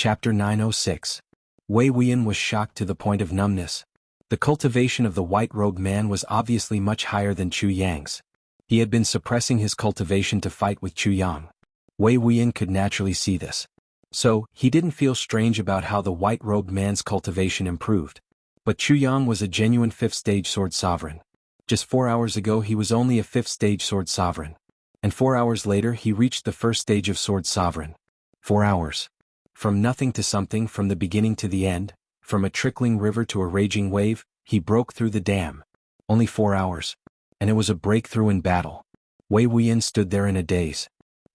Chapter 906. Wei Wuyan was shocked to the point of numbness. The cultivation of the white-robed man was obviously much higher than Chu Yang's. He had been suppressing his cultivation to fight with Chu Yang. Wei Wuyan could naturally see this. So, he didn't feel strange about how the white-robed man's cultivation improved. But Chu Yang was a genuine 5th-stage sword sovereign. Just 4 hours ago he was only a 5th-stage sword sovereign. And 4 hours later he reached the 1st stage of sword sovereign. 4 hours. From nothing to something, from the beginning to the end, from a trickling river to a raging wave, he broke through the dam. Only 4 hours. And it was a breakthrough in battle. Wei Wuyan stood there in a daze.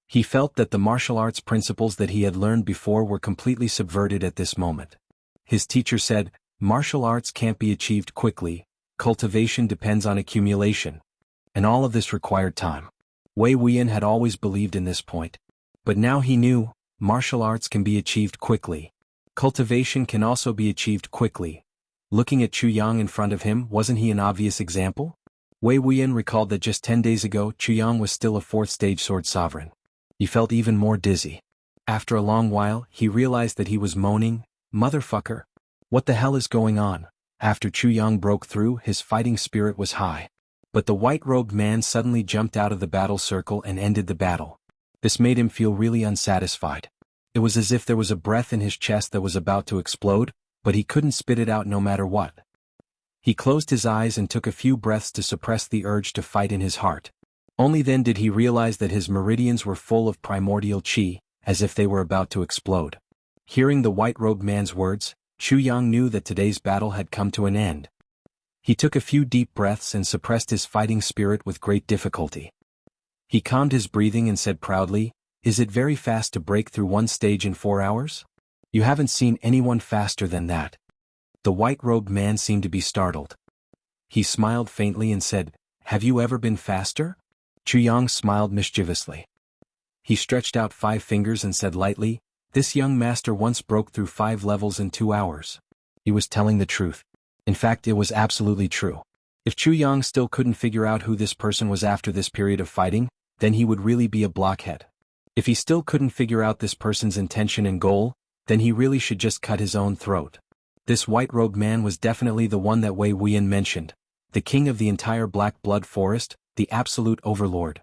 He felt that the martial arts principles that he had learned before were completely subverted at this moment. His teacher said, "Martial arts can't be achieved quickly, cultivation depends on accumulation." And all of this required time. Wei Wuyan had always believed in this point. But now he knew, martial arts can be achieved quickly. Cultivation can also be achieved quickly. Looking at Chu Yang in front of him, wasn't he an obvious example? Wei Wuyan recalled that just 10 days ago Chu Yang was still a 4th-stage sword sovereign. He felt even more dizzy. After a long while, he realized that he was moaning, "Motherfucker! What the hell is going on?" After Chu Yang broke through, his fighting spirit was high. But the white-robed man suddenly jumped out of the battle circle and ended the battle. This made him feel really unsatisfied. It was as if there was a breath in his chest that was about to explode, but he couldn't spit it out no matter what. He closed his eyes and took a few breaths to suppress the urge to fight in his heart. Only then did he realize that his meridians were full of primordial qi, as if they were about to explode. Hearing the white-robed man's words, Chu Yang knew that today's battle had come to an end. He took a few deep breaths and suppressed his fighting spirit with great difficulty. He calmed his breathing and said proudly, "Is it very fast to break through one stage in 4 hours? You haven't seen anyone faster than that." The white-robed man seemed to be startled. He smiled faintly and said, "Have you ever been faster?" Chu Yang smiled mischievously. He stretched out 5 fingers and said lightly, "This young master once broke through 5 levels in 2 hours. He was telling the truth. In fact, it was absolutely true. If Chu Yang still couldn't figure out who this person was after this period of fighting, then he would really be a blockhead. If he still couldn't figure out this person's intention and goal, then he really should just cut his own throat. This white-robed man was definitely the one that Wei Wuyan mentioned, the king of the entire Black Blood Forest, the absolute overlord.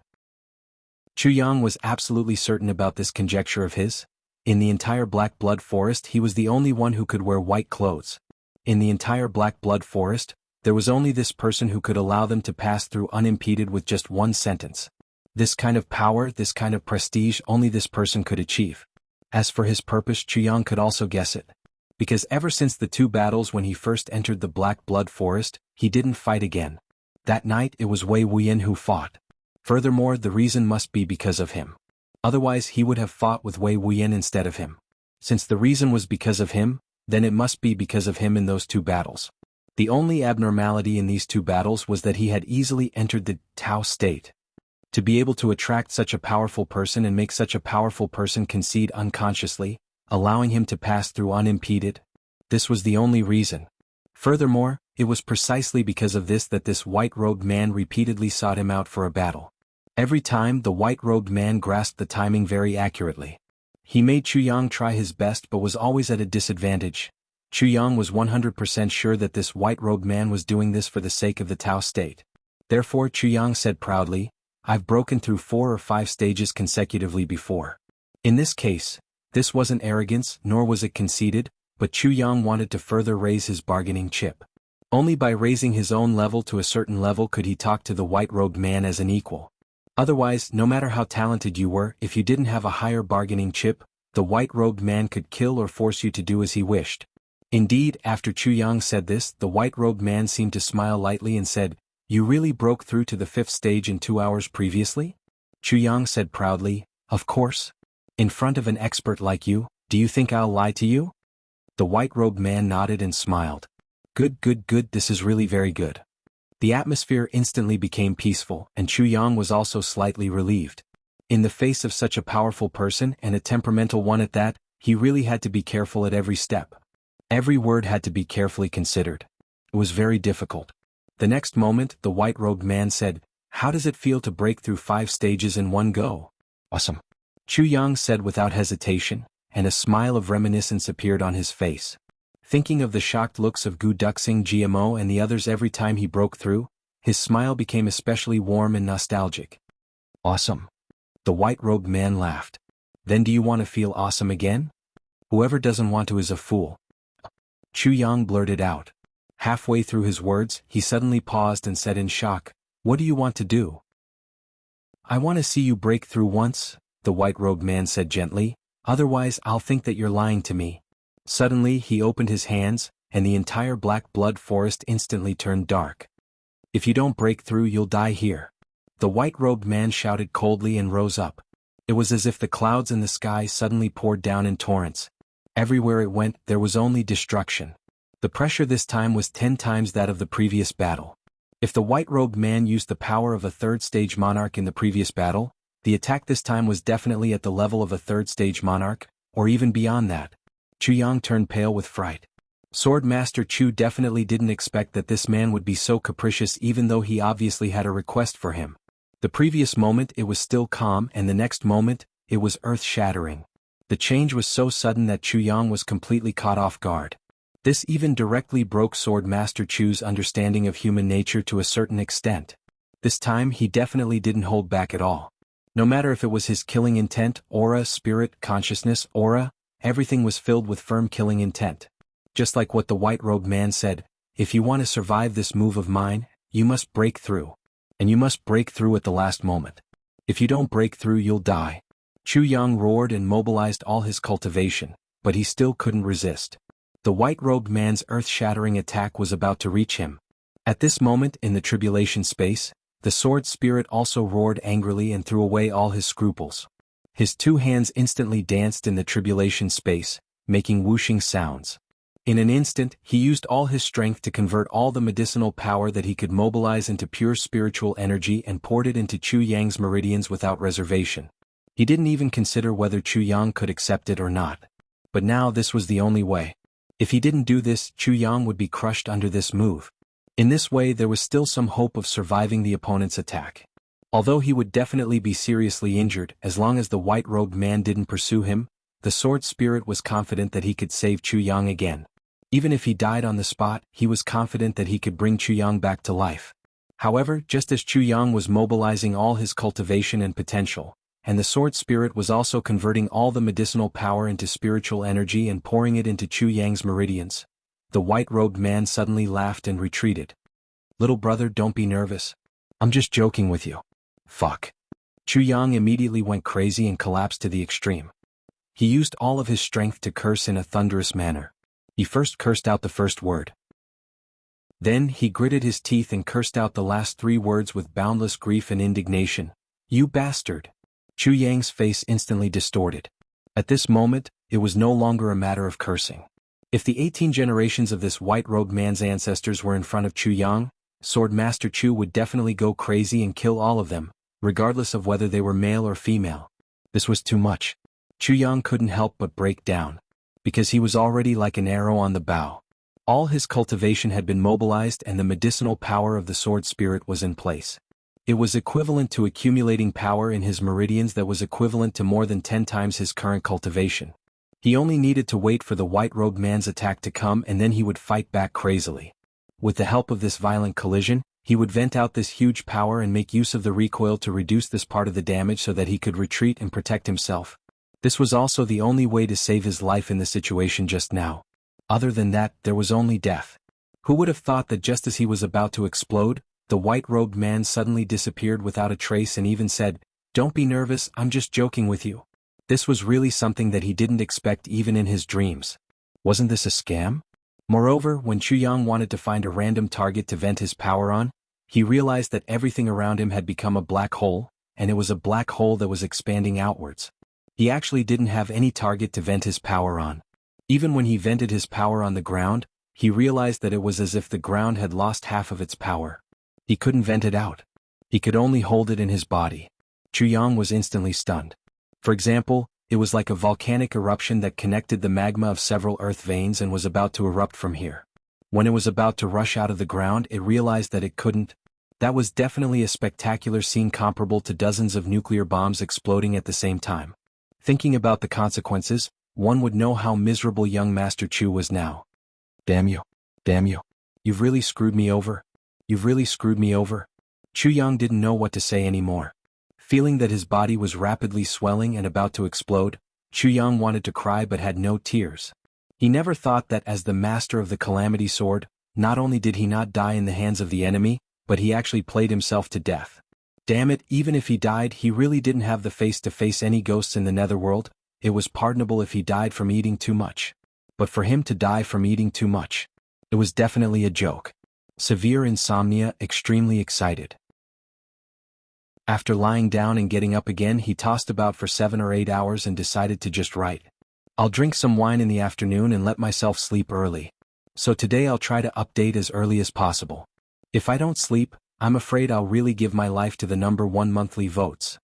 Chu Yang was absolutely certain about this conjecture of his. In the entire Black Blood Forest he was the only one who could wear white clothes. In the entire Black Blood Forest, there was only this person who could allow them to pass through unimpeded with just one sentence. This kind of power, this kind of prestige, only this person could achieve. As for his purpose, Chu Yang could also guess it. Because ever since the 2 battles when he first entered the Black Blood Forest, he didn't fight again. That night it was Wei Wuyan who fought. Furthermore, the reason must be because of him. Otherwise he would have fought with Wei Wuyan instead of him. Since the reason was because of him, then it must be because of him in those 2 battles. The only abnormality in these 2 battles was that he had easily entered the Tao state. To be able to attract such a powerful person and make such a powerful person concede unconsciously, allowing him to pass through unimpeded, this was the only reason. Furthermore, it was precisely because of this that this white-robed man repeatedly sought him out for a battle. Every time the white-robed man grasped the timing very accurately. He made Chu Yang try his best but was always at a disadvantage. Chu Yang was 100% sure that this white-robed man was doing this for the sake of the Tao state. Therefore Chu Yang said proudly, "I've broken through 4 or 5 stages consecutively before." In this case, this wasn't arrogance nor was it conceited, but Chu Yang wanted to further raise his bargaining chip. Only by raising his own level to a certain level could he talk to the white-robed man as an equal. Otherwise, no matter how talented you were, if you didn't have a higher bargaining chip, the white-robed man could kill or force you to do as he wished. Indeed, after Chu Yang said this, the white-robed man seemed to smile lightly and said, "You really broke through to the 5th stage in 2 hours previously?" Chu Yang said proudly, "Of course. In front of an expert like you, do you think I'll lie to you?" The white-robed man nodded and smiled. "Good, good, good, this is really very good." The atmosphere instantly became peaceful, and Chu Yang was also slightly relieved. In the face of such a powerful person, and a temperamental one at that, he really had to be careful at every step. Every word had to be carefully considered. It was very difficult. The next moment, the white-robed man said, "How does it feel to break through 5 stages in one go?" "Awesome," Chu Yang said without hesitation, and a smile of reminiscence appeared on his face. Thinking of the shocked looks of Gu Duxing GMO and the others every time he broke through, his smile became especially warm and nostalgic. Awesome. The white-robed man laughed. Then do you want to feel awesome again? Whoever doesn't want to is a fool. Chu Yang blurted out. Halfway through his words, he suddenly paused and said in shock, "What do you want to do?" "I want to see you break through once," the white-robed man said gently, "otherwise I'll think that you're lying to me." Suddenly he opened his hands, and the entire black blood forest instantly turned dark. "If you don't break through you'll die here." The white-robed man shouted coldly and rose up. It was as if the clouds in the sky suddenly poured down in torrents. Everywhere it went, there was only destruction. The pressure this time was 10 times that of the previous battle. If the white-robed man used the power of a third-stage monarch in the previous battle, the attack this time was definitely at the level of a third-stage monarch, or even beyond that. Chu Yang turned pale with fright. Swordmaster Chu definitely didn't expect that this man would be so capricious even though he obviously had a request for him. The previous moment it was still calm and the next moment, it was earth-shattering. The change was so sudden that Chu Yang was completely caught off guard. This even directly broke Swordmaster Chu's understanding of human nature to a certain extent. This time he definitely didn't hold back at all. No matter if it was his killing intent, aura, spirit, consciousness, aura, everything was filled with firm killing intent. Just like what the white-robed man said, if you want to survive this move of mine, you must break through. And you must break through at the last moment. If you don't break through you'll die. Chu Yang roared and mobilized all his cultivation, but he still couldn't resist. The white-robed man's earth-shattering attack was about to reach him. At this moment in the tribulation space, the sword spirit also roared angrily and threw away all his scruples. His two hands instantly danced in the tribulation space, making whooshing sounds. In an instant, he used all his strength to convert all the medicinal power that he could mobilize into pure spiritual energy and poured it into Chu Yang's meridians without reservation. He didn't even consider whether Chu Yang could accept it or not. But now this was the only way. If he didn't do this, Chu Yang would be crushed under this move. In this way there was still some hope of surviving the opponent's attack. Although he would definitely be seriously injured as long as the white-robed man didn't pursue him, the sword spirit was confident that he could save Chu Yang again. Even if he died on the spot, he was confident that he could bring Chu Yang back to life. However, just as Chu Yang was mobilizing all his cultivation and potential, and the sword spirit was also converting all the medicinal power into spiritual energy and pouring it into Chu Yang's meridians, the white-robed man suddenly laughed and retreated. "Little brother, don't be nervous. I'm just joking with you." Fuck. Chu Yang immediately went crazy and collapsed to the extreme. He used all of his strength to curse in a thunderous manner. He first cursed out the first word. Then he gritted his teeth and cursed out the last 3 words with boundless grief and indignation. "You bastard." Chu Yang's face instantly distorted. At this moment, it was no longer a matter of cursing. If the 18 generations of this white-robed man's ancestors were in front of Chu Yang, Swordmaster Chu would definitely go crazy and kill all of them, regardless of whether they were male or female. This was too much. Chu Yang couldn't help but break down. Because he was already like an arrow on the bow. All his cultivation had been mobilized and the medicinal power of the sword spirit was in place. It was equivalent to accumulating power in his meridians that was equivalent to more than 10 times his current cultivation. He only needed to wait for the white-robed man's attack to come and then he would fight back crazily. With the help of this violent collision, he would vent out this huge power and make use of the recoil to reduce this part of the damage so that he could retreat and protect himself. This was also the only way to save his life in the situation just now. Other than that, there was only death. Who would have thought that just as he was about to explode, the white-robed man suddenly disappeared without a trace and even said, "Don't be nervous, I'm just joking with you." This was really something that he didn't expect even in his dreams. Wasn't this a scam? Moreover, when Chu Yang wanted to find a random target to vent his power on, he realized that everything around him had become a black hole, and it was a black hole that was expanding outwards. He actually didn't have any target to vent his power on. Even when he vented his power on the ground, he realized that it was as if the ground had lost half of its power. He couldn't vent it out. He could only hold it in his body. Chu Yang was instantly stunned. For example, it was like a volcanic eruption that connected the magma of several earth veins and was about to erupt from here. When it was about to rush out of the ground, it realized that it couldn't. That was definitely a spectacular scene comparable to dozens of nuclear bombs exploding at the same time. Thinking about the consequences, one would know how miserable young Master Chu was now. Damn you. Damn you. You've really screwed me over. You've really screwed me over. Chu Yang didn't know what to say anymore. Feeling that his body was rapidly swelling and about to explode, Chu Yang wanted to cry but had no tears. He never thought that as the master of the Calamity Sword, not only did he not die in the hands of the enemy, but he actually played himself to death. Damn it, even if he died, he really didn't have the face to face any ghosts in the netherworld. It was pardonable if he died from eating too much. But for him to die from eating too much, it was definitely a joke. Severe insomnia, extremely excited. After lying down and getting up again, he tossed about for 7 or 8 hours and decided to just write. I'll drink some wine in the afternoon and let myself sleep early. So today I'll try to update as early as possible. If I don't sleep, I'm afraid I'll really give my life to the number 1 monthly votes.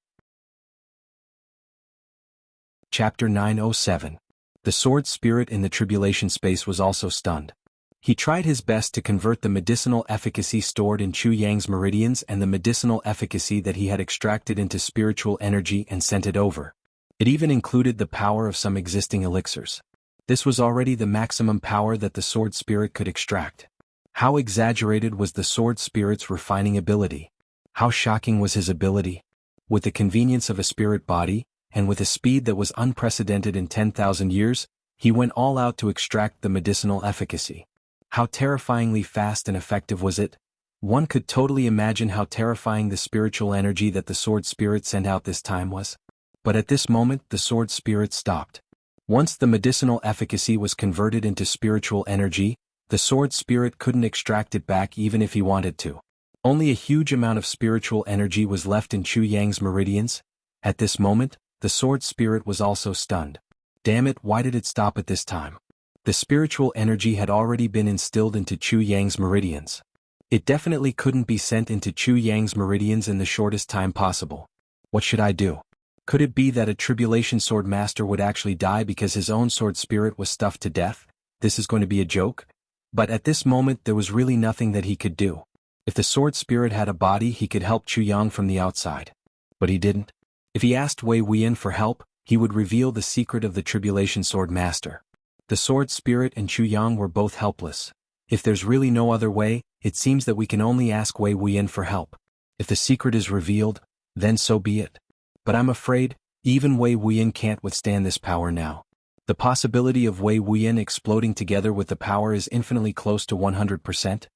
Chapter 907. The sword spirit in the tribulation space was also stunned. He tried his best to convert the medicinal efficacy stored in Chu Yang's meridians and the medicinal efficacy that he had extracted into spiritual energy and sent it over. It even included the power of some existing elixirs. This was already the maximum power that the sword spirit could extract. How exaggerated was the sword spirit's refining ability? How shocking was his ability? With the convenience of a spirit body, and with a speed that was unprecedented in 10,000 years, he went all out to extract the medicinal efficacy. How terrifyingly fast and effective was it? One could totally imagine how terrifying the spiritual energy that the sword spirit sent out this time was. But at this moment the sword spirit stopped. Once the medicinal efficacy was converted into spiritual energy, the sword spirit couldn't extract it back even if he wanted to. Only a huge amount of spiritual energy was left in Chu Yang's meridians. At this moment, the sword spirit was also stunned. Damn it, why did it stop at this time? The spiritual energy had already been instilled into Chu Yang's meridians. It definitely couldn't be sent into Chu Yang's meridians in the shortest time possible. What should I do? Could it be that a tribulation sword master would actually die because his own sword spirit was stuffed to death? This is going to be a joke? But at this moment there was really nothing that he could do. If the sword spirit had a body, he could help Chu Yang from the outside. But he didn't. If he asked Wei Wuyan for help, he would reveal the secret of the tribulation sword master. The sword spirit and Chu Yang were both helpless. If there's really no other way, it seems that we can only ask Wei Wuyan for help. If the secret is revealed, then so be it. But I'm afraid, even Wei Wuyan can't withstand this power now. The possibility of Wei Wuyan exploding together with the power is infinitely close to 100%.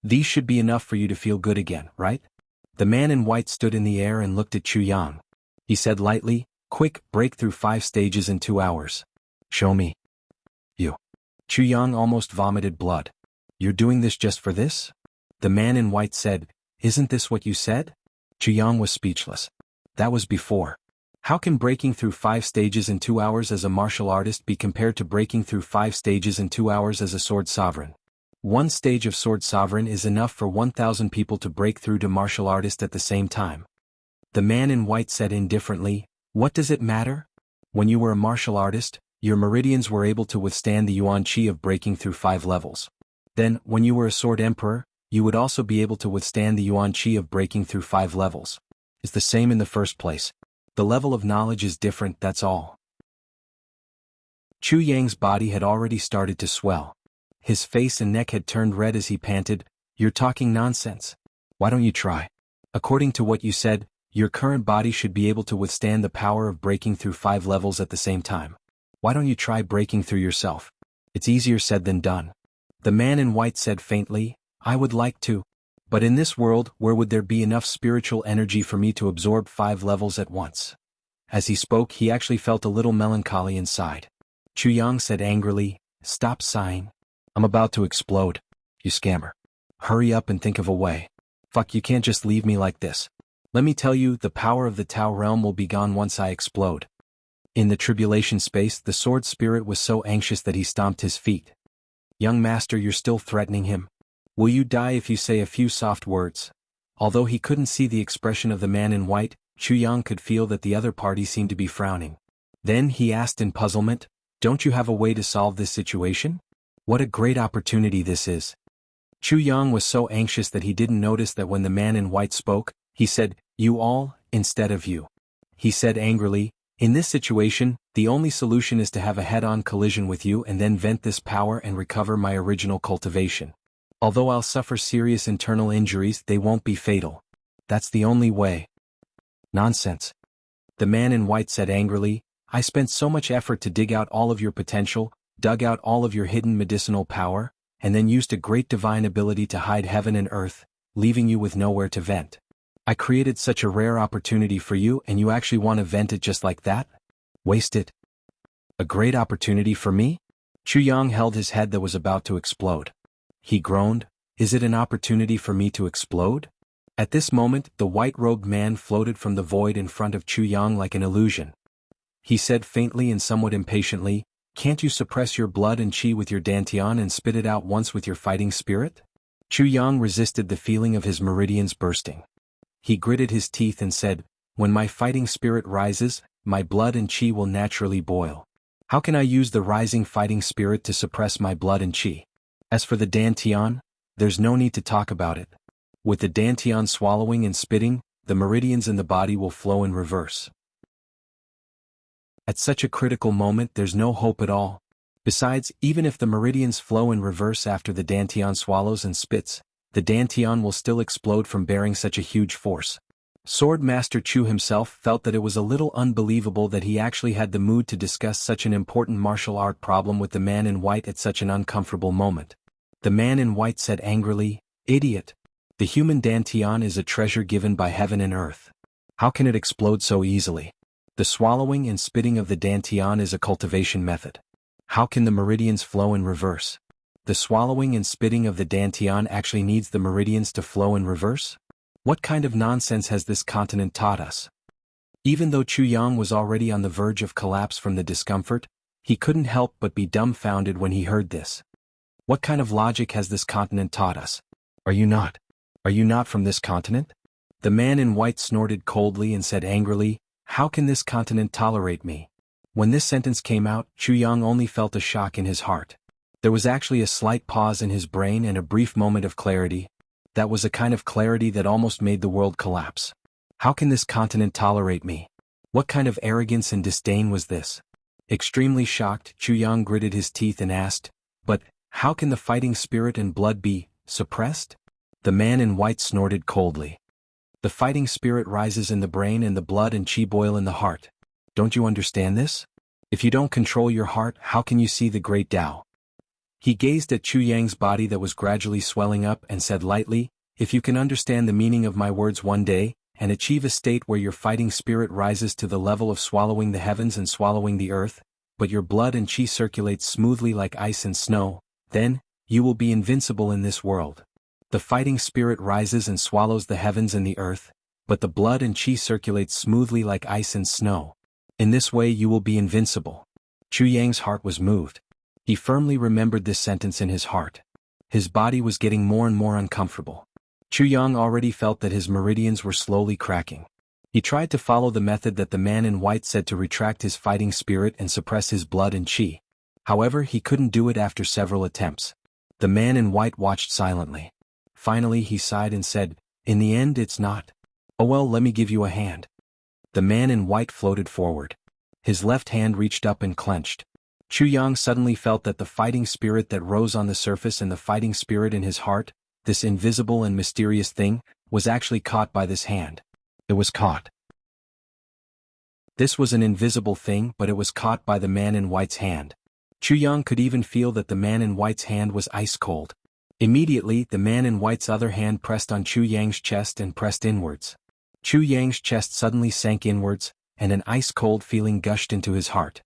These should be enough for you to feel good again, right? The man in white stood in the air and looked at Chu Yang. He said lightly, quick, break through 5 stages in 2 hours. Show me. You. Chu Yang almost vomited blood. You're doing this just for this? The man in white said, isn't this what you said? Chu Yang was speechless. That was before. How can breaking through 5 stages in 2 hours as a martial artist be compared to breaking through 5 stages in 2 hours as a sword sovereign? 1 stage of sword sovereign is enough for 1,000 people to break through to martial artist at the same time. The man in white said indifferently, what does it matter? When you were a martial artist, your meridians were able to withstand the yuan qi of breaking through 5 levels. Then, when you were a sword emperor, you would also be able to withstand the yuan qi of breaking through 5 levels. It's the same in the first place. The level of knowledge is different, that's all. Chu Yang's body had already started to swell. His face and neck had turned red as he panted, you're talking nonsense. Why don't you try? According to what you said, your current body should be able to withstand the power of breaking through 5 levels at the same time. Why don't you try breaking through yourself? It's easier said than done. The man in white said faintly, I would like to. But in this world, where would there be enough spiritual energy for me to absorb 5 levels at once? As he spoke, he actually felt a little melancholy inside. Chu Yang said angrily, stop sighing. I'm about to explode. You scammer. Hurry up and think of a way. Fuck, you can't just leave me like this. Let me tell you, the power of the Tao realm will be gone once I explode. In the tribulation space, the sword spirit was so anxious that he stomped his feet. Young master, you're still threatening him? Will you die if you say a few soft words? Although he couldn't see the expression of the man in white, Chu Yang could feel that the other party seemed to be frowning. Then he asked in puzzlement, don't you have a way to solve this situation? What a great opportunity this is. Chu Yang was so anxious that he didn't notice that when the man in white spoke, he said, you all, instead of you. He said angrily, In this situation, the only solution is to have a head-on collision with you and then vent this power and recover my original cultivation. Although I'll suffer serious internal injuries, they won't be fatal. That's the only way. Nonsense. The man in white said angrily, I spent so much effort to dig out all of your potential, dug out all of your hidden medicinal power, and then used a great divine ability to hide heaven and earth, leaving you with nowhere to vent. I created such a rare opportunity for you and you actually want to vent it just like that? Waste it. A great opportunity for me? Chuyang held his head that was about to explode. He groaned, Is it an opportunity for me to explode? At this moment, the white-robed man floated from the void in front of Chuyang like an illusion. He said faintly and somewhat impatiently, Can't you suppress your blood and chi with your dantian and spit it out once with your fighting spirit? Chuyang resisted the feeling of his meridians bursting. He gritted his teeth and said, When my fighting spirit rises, my blood and chi will naturally boil. How can I use the rising fighting spirit to suppress my blood and chi? As for the dantian, there's no need to talk about it. With the dantian swallowing and spitting, the meridians in the body will flow in reverse. At such a critical moment there's no hope at all. Besides, even if the meridians flow in reverse after the dantian swallows and spits, the dantian will still explode from bearing such a huge force. Sword Master Chu himself felt that it was a little unbelievable that he actually had the mood to discuss such an important martial art problem with the man in white at such an uncomfortable moment. The man in white said angrily, Idiot! The human dantian is a treasure given by heaven and earth. How can it explode so easily? The swallowing and spitting of the dantian is a cultivation method. How can the meridians flow in reverse? The swallowing and spitting of the dantian actually needs the meridians to flow in reverse? What kind of nonsense has this continent taught us? Even though Chuyang was already on the verge of collapse from the discomfort, he couldn't help but be dumbfounded when he heard this. What kind of logic has this continent taught us? Are you not? Are you not from this continent? The man in white snorted coldly and said angrily, How can this continent tolerate me? When this sentence came out, Chuyang only felt a shock in his heart. There was actually a slight pause in his brain and a brief moment of clarity. That was a kind of clarity that almost made the world collapse. How can this continent tolerate me? What kind of arrogance and disdain was this? Extremely shocked, Chuyang gritted his teeth and asked, But, how can the fighting spirit and blood be suppressed? The man in white snorted coldly. The fighting spirit rises in the brain and the blood and chi boil in the heart. Don't you understand this? If you don't control your heart, how can you see the great Tao? He gazed at Chuyang's body that was gradually swelling up and said lightly, If you can understand the meaning of my words one day, and achieve a state where your fighting spirit rises to the level of swallowing the heavens and swallowing the earth, but your blood and chi circulates smoothly like ice and snow, then, you will be invincible in this world. The fighting spirit rises and swallows the heavens and the earth, but the blood and chi circulates smoothly like ice and snow. In this way you will be invincible. Chuyang's heart was moved. He firmly remembered this sentence in his heart. His body was getting more and more uncomfortable. Chuyang already felt that his meridians were slowly cracking. He tried to follow the method that the man in white said to retract his fighting spirit and suppress his blood and chi. However, he couldn't do it after several attempts. The man in white watched silently. Finally he sighed and said, In the end it's not. Oh well, let me give you a hand. The man in white floated forward. His left hand reached up and clenched. Chuyang suddenly felt that the fighting spirit that rose on the surface and the fighting spirit in his heart, this invisible and mysterious thing, was actually caught by this hand. It was caught. This was an invisible thing, but it was caught by the man in white's hand. Chuyang could even feel that the man in white's hand was ice cold. Immediately, the man in white's other hand pressed on Chuyang's chest and pressed inwards. Chuyang's chest suddenly sank inwards, and an ice-cold feeling gushed into his heart.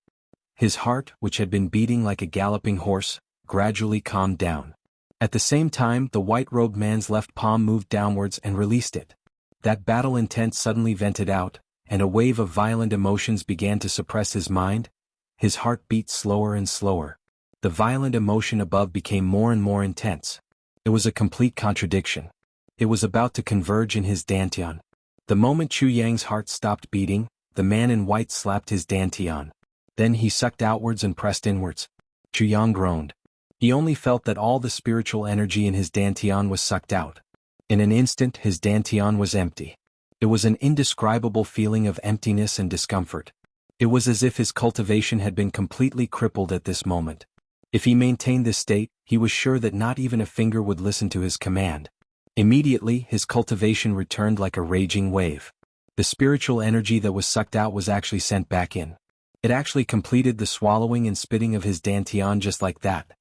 His heart, which had been beating like a galloping horse, gradually calmed down. At the same time, the white-robed man's left palm moved downwards and released it. That battle intent suddenly vented out, and a wave of violent emotions began to suppress his mind. His heart beat slower and slower. The violent emotion above became more and more intense. It was a complete contradiction. It was about to converge in his dantian. The moment Chuyang's heart stopped beating, the man in white slapped his dantian. Then he sucked outwards and pressed inwards. Chuyang groaned. He only felt that all the spiritual energy in his dantian was sucked out. In an instant his dantian was empty. It was an indescribable feeling of emptiness and discomfort. It was as if his cultivation had been completely crippled at this moment. If he maintained this state, he was sure that not even a finger would listen to his command. Immediately, his cultivation returned like a raging wave. The spiritual energy that was sucked out was actually sent back in. It actually completed the swallowing and spitting of his dantian just like that.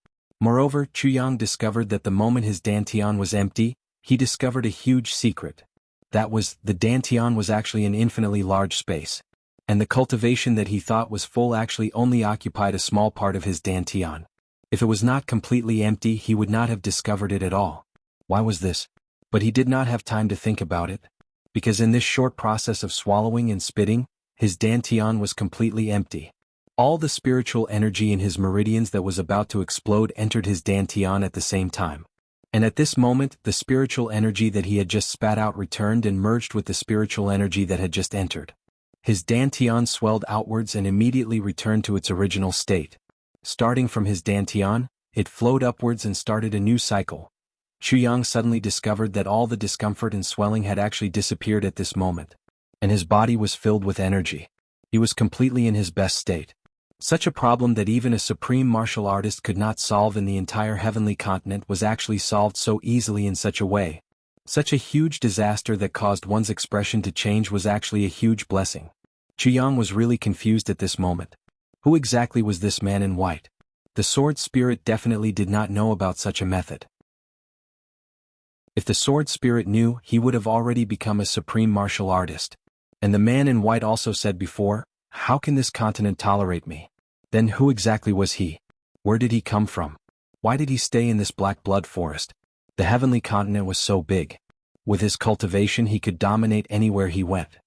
Moreover, Chuyang discovered that the moment his dantian was empty, he discovered a huge secret. That was, the dantian was actually an infinitely large space. And the cultivation that he thought was full actually only occupied a small part of his dantian. If it was not completely empty, he would not have discovered it at all. Why was this? But he did not have time to think about it. Because in this short process of swallowing and spitting, his dantian was completely empty. All the spiritual energy in his meridians that was about to explode entered his dantian at the same time. And at this moment, the spiritual energy that he had just spat out returned and merged with the spiritual energy that had just entered. His dantian swelled outwards and immediately returned to its original state. Starting from his dantian, it flowed upwards and started a new cycle. Chuyang suddenly discovered that all the discomfort and swelling had actually disappeared at this moment. And his body was filled with energy. He was completely in his best state. Such a problem that even a supreme martial artist could not solve in the entire heavenly continent was actually solved so easily in such a way. Such a huge disaster that caused one's expression to change was actually a huge blessing. Chuyang was really confused at this moment. Who exactly was this man in white? The sword spirit definitely did not know about such a method. If the sword spirit knew, he would have already become a supreme martial artist. And the man in white also said before, how can this continent tolerate me? Then who exactly was he? Where did he come from? Why did he stay in this black blood forest? The heavenly continent was so big. With his cultivation he could dominate anywhere he went.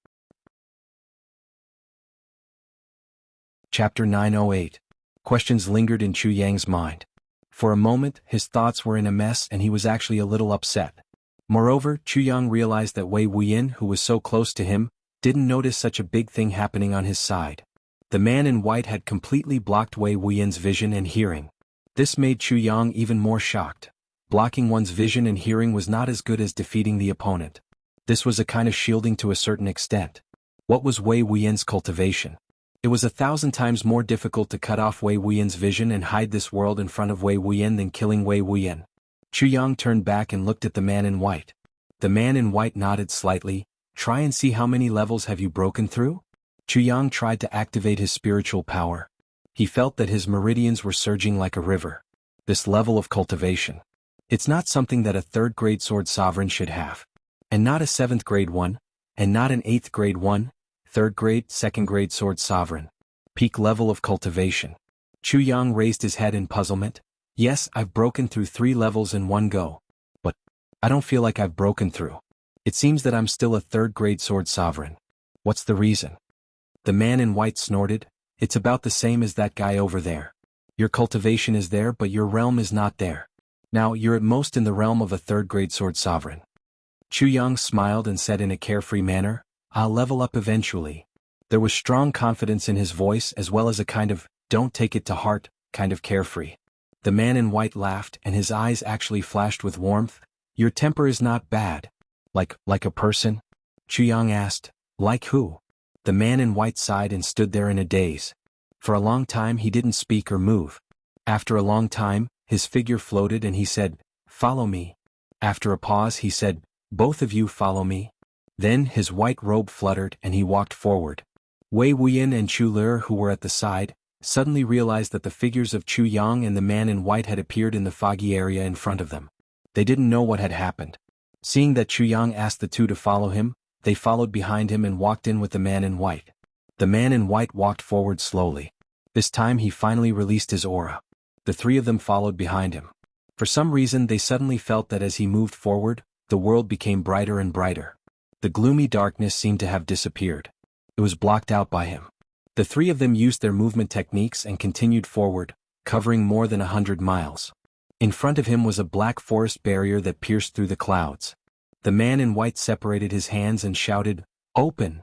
Chapter 908. Questions lingered in Chuyang's mind. For a moment, his thoughts were in a mess and he was actually a little upset. Moreover, Chuyang realized that Wei Wuyin, who was so close to him, didn't notice such a big thing happening on his side. The man in white had completely blocked Wei Wuyin's vision and hearing. This made Chuyang even more shocked. Blocking one's vision and hearing was not as good as defeating the opponent. This was a kind of shielding to a certain extent. What was Wei Wuyin's cultivation? It was 1,000 times more difficult to cut off Wei Wuyin's vision and hide this world in front of Wei Wuyin than killing Wei Wuyin. Chuyang turned back and looked at the man in white. The man in white nodded slightly. Try and see how many levels have you broken through? Chuyang tried to activate his spiritual power. He felt that his meridians were surging like a river. This level of cultivation. It's not something that a 3rd grade sword sovereign should have. And not a 7th grade one, and not an 8th grade one, 3rd grade, 2nd grade sword sovereign. Peak level of cultivation. Chuyang raised his head in puzzlement. Yes, I've broken through 3 levels in one go. But I don't feel like I've broken through. It seems that I'm still a 3rd grade sword sovereign. What's the reason? The man in white snorted. It's about the same as that guy over there. Your cultivation is there but your realm is not there. Now you're at most in the realm of a 3rd grade sword sovereign. Chuyang smiled and said in a carefree manner, I'll level up eventually. There was strong confidence in his voice as well as a kind of, don't take it to heart, kind of carefree. The man in white laughed and his eyes actually flashed with warmth. Your temper is not bad. Like a person? Chuyang asked. Like who? The man in white sighed and stood there in a daze. For a long time he didn't speak or move. After a long time, his figure floated and he said, follow me. After a pause he said, both of you follow me. Then his white robe fluttered and he walked forward. Wei Wuyin and Chu Lur, who were at the side, suddenly realized that the figures of Chuyang and the man in white had appeared in the foggy area in front of them. They didn't know what had happened. Seeing that Chuyang asked the two to follow him, they followed behind him and walked in with the man in white. The man in white walked forward slowly. This time he finally released his aura. The 3 of them followed behind him. For some reason they suddenly felt that as he moved forward, the world became brighter and brighter. The gloomy darkness seemed to have disappeared. It was blocked out by him. The 3 of them used their movement techniques and continued forward, covering more than 100 miles. In front of him was a black forest barrier that pierced through the clouds. The man in white separated his hands and shouted, "Open!"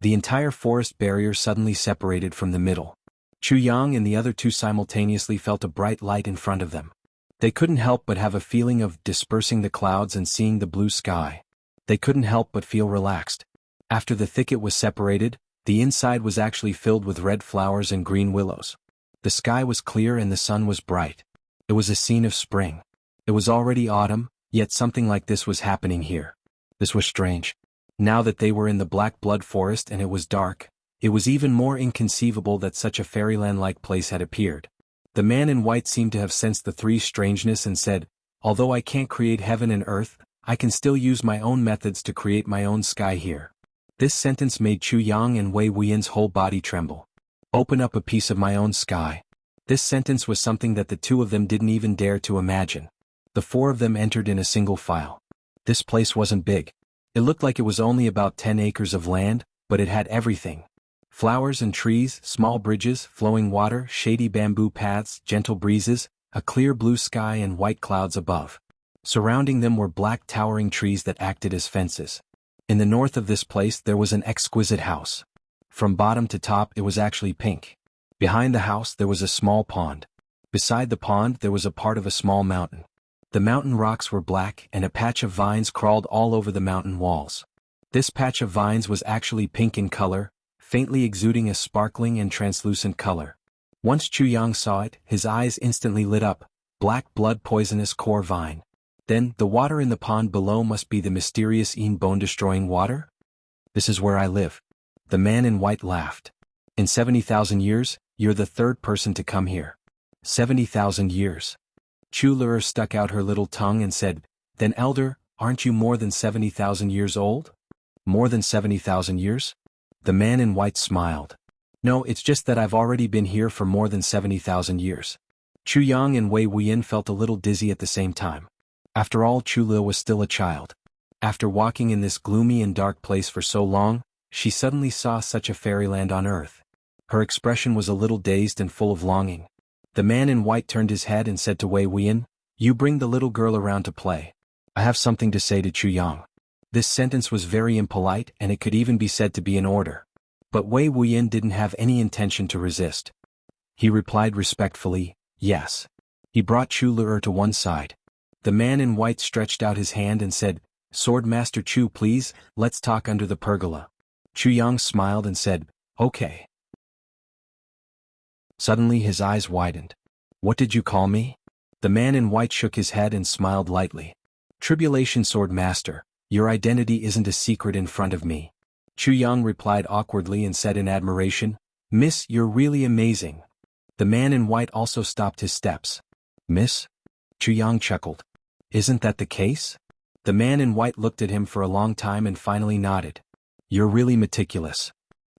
The entire forest barrier suddenly separated from the middle. Chuyang and the other 2 simultaneously felt a bright light in front of them. They couldn't help but have a feeling of dispersing the clouds and seeing the blue sky. They couldn't help but feel relaxed. After the thicket was separated, The inside was actually filled with red flowers and green willows. The sky was clear and the sun was bright. It was a scene of spring. It was already autumn, yet something like this was happening here. This was strange. Now that they were in the Black Blood Forest and it was dark, it was even more inconceivable that such a fairyland-like place had appeared. The man in white seemed to have sensed the three's strangeness and said, "Although I can't create heaven and earth, I can still use my own methods to create my own sky here." This sentence made Chu Yang and Wei Wuyan's whole body tremble. Open up a piece of my own sky. This sentence was something that the two of them didn't even dare to imagine. The four of them entered in a single file. This place wasn't big. It looked like it was only about 10 acres of land, but it had everything. Flowers and trees, small bridges, flowing water, shady bamboo paths, gentle breezes, a clear blue sky and white clouds above. Surrounding them were black towering trees that acted as fences. In the north of this place there was an exquisite house. From bottom to top it was actually pink. Behind the house there was a small pond. Beside the pond there was a part of a small mountain. The mountain rocks were black and a patch of vines crawled all over the mountain walls. This patch of vines was actually pink in color, faintly exuding a sparkling and translucent color. Once Chu Yang saw it, his eyes instantly lit up. Black blood poisonous core vine. Then, the water in the pond below must be the mysterious bone-destroying water? This is where I live. The man in white laughed. In 70,000 years, you're the third person to come here. 70,000 years. Chu Lur stuck out her little tongue and said, "Then elder, aren't you more than 70,000 years old?" "More than 70,000 years?" The man in white smiled. "No, it's just that I've already been here for more than 70,000 years." Chu Yang and Wei Wuyan felt a little dizzy at the same time. After all, Chu Lur was still a child. After walking in this gloomy and dark place for so long, she suddenly saw such a fairyland on earth. Her expression was a little dazed and full of longing. The man in white turned his head and said to Wei Wuyan, "You bring the little girl around to play. I have something to say to Chu Yang." This sentence was very impolite and it could even be said to be an order. But Wei Wuyan didn't have any intention to resist. He replied respectfully, "Yes." He brought Chu Lur to one side. The man in white stretched out his hand and said, "Sword Master Chu, please, let's talk under the pergola." Chu Yang smiled and said, "Okay." Suddenly his eyes widened. "What did you call me?" The man in white shook his head and smiled lightly. "Tribulation Sword Master, your identity isn't a secret in front of me." Chu Yang replied awkwardly and said in admiration, "Miss, you're really amazing." The man in white also stopped his steps. "Miss?" Chu Yang chuckled. "Isn't that the case?" The man in white looked at him for a long time and finally nodded. "You're really meticulous."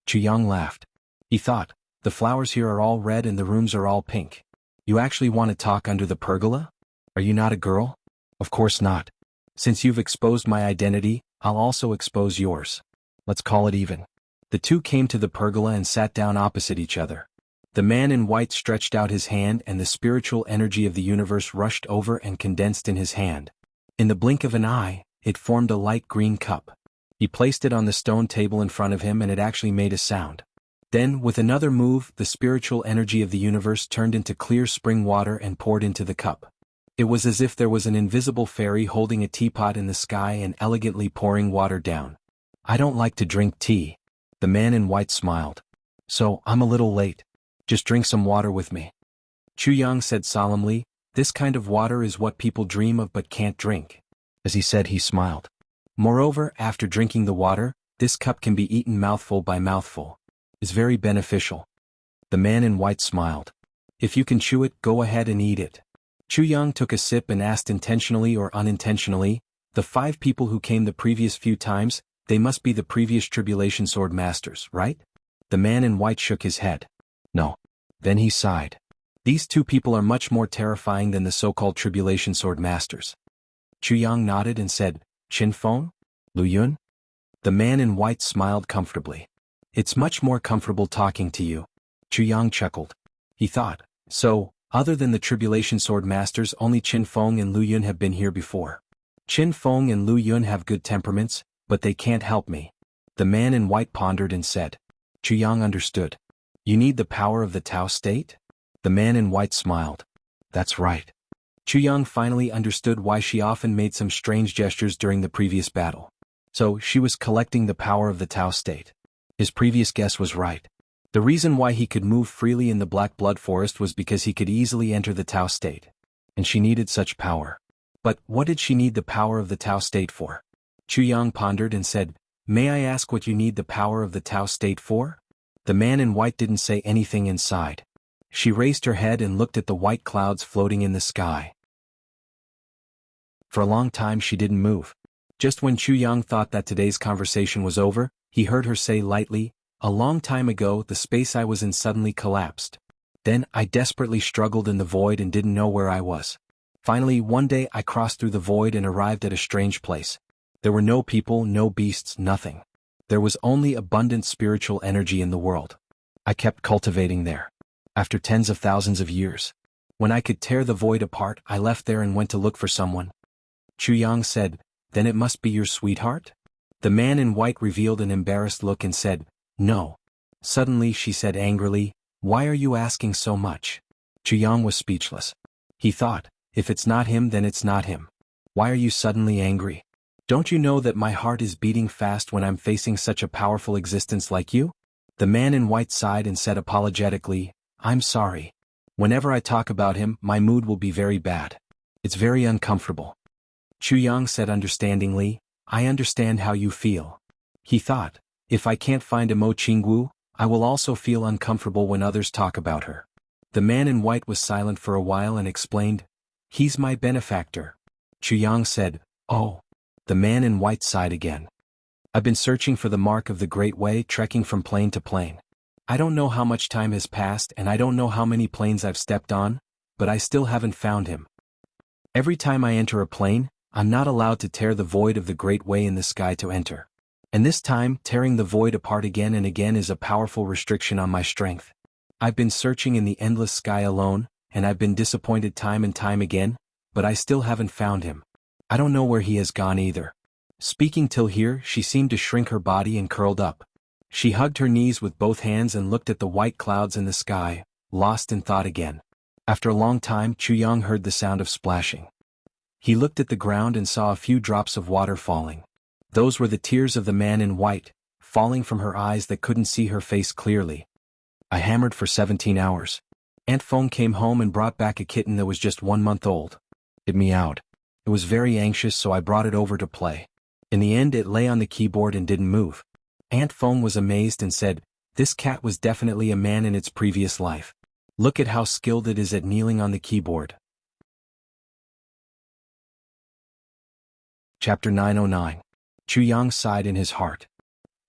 Chu Yang laughed. He thought, the flowers here are all red and the rooms are all pink. You actually want to talk under the pergola? Are you not a girl? Of course not. Since you've exposed my identity, I'll also expose yours. Let's call it even. The two came to the pergola and sat down opposite each other. The man in white stretched out his hand and the spiritual energy of the universe rushed over and condensed in his hand. In the blink of an eye, it formed a light green cup. He placed it on the stone table in front of him and it actually made a sound. Then, with another move, the spiritual energy of the universe turned into clear spring water and poured into the cup. It was as if there was an invisible fairy holding a teapot in the sky and elegantly pouring water down. "I don't like to drink tea." The man in white smiled. "So, I'm a little late. Just drink some water with me." Chu Yang said solemnly, "This kind of water is what people dream of but can't drink." As he said, he smiled. "Moreover, after drinking the water, this cup can be eaten mouthful by mouthful. It's very beneficial." The man in white smiled. "If you can chew it, go ahead and eat it." Chu Yang took a sip and asked intentionally or unintentionally, "The 5 people who came the previous few times, they must be the previous Tribulation Sword Masters, right?" The man in white shook his head. "No." Then he sighed. "These 2 people are much more terrifying than the so-called Tribulation Sword Masters." Chu Yang nodded and said, "Qin Feng? Lu Yun?" The man in white smiled comfortably. "It's much more comfortable talking to you." Chu Yang chuckled. He thought, so, other than the Tribulation Sword Masters, only Qin Feng and Lu Yun have been here before. Qin Feng and Lu Yun have good temperaments, but they can't help me. The man in white pondered and said. Chu Yang understood. "You need the power of the Tao state?" The man in white smiled. "That's right." Chu Yang finally understood why she often made some strange gestures during the previous battle. So, she was collecting the power of the Tao state. His previous guess was right. The reason why he could move freely in the Black Blood Forest was because he could easily enter the Tao state. And she needed such power. But what did she need the power of the Tao state for? Chuyang pondered and said, "May I ask what you need the power of the Tao state for?" The man in white didn't say anything inside. She raised her head and looked at the white clouds floating in the sky. For a long time she didn't move. Just when Chuyang thought that today's conversation was over, he heard her say lightly, "A long time ago the space I was in suddenly collapsed. Then I desperately struggled in the void and didn't know where I was. Finally one day I crossed through the void and arrived at a strange place. There were no people, no beasts, nothing. There was only abundant spiritual energy in the world. I kept cultivating there. After tens of thousands of years. When I could tear the void apart, I left there and went to look for someone." Chuyang said, "Then it must be your sweetheart?" The man in white revealed an embarrassed look and said, "No." Suddenly she said angrily, "Why are you asking so much?" Chuyang was speechless. He thought, if it's not him then it's not him. Why are you suddenly angry? Don't you know that my heart is beating fast when I'm facing such a powerful existence like you? The man in white sighed and said apologetically, "I'm sorry. Whenever I talk about him, my mood will be very bad. It's very uncomfortable." Chuyang said understandingly, "I understand how you feel." He thought, if I can't find a Mo Qingwu, I will also feel uncomfortable when others talk about her. The man in white was silent for a while and explained, "He's my benefactor." Chuyang said, "Oh." The man in white sighed again. "I've been searching for the mark of the Great Way, trekking from plane to plane. I don't know how much time has passed and I don't know how many planes I've stepped on, but I still haven't found him. Every time I enter a plane, I'm not allowed to tear the void of the Great Way in the sky to enter. And this time, tearing the void apart again and again is a powerful restriction on my strength. I've been searching in the endless sky alone, and I've been disappointed time and time again, but I still haven't found him. I don't know where he has gone either." Speaking till here, she seemed to shrink her body and curled up. She hugged her knees with both hands and looked at the white clouds in the sky, lost in thought again. After a long time, Chuyang heard the sound of splashing. He looked at the ground and saw a few drops of water falling. Those were the tears of the man in white, falling from her eyes that couldn't see her face clearly. "I hammered for 17 hours. Aunt Fong came home and brought back a kitten that was just 1 month old. It meowed. It was very anxious, so I brought it over to play. In the end it lay on the keyboard and didn't move. Aunt Fong was amazed and said, 'This cat was definitely a man in its previous life. Look at how skilled it is at kneeling on the keyboard.'" Chapter 909. Chuyang sighed in his heart.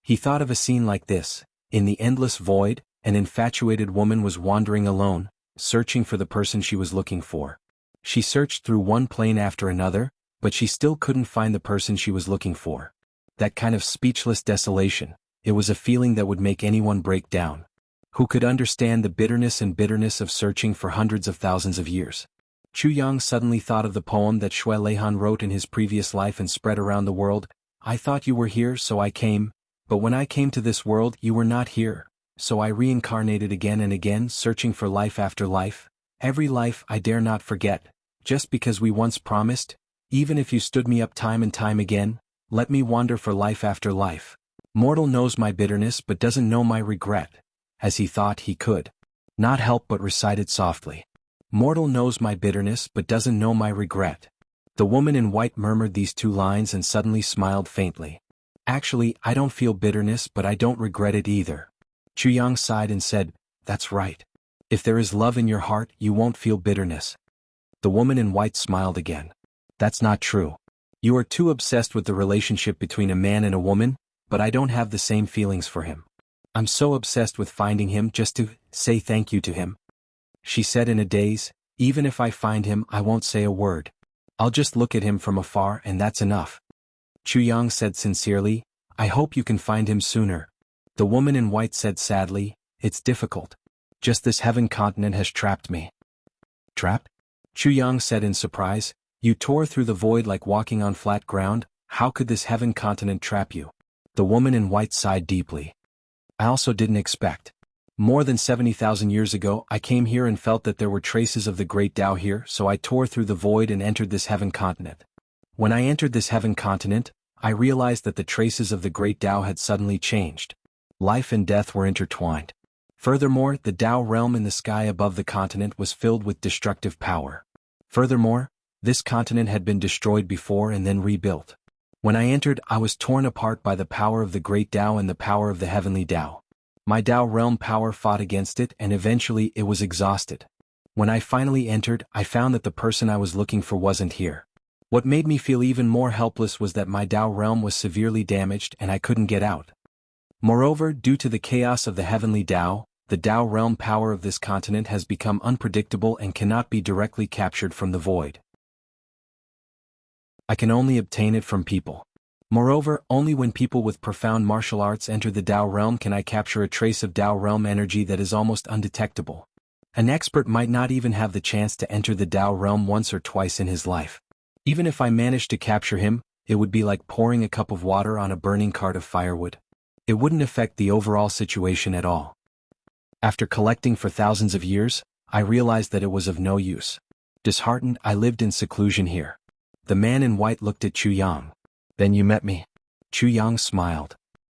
He thought of a scene like this. In the endless void, an infatuated woman was wandering alone, searching for the person she was looking for. She searched through one plane after another, but she still couldn't find the person she was looking for. That kind of speechless desolation, it was a feeling that would make anyone break down. Who could understand the bitterness of searching for hundreds of thousands of years? Chuyang suddenly thought of the poem that Shui Leihan wrote in his previous life and spread around the world. "I thought you were here, so I came, but when I came to this world you were not here, so I reincarnated again and again, searching for life after life. Every life I dare not forget, just because we once promised, even if you stood me up time and time again, let me wander for life after life. Mortal knows my bitterness but doesn't know my regret," as he thought he could not help but recite it softly. "Mortal knows my bitterness but doesn't know my regret." The woman in white murmured these 2 lines and suddenly smiled faintly. "Actually, I don't feel bitterness but I don't regret it either." Chuyang sighed and said, "That's right. If there is love in your heart, you won't feel bitterness." The woman in white smiled again. "That's not true. You are too obsessed with the relationship between a man and a woman, but I don't have the same feelings for him. I'm so obsessed with finding him just to say thank you to him." She said in a daze, "Even if I find him, I won't say a word. I'll just look at him from afar and that's enough." Chuyang said sincerely, "I hope you can find him sooner." The woman in white said sadly, "It's difficult. Just this heaven continent has trapped me." "Trapped?" Chuyang said in surprise, "You tore through the void like walking on flat ground. How could this heaven continent trap you?" The woman in white sighed deeply. "I also didn't expect. More than 70,000 years ago I came here and felt that there were traces of the great Tao here, so I tore through the void and entered this heaven continent. When I entered this heaven continent, I realized that the traces of the great Tao had suddenly changed. Life and death were intertwined. Furthermore, the Tao realm in the sky above the continent was filled with destructive power. Furthermore, this continent had been destroyed before and then rebuilt. When I entered, I was torn apart by the power of the great Tao and the power of the heavenly Tao. My Tao realm power fought against it and eventually it was exhausted. When I finally entered, I found that the person I was looking for wasn't here. What made me feel even more helpless was that my Tao realm was severely damaged and I couldn't get out. Moreover, due to the chaos of the heavenly Tao, the Tao realm power of this continent has become unpredictable and cannot be directly captured from the void. I can only obtain it from people. Moreover, only when people with profound martial arts enter the Tao realm can I capture a trace of Tao realm energy that is almost undetectable. An expert might not even have the chance to enter the Tao realm once or twice in his life. Even if I managed to capture him, it would be like pouring a cup of water on a burning cart of firewood. It wouldn't affect the overall situation at all. After collecting for thousands of years, I realized that it was of no use. Disheartened, I lived in seclusion here. The man in white looked at Chu Yang. Then you met me? Chu Yang smiled.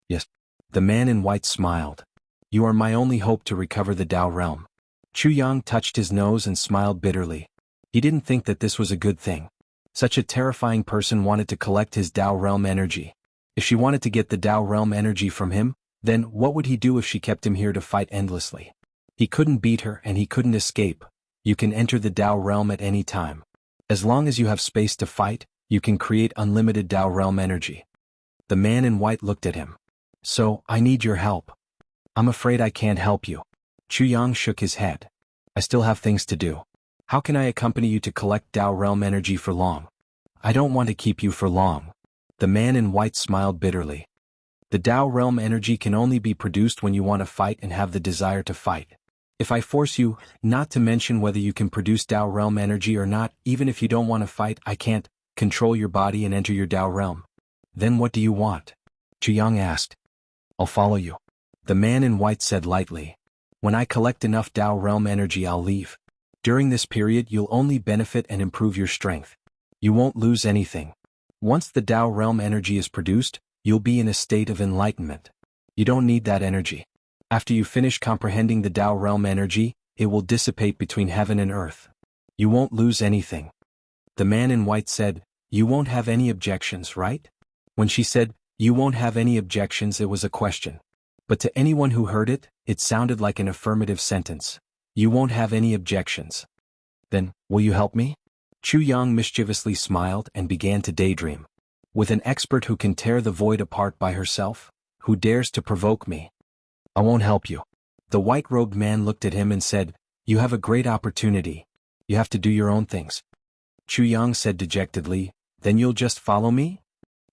Yes. The man in white smiled. You are my only hope to recover the Tao realm. Chu Yang touched his nose and smiled bitterly. He didn't think that this was a good thing. Such a terrifying person wanted to collect his Tao realm energy. If she wanted to get the Tao realm energy from him, then what would he do if she kept him here to fight endlessly? He couldn't beat her and he couldn't escape. You can enter the Tao realm at any time. As long as you have space to fight, you can create unlimited Tao realm energy. The man in white looked at him. So, I need your help. I'm afraid I can't help you. Chu Yang shook his head. I still have things to do. How can I accompany you to collect Tao realm energy for long? I don't want to keep you for long. The man in white smiled bitterly. The Tao realm energy can only be produced when you want to fight and have the desire to fight. If I force you, not to mention whether you can produce Tao realm energy or not, even if you don't want to fight, I can't control your body and enter your Tao realm. Then what do you want? Chu Yang asked. I'll follow you. The man in white said lightly. When I collect enough Tao realm energy, I'll leave. During this period, you'll only benefit and improve your strength. You won't lose anything. Once the Tao realm energy is produced, you'll be in a state of enlightenment. You don't need that energy. After you finish comprehending the Tao realm energy, it will dissipate between heaven and earth. You won't lose anything. The man in white said, You won't have any objections, right? When she said, You won't have any objections, it was a question. But to anyone who heard it, it sounded like an affirmative sentence. You won't have any objections. Then, will you help me? Chu Yang mischievously smiled and began to daydream. With an expert who can tear the void apart by herself, who dares to provoke me? I won't help you. The white-robed man looked at him and said, You have a great opportunity. You have to do your own things. Chu Yang said dejectedly, Then you'll just follow me?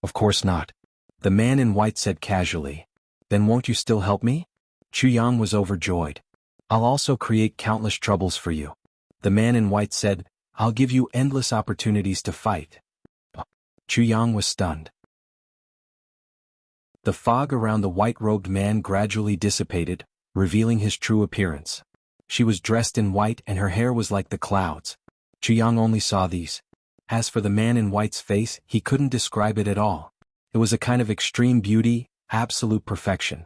Of course not. The man in white said casually. Then won't you still help me? Chu Yang was overjoyed. I'll also create countless troubles for you. The man in white said, I'll give you endless opportunities to fight. Chu Yang was stunned. The fog around the white-robed man gradually dissipated, revealing his true appearance. She was dressed in white and her hair was like the clouds. Chu Yang only saw these. As for the man in white's face, he couldn't describe it at all. It was a kind of extreme beauty, absolute perfection.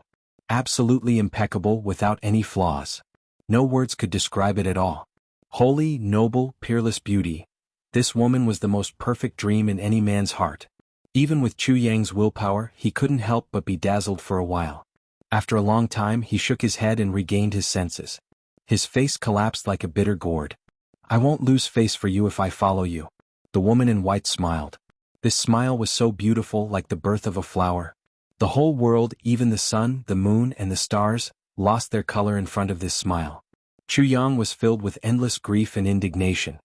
Absolutely impeccable without any flaws. No words could describe it at all. Holy, noble, peerless beauty. This woman was the most perfect dream in any man's heart. Even with Chu Yang's willpower, he couldn't help but be dazzled for a while. After a long time, he shook his head and regained his senses. His face collapsed like a bitter gourd. I won't lose face for you if I follow you. The woman in white smiled. This smile was so beautiful, like the birth of a flower. The whole world, even the sun, the moon, and the stars, lost their color in front of this smile. Chu Yang was filled with endless grief and indignation.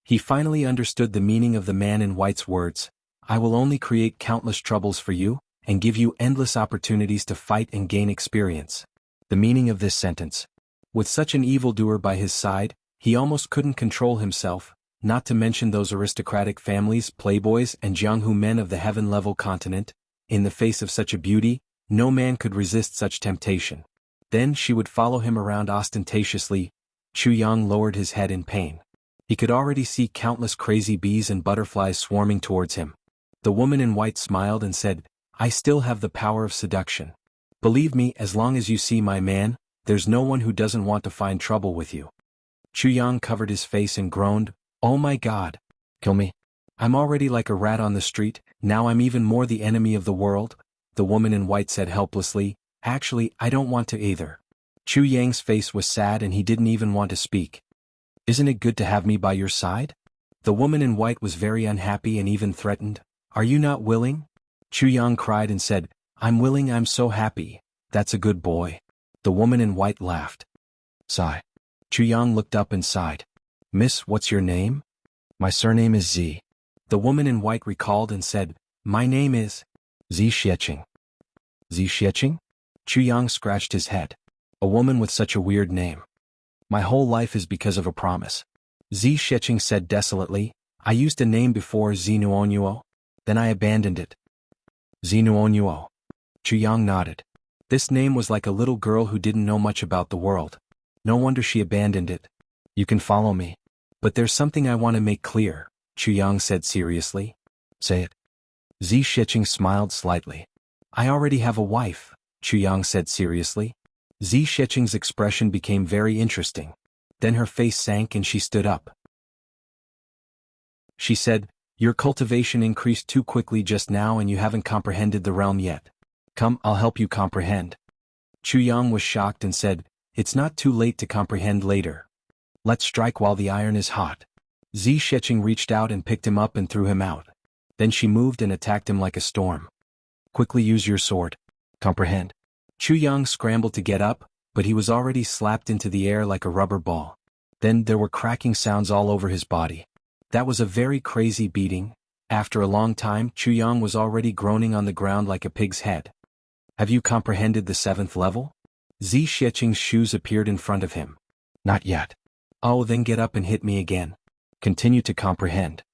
He finally understood the meaning of the man in white's words. I will only create countless troubles for you, and give you endless opportunities to fight and gain experience. The meaning of this sentence. With such an evildoer by his side, he almost couldn't control himself, not to mention those aristocratic families, playboys, and Jianghu men of the heaven-level continent. In the face of such a beauty, no man could resist such temptation. Then she would follow him around ostentatiously. Chu Yang lowered his head in pain. He could already see countless crazy bees and butterflies swarming towards him. The woman in white smiled and said, I still have the power of seduction. Believe me, as long as you see my man, there's no one who doesn't want to find trouble with you. Chu Yang covered his face and groaned, "Oh my God. Kill me. I'm already like a rat on the street, now I'm even more the enemy of the world." The woman in white said helplessly, "Actually, I don't want to either." Chu Yang's face was sad and he didn't even want to speak. "Isn't it good to have me by your side?" The woman in white was very unhappy and even threatened. "Are you not willing?" Chu Yang cried and said, "I'm willing, I'm so happy. That's a good boy." The woman in white laughed. Sigh. Chu Yang looked up and sighed. "Miss, what's your name?" "My surname is Z." The woman in white recalled and said, "My name is Z Xieching." Z Xieching? Chu Yang scratched his head. A woman with such a weird name. "My whole life is because of a promise." Z Xieching said desolately, "I used a name before Zinuonyuo. Then I abandoned it." Zinuonyuo. Chu Yang nodded. This name was like a little girl who didn't know much about the world. No wonder she abandoned it. "You can follow me. But there's something I want to make clear," Chu Yang said seriously. "Say it." Z Xieching smiled slightly. "I already have a wife," Chu Yang said seriously. Z Xieching's expression became very interesting. Then her face sank and she stood up. She said, "Your cultivation increased too quickly just now and you haven't comprehended the realm yet. Come, I'll help you comprehend." Chu Yang was shocked and said, "It's not too late to comprehend later. Let's strike while the iron is hot." Z Xieching reached out and picked him up and threw him out. Then she moved and attacked him like a storm. "Quickly use your sword. Comprehend." Chu Yang scrambled to get up, but he was already slapped into the air like a rubber ball. Then there were cracking sounds all over his body. That was a very crazy beating. After a long time, Chu Yang was already groaning on the ground like a pig's head. "Have you comprehended the 7th level?" Z Xieching's shoes appeared in front of him. "Not yet." "Oh, then get up and hit me again. Continue to comprehend."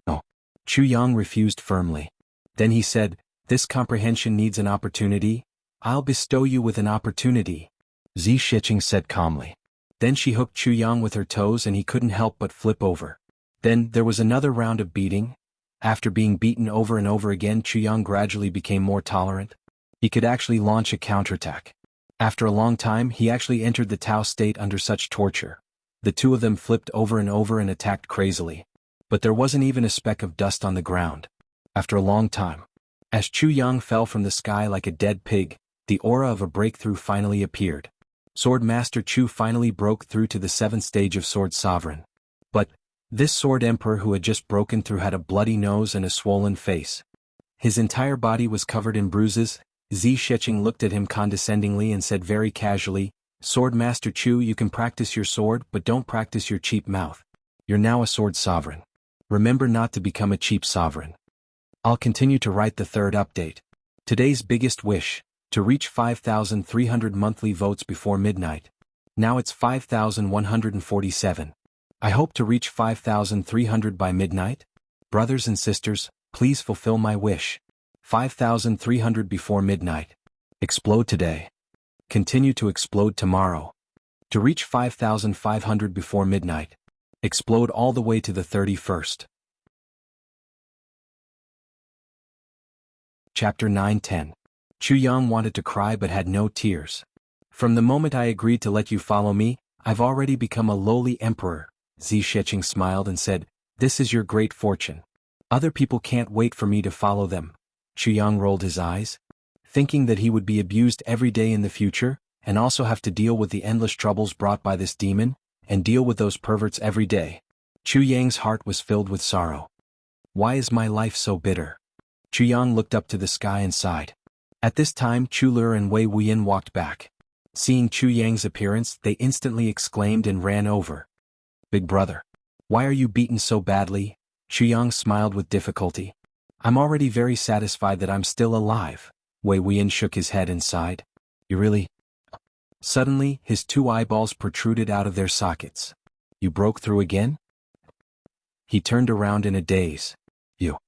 "No." Chu Yang refused firmly. Then he said, "This comprehension needs an opportunity. I'll bestow you with an opportunity," Z Xieching said calmly. Then she hooked Chu Yang with her toes and he couldn't help but flip over. Then there was another round of beating. After being beaten over and over again, Chu Yang gradually became more tolerant. He could actually launch a counterattack. After a long time, he actually entered the Tao state under such torture. The two of them flipped over and attacked crazily. But there wasn't even a speck of dust on the ground. After a long time, as Chu Yang fell from the sky like a dead pig, the aura of a breakthrough finally appeared. Sword Master Chu finally broke through to the 7th stage of Sword Sovereign. But this Sword Emperor who had just broken through had a bloody nose and a swollen face. His entire body was covered in bruises. Z Xieching looked at him condescendingly and said very casually, "Sword Master Chu, you can practice your sword, but don't practice your cheap mouth. You're now a Sword Sovereign. Remember not to become a cheap sovereign." I'll continue to write the 3rd update. Today's biggest wish, to reach 5,300 monthly votes before midnight. Now it's 5,147. I hope to reach 5,300 by midnight. Brothers and sisters, please fulfill my wish. 5,300 before midnight. Explode today. Continue to explode tomorrow. To reach 5,500 before midnight. Explode all the way to the 31st. Chapter 9-10. Chu Yang wanted to cry but had no tears. "From the moment I agreed to let you follow me, I've already become a lowly emperor." Z Xieching smiled and said, "This is your great fortune. Other people can't wait for me to follow them." Chu Yang rolled his eyes, thinking that he would be abused every day in the future, and also have to deal with the endless troubles brought by this demon, and deal with those perverts every day. Chu Yang's heart was filled with sorrow. Why is my life so bitter? Chu Yang looked up to the sky and sighed. At this time Chu Lur and Wei Wuyin walked back. Seeing Chu Yang's appearance, they instantly exclaimed and ran over. "Big brother, why are you beaten so badly?" Chu Yang smiled with difficulty. "I'm already very satisfied that I'm still alive." Wei Wuyin shook his head and sighed. "You really?" Suddenly, his 2 eyeballs protruded out of their sockets. "You broke through again?" He turned around in a daze. "You."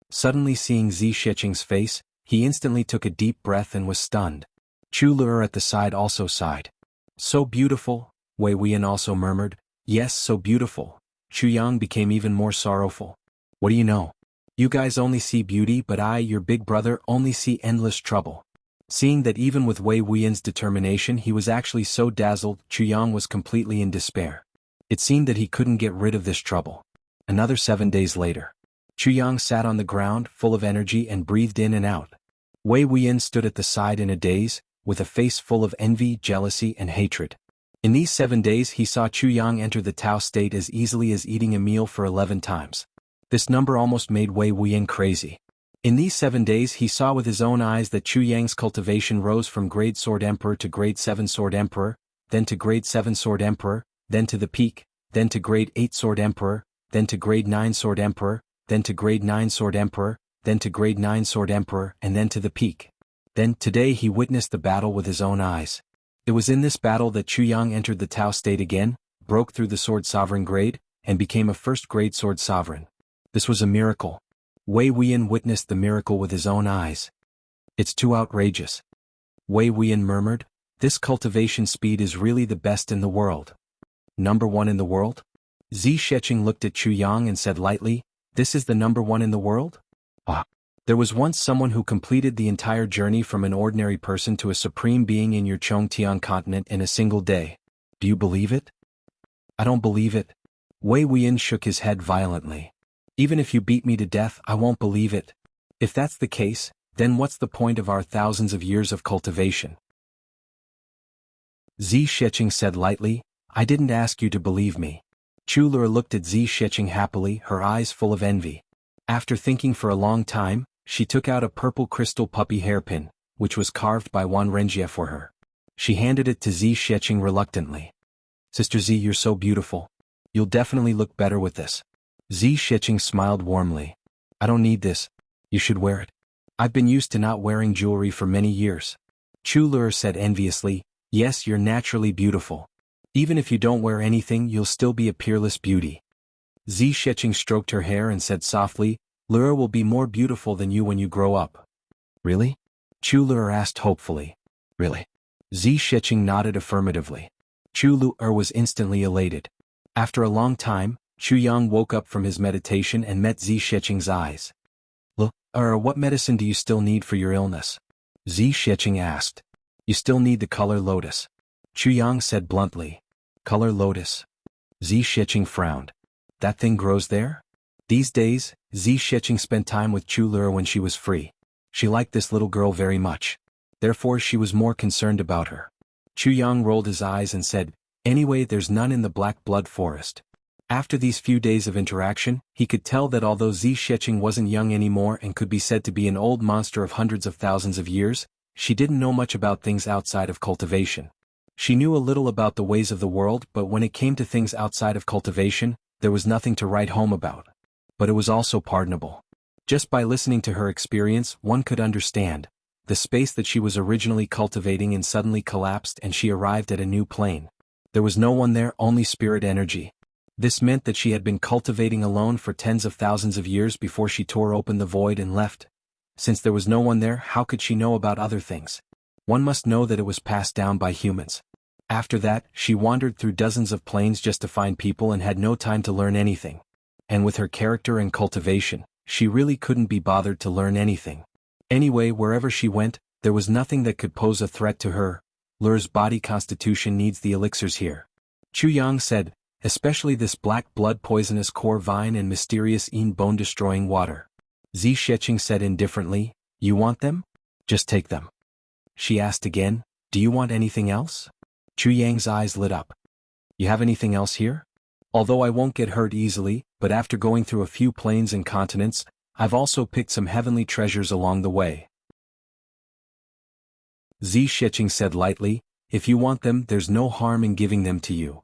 Suddenly seeing Z Xieching's face, he instantly took a deep breath and was stunned. Chu Lur at the side also sighed. "So beautiful," Wei Wuyin also murmured. "Yes, so beautiful." Chu Yang became even more sorrowful. "What do you know? You guys only see beauty, but I, your big brother, only see endless trouble." Seeing that even with Wei Wuyan's determination he was actually so dazzled, Chuyang was completely in despair. It seemed that he couldn't get rid of this trouble. Another 7 days later. Chuyang sat on the ground, full of energy and breathed in and out. Wei Wuyan stood at the side in a daze, with a face full of envy, jealousy and hatred. In these 7 days he saw Chuyang enter the Tao state as easily as eating a meal for 11 times. This number almost made Wei Wuyan crazy. In these 7 days he saw with his own eyes that Chuyang's cultivation rose from grade Sword Emperor to grade 7 Sword Emperor, then to grade 7 Sword Emperor, then to the peak, then to grade 8 Sword Emperor, then to grade 9 Sword Emperor, then to grade 9 Sword Emperor, then to grade 9 Sword Emperor and then to the peak. Then today he witnessed the battle with his own eyes. It was in this battle that Chuyang entered the Tao state again, broke through the Sword Sovereign grade, and became a first-grade Sword Sovereign. This was a miracle. Wei Wuyan witnessed the miracle with his own eyes. It's too outrageous. Wei Wuyan murmured, this cultivation speed is really the best in the world. Number 1 in the world? Zi Sheqing looked at Chuyang and said lightly, this is the number 1 in the world? Ah. There was once someone who completed the entire journey from an ordinary person to a supreme being in your Chongtian continent in a single day. Do you believe it? I don't believe it. Wei Wuyan shook his head violently. Even if you beat me to death, I won't believe it. If that's the case, then what's the point of our thousands of years of cultivation? Zi Sheqing said lightly, I didn't ask you to believe me. Chu Lur looked at Zi Sheqing happily, her eyes full of envy. After thinking for a long time, she took out a purple crystal puppy hairpin, which was carved by Wan Renjie for her. She handed it to Zi Sheqing reluctantly. Sister Zi, you're so beautiful. You'll definitely look better with this. Zi Sheqing smiled warmly. I don't need this. You should wear it. I've been used to not wearing jewelry for many years. Chu Lur said enviously, yes, you're naturally beautiful. Even if you don't wear anything, you'll still be a peerless beauty. Zi Sheqing stroked her hair and said softly, Lur will be more beautiful than you when you grow up. Really? Chu Lur asked hopefully. Really? Zi Sheqing nodded affirmatively. Chu Lur was instantly elated. After a long time, Chuyang woke up from his meditation and met Zi Sheqing's eyes. What medicine do you still need for your illness? Zi Sheqing asked. You still need the color lotus. Chuyang said bluntly. Color lotus? Zi Sheqing frowned. That thing grows there? These days, Zi Sheqing spent time with Chu Lur when she was free. She liked this little girl very much. Therefore she was more concerned about her. Chuyang rolled his eyes and said, anyway, there's none in the Black Blood Forest. After these few days of interaction, he could tell that although Zi Sheqing wasn't young anymore and could be said to be an old monster of hundreds of thousands of years, she didn't know much about things outside of cultivation. She knew a little about the ways of the world, but when it came to things outside of cultivation, there was nothing to write home about. But it was also pardonable. Just by listening to her experience, one could understand. The space that she was originally cultivating and suddenly collapsed and she arrived at a new plane. There was no one there, only spirit energy. This meant that she had been cultivating alone for tens of thousands of years before she tore open the void and left. Since there was no one there, how could she know about other things? One must know that it was passed down by humans. After that, she wandered through dozens of planes just to find people and had no time to learn anything. And with her character and cultivation, she really couldn't be bothered to learn anything. Anyway, wherever she went, there was nothing that could pose a threat to her. Lur's body constitution needs the elixirs here. Chuyang said, especially this black blood poisonous core vine and mysterious bone-destroying water. Zi Sheqing said indifferently, you want them? Just take them. She asked again, do you want anything else? Chuyang's eyes lit up. You have anything else here? Although I won't get hurt easily, but after going through a few planes and continents, I've also picked some heavenly treasures along the way. Zi Sheqing said lightly, if you want them, there's no harm in giving them to you.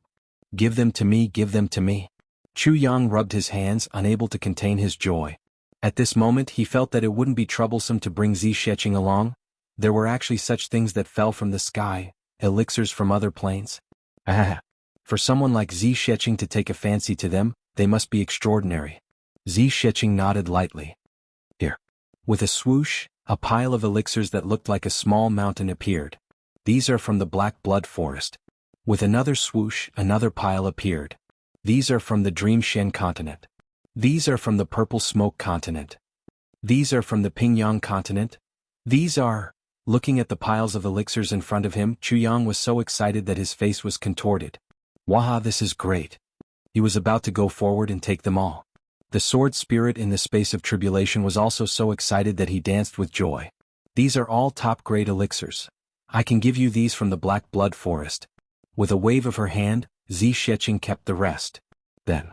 Give them to me, give them to me. Chuyang rubbed his hands, unable to contain his joy. At this moment he felt that it wouldn't be troublesome to bring Zi Sheqing along. There were actually such things that fell from the sky, elixirs from other planes. For someone like Zi Sheqing to take a fancy to them, they must be extraordinary. Zi Sheqing nodded lightly. Here. With a swoosh, a pile of elixirs that looked like a small mountain appeared. These are from the Black Blood Forest. With another swoosh, another pile appeared. These are from the Dream Shen continent. These are from the Purple Smoke continent. These are from the Pingyang continent. These are... Looking at the piles of elixirs in front of him, Chuyang was so excited that his face was contorted. Waha, this is great. He was about to go forward and take them all. The sword spirit in the space of tribulation was also so excited that he danced with joy. These are all top-grade elixirs. I can give you these from the Black Blood Forest. With a wave of her hand, Zi Sheqing kept the rest. Then,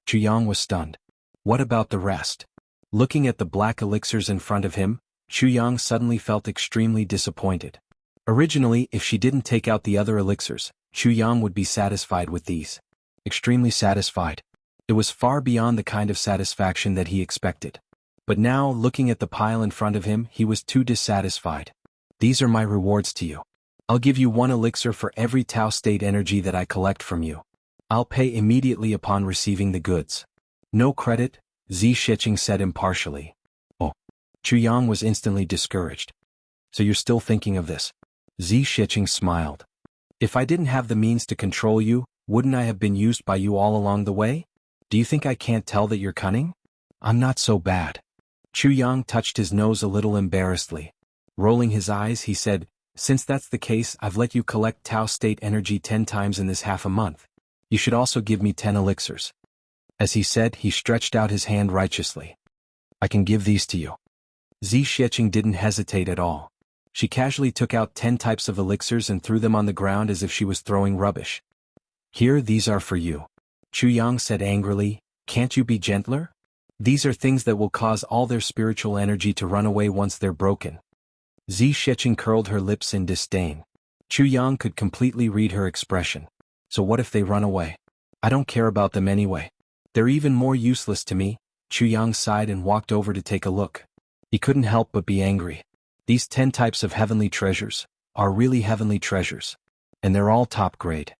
Chuyang was stunned. What about the rest? Looking at the black elixirs in front of him, Chuyang suddenly felt extremely disappointed. Originally, if she didn't take out the other elixirs, Chuyang would be satisfied with these. Extremely satisfied. It was far beyond the kind of satisfaction that he expected. But now, looking at the pile in front of him, he was too dissatisfied. These are my rewards to you. I'll give you 1 elixir for every Tao state energy that I collect from you. I'll pay immediately upon receiving the goods. No credit, Zi Sheqing said impartially. Oh. Chuyang was instantly discouraged. So you're still thinking of this? Zi Sheqing smiled. If I didn't have the means to control you, wouldn't I have been used by you all along the way? Do you think I can't tell that you're cunning? I'm not so bad. Chuyang touched his nose a little embarrassedly. Rolling his eyes, he said, since that's the case, I've let you collect Tao state energy 10 times in this half a month. You should also give me 10 elixirs. As he said, he stretched out his hand righteously. I can give these to you. Zi Sheqing didn't hesitate at all. She casually took out 10 types of elixirs and threw them on the ground as if she was throwing rubbish. Here, these are for you. Chuyang said angrily, can't you be gentler? These are things that will cause all their spiritual energy to run away once they're broken. Zi Sheqing curled her lips in disdain. Chuyang could completely read her expression. So what if they run away? I don't care about them anyway. They're even more useless to me. Chuyang sighed and walked over to take a look. He couldn't help but be angry. These 10 types of heavenly treasures are really heavenly treasures. And they're all top grade.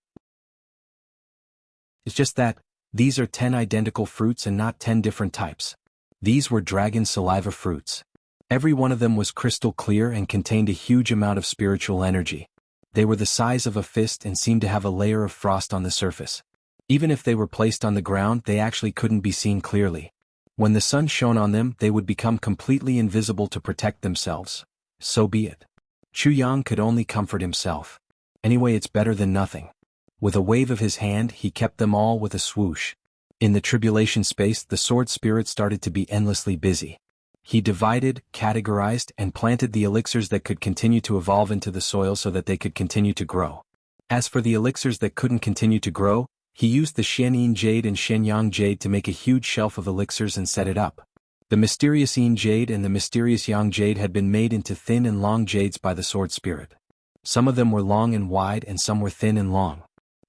It's just that, these are 10 identical fruits and not 10 different types. These were dragon saliva fruits. Every one of them was crystal clear and contained a huge amount of spiritual energy. They were the size of a fist and seemed to have a layer of frost on the surface. Even if they were placed on the ground, they actually couldn't be seen clearly. When the sun shone on them, they would become completely invisible to protect themselves. So be it. Chuyang could only comfort himself. Anyway, it's better than nothing. With a wave of his hand, he kept them all with a swoosh. In the tribulation space, the sword spirit started to be endlessly busy. He divided, categorized, and planted the elixirs that could continue to evolve into the soil so that they could continue to grow. As for the elixirs that couldn't continue to grow, he used the Shenyin Jade and Shenyang Jade to make a huge shelf of elixirs and set it up. The mysterious Yin Jade and the mysterious Yang Jade had been made into thin and long jades by the sword spirit. Some of them were long and wide and some were thin and long.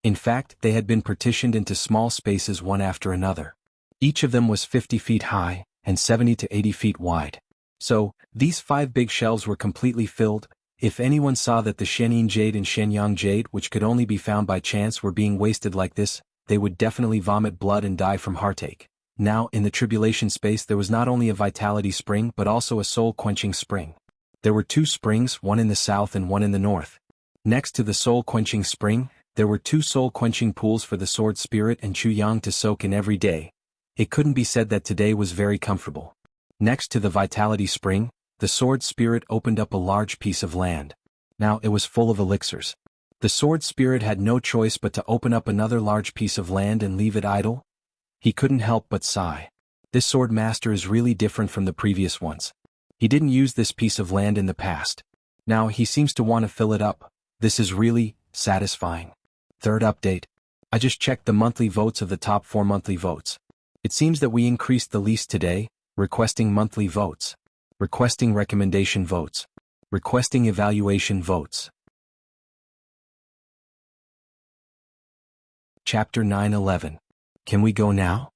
In fact, they had been partitioned into small spaces one after another. Each of them was 50 feet high and 70 to 80 feet wide. So, these 5 big shelves were completely filled. If anyone saw that the Shenyin Jade and Shenyang Jade, which could only be found by chance, were being wasted like this, they would definitely vomit blood and die from heartache. Now, in the tribulation space, there was not only a vitality spring but also a soul-quenching spring. There were 2 springs, one in the south and one in the north. Next to the soul-quenching spring, there were 2 soul-quenching pools for the sword spirit and Chuyang to soak in every day. It couldn't be said that today was very comfortable. Next to the vitality spring, the sword spirit opened up a large piece of land. Now it was full of elixirs. The sword spirit had no choice but to open up another large piece of land and leave it idle. He couldn't help but sigh. This sword master is really different from the previous ones. He didn't use this piece of land in the past. Now he seems to want to fill it up. This is really satisfying. Third update. I just checked the monthly votes of the top 4 monthly votes. It seems that we increased the least today, requesting monthly votes, requesting recommendation votes, requesting evaluation votes. Chapter 9:11. Can we go now?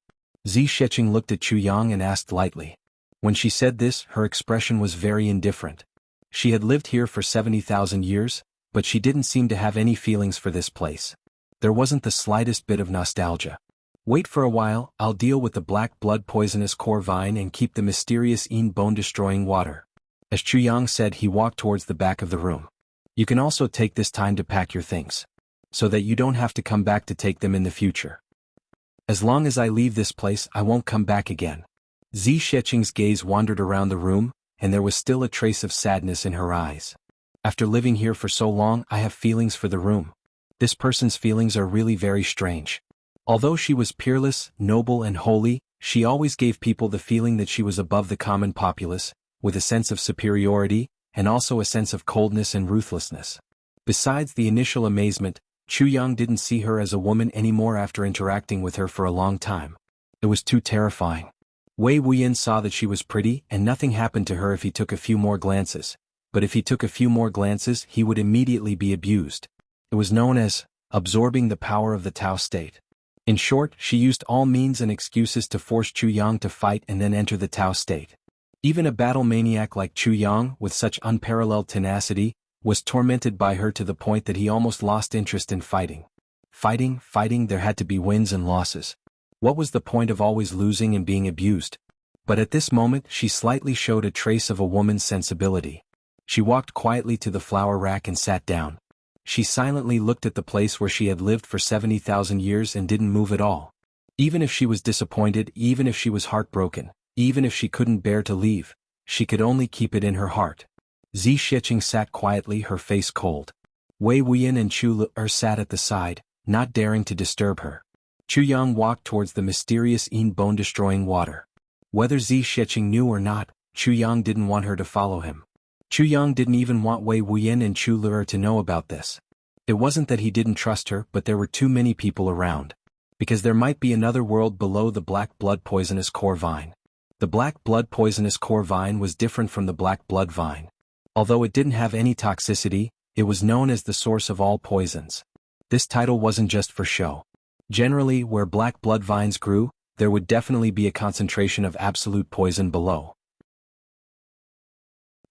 Zi Sheqing looked at Chuyang and asked lightly. When she said this, her expression was very indifferent. She had lived here for 70,000 years, but she didn't seem to have any feelings for this place. There wasn't the slightest bit of nostalgia. Wait for a while, I'll deal with the black blood poisonous core vine and keep the mysterious Yin bone-destroying water. As Chuyang said, he walked towards the back of the room. You can also take this time to pack your things, so that you don't have to come back to take them in the future. As long as I leave this place, I won't come back again. Zi Sheqing's gaze wandered around the room, and there was still a trace of sadness in her eyes. After living here for so long, I have feelings for the room. This person's feelings are really very strange. Although she was peerless, noble and holy, she always gave people the feeling that she was above the common populace, with a sense of superiority, and also a sense of coldness and ruthlessness. Besides the initial amazement, Chu Yang didn't see her as a woman anymore after interacting with her for a long time. It was too terrifying. Wei Wuyan saw that she was pretty and nothing happened to her if he took a few more glances, but if he took a few more glances he would immediately be abused. It was known as absorbing the power of the Tao state. In short, she used all means and excuses to force Chu Yang to fight and then enter the Tao state. Even a battle maniac like Chu Yang, with such unparalleled tenacity, was tormented by her to the point that he almost lost interest in fighting. Fighting, there had to be wins and losses. What was the point of always losing and being abused? But at this moment she slightly showed a trace of a woman's sensibility. She walked quietly to the flower rack and sat down. She silently looked at the place where she had lived for 70,000 years and didn't move at all. Even if she was disappointed, even if she was heartbroken, even if she couldn't bear to leave, she could only keep it in her heart. Zi Shiqing sat quietly, her face cold. Wei Wuyan and Chu Lu sat at the side, not daring to disturb her. Chu Yang walked towards the mysterious bone-destroying water. Whether Zi Shiqing knew or not, Chu Yang didn't want her to follow him. Chu Yang didn't even want Wei Wuyan and Chu Lu to know about this. It wasn't that he didn't trust her, but there were too many people around. Because there might be another world below the black blood poisonous core vine. The black blood poisonous core vine was different from the black blood vine. Although it didn't have any toxicity, it was known as the source of all poisons. This title wasn't just for show. Generally, where black blood vines grew, there would definitely be a concentration of absolute poison below.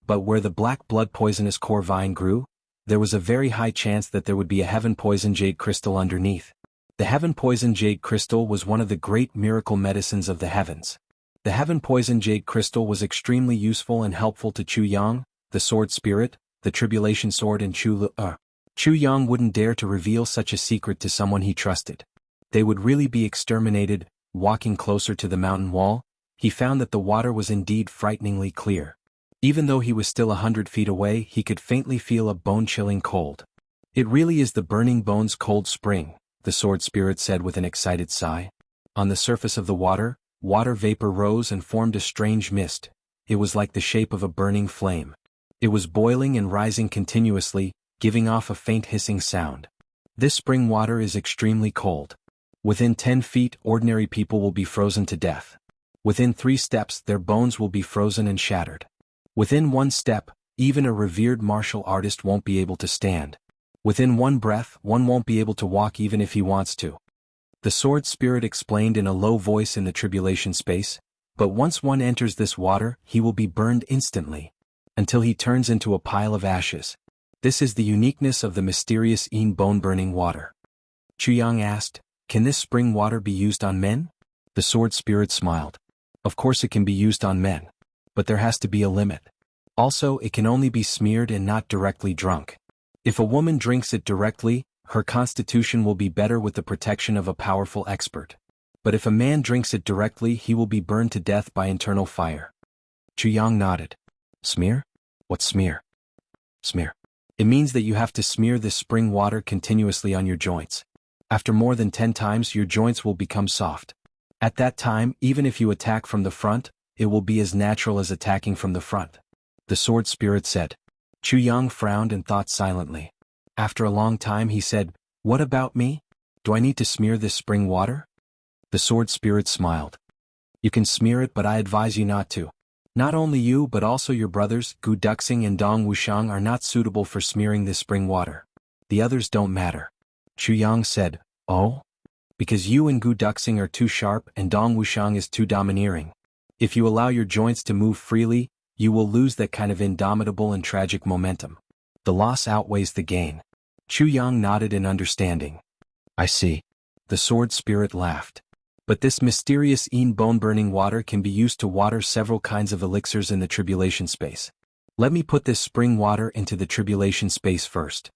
But where the black blood poisonous core vine grew, there was a very high chance that there would be a heaven poison jade crystal underneath. The heaven poison jade crystal was one of the great miracle medicines of the heavens. The heaven poison jade crystal was extremely useful and helpful to Chu Yang, the sword spirit, the tribulation sword and Chu Lu. Chu Yang wouldn't dare to reveal such a secret to someone he trusted. They would really be exterminated. Walking closer to the mountain wall, he found that the water was indeed frighteningly clear. Even though he was still 100 feet away, he could faintly feel a bone-chilling cold. It really is the burning bones cold spring, the sword spirit said with an excited sigh. On the surface of the water, water vapor rose and formed a strange mist. It was like the shape of a burning flame. It was boiling and rising continuously, giving off a faint hissing sound. This spring water is extremely cold. Within 10 feet, ordinary people will be frozen to death. Within 3 steps, their bones will be frozen and shattered. Within 1 step, even a revered martial artist won't be able to stand. Within 1 breath, one won't be able to walk even if he wants to. The sword spirit explained in a low voice in the tribulation space, but once one enters this water, he will be burned instantly, until he turns into a pile of ashes. This is the uniqueness of the mysterious bone-burning water. Chu Yang asked, "Can this spring water be used on men?" The sword spirit smiled. "Of course it can be used on men. But there has to be a limit. Also, it can only be smeared and not directly drunk. If a woman drinks it directly, her constitution will be better with the protection of a powerful expert. But if a man drinks it directly, he will be burned to death by internal fire." Chu Yang nodded. "Smear? What's smear?" "Smear. It means that you have to smear this spring water continuously on your joints. After more than 10 times, your joints will become soft. At that time, even if you attack from the front, it will be as natural as attacking from the front," the sword spirit said. Chu Yang frowned and thought silently. After a long time he said, "What about me? Do I need to smear this spring water?" The sword spirit smiled. "You can smear it, but I advise you not to. Not only you but also your brothers, Gu Duxing and Dong Wushang, are not suitable for smearing this spring water. The others don't matter." Chu Yang said, "Oh? Because you and Gu Duxing are too sharp and Dong Wushang is too domineering. If you allow your joints to move freely, you will lose that kind of indomitable and tragic momentum. The loss outweighs the gain." Chu Yang nodded in understanding. "I see." The sword spirit laughed. "But this mysterious bone-burning water can be used to water several kinds of elixirs in the tribulation space. Let me put this spring water into the tribulation space first."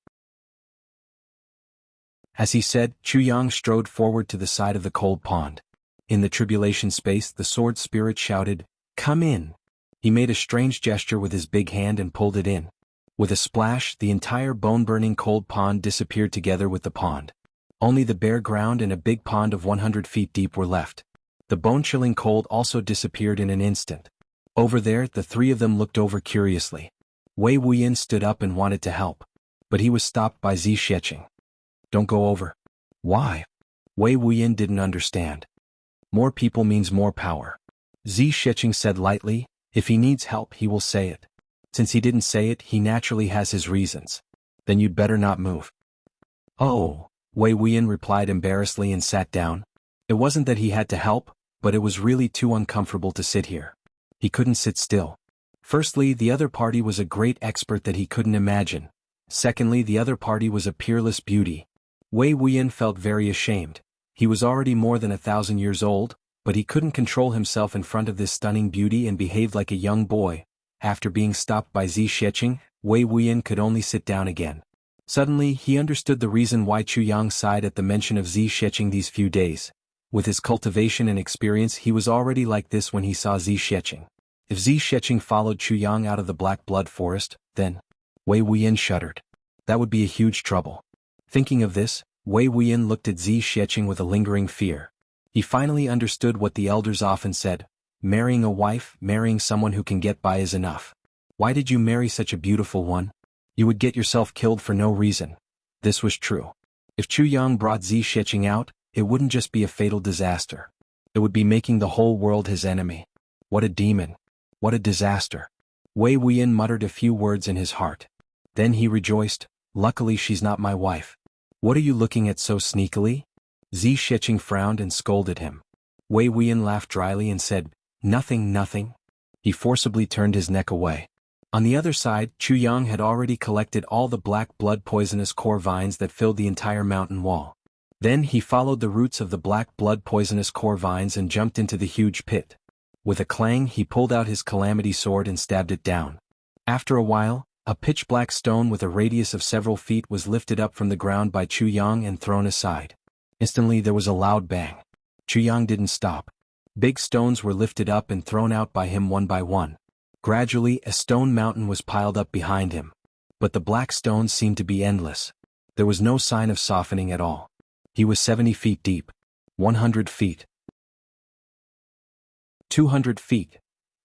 As he said, Chu Yang strode forward to the side of the cold pond. In the tribulation space, the sword spirit shouted, "Come in." He made a strange gesture with his big hand and pulled it in. With a splash, the entire bone-burning cold pond disappeared together with the pond. Only the bare ground and a big pond of 100 feet deep were left. The bone-chilling cold also disappeared in an instant. Over there, the three of them looked over curiously. Wei Wuyan stood up and wanted to help. But he was stopped by Zi Sheqing. Don't go over. Why? Wei Wuyan didn't understand. More people means more power. Zi Sheqing said lightly, if he needs help he will say it. Since he didn't say it, he naturally has his reasons. Then you'd better not move. Oh, Wei Wuyan replied embarrassedly and sat down. It wasn't that he had to help, but it was really too uncomfortable to sit here. He couldn't sit still. Firstly, the other party was a great expert that he couldn't imagine. Secondly, the other party was a peerless beauty. Wei Wuyan felt very ashamed. He was already more than 1,000 years old, but he couldn't control himself in front of this stunning beauty and behaved like a young boy. After being stopped by Zi Sheqing, Wei Wuyan could only sit down again. Suddenly, he understood the reason why Chu Yang sighed at the mention of Zi Sheqing these few days. With his cultivation and experience, he was already like this when he saw Zi Sheqing. If Zi Sheqing followed Chu Yang out of the Black Blood Forest, then Wei Wuyan shuddered. That would be a huge trouble. Thinking of this, Wei Wuyan looked at Zi Sheqing with a lingering fear. He finally understood what the elders often said, marrying a wife, marrying someone who can get by is enough. Why did you marry such a beautiful one? You would get yourself killed for no reason. This was true. If Chu Yang brought Zi Sheqing out, it wouldn't just be a fatal disaster. It would be making the whole world his enemy. What a demon. What a disaster. Wei Wuyan muttered a few words in his heart. Then he rejoiced, luckily she's not my wife. What are you looking at so sneakily? Zi Sheqing frowned and scolded him. Wei Wuyan laughed dryly and said, nothing, nothing. He forcibly turned his neck away. On the other side, Chu Yang had already collected all the black blood poisonous core vines that filled the entire mountain wall. Then he followed the roots of the black blood poisonous core vines and jumped into the huge pit. With a clang he pulled out his calamity sword and stabbed it down. After a while, a pitch-black stone with a radius of several feet was lifted up from the ground by Chu Yang and thrown aside. Instantly there was a loud bang. Chu Yang didn't stop. Big stones were lifted up and thrown out by him one by one. Gradually, a stone mountain was piled up behind him. But the black stones seemed to be endless. There was no sign of softening at all. He was 70 feet deep. 100 feet. 200 feet.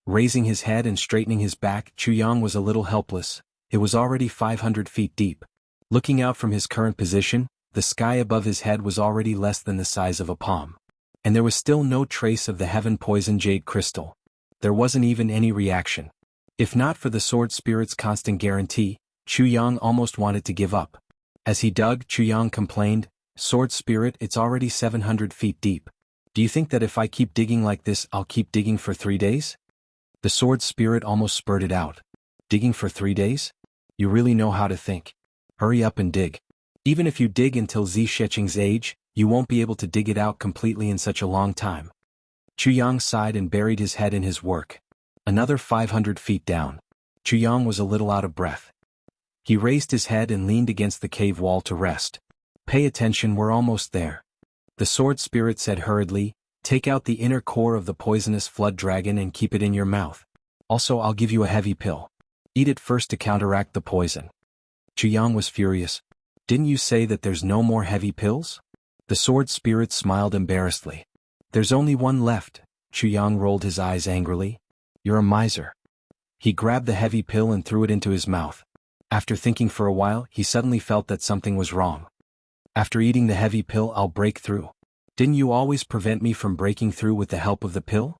Raising his head and straightening his back, Chu Yang was a little helpless. It was already 500 feet deep. Looking out from his current position, the sky above his head was already less than the size of a palm. And there was still no trace of the heaven-poisoned jade crystal. There wasn't even any reaction. If not for the sword spirit's constant guarantee, Chu Yang almost wanted to give up. As he dug, Chu Yang complained, sword spirit, it's already 700 feet deep. Do you think that if I keep digging like this, I'll keep digging for 3 days? The sword spirit almost spurted out. Digging for 3 days? You really know how to think. Hurry up and dig. Even if you dig until Zi Sheqing's age, you won't be able to dig it out completely in such a long time. Chu Yang sighed and buried his head in his work. Another 500 feet down. Chu Yang was a little out of breath. He raised his head and leaned against the cave wall to rest. Pay attention, we're almost there. The sword spirit said hurriedly, take out the inner core of the poisonous flood dragon and keep it in your mouth. Also, I'll give you a heavy pill. Eat it first to counteract the poison. Chu Yang was furious. Didn't you say that there's no more heavy pills? The sword spirit smiled embarrassedly. There's only one left. Chu Yang rolled his eyes angrily. You're a miser. He grabbed the heavy pill and threw it into his mouth. After thinking for a while, he suddenly felt that something was wrong. After eating the heavy pill, I'll break through. Didn't you always prevent me from breaking through with the help of the pill?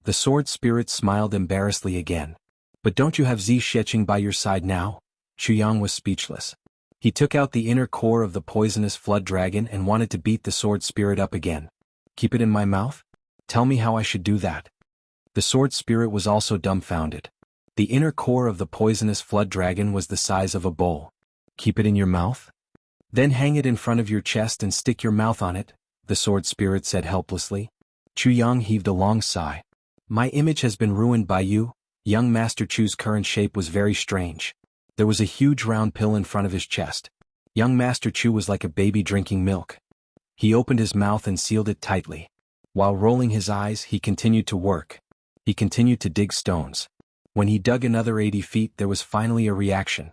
The sword spirit smiled embarrassedly again. But don't you have Zi Sheqing by your side now? Chu Yang was speechless. He took out the inner core of the poisonous flood dragon and wanted to beat the sword spirit up again. Keep it in my mouth? Tell me how I should do that. The sword spirit was also dumbfounded. The inner core of the poisonous flood dragon was the size of a bowl. Keep it in your mouth? Then hang it in front of your chest and stick your mouth on it, the sword spirit said helplessly. Chu Yang heaved a long sigh. My image has been ruined by you. Young Master Chu's current shape was very strange. There was a huge round pill in front of his chest. Young Master Chu was like a baby drinking milk. He opened his mouth and sealed it tightly. While rolling his eyes, he continued to work. He continued to dig stones. When he dug another 80 feet, there was finally a reaction.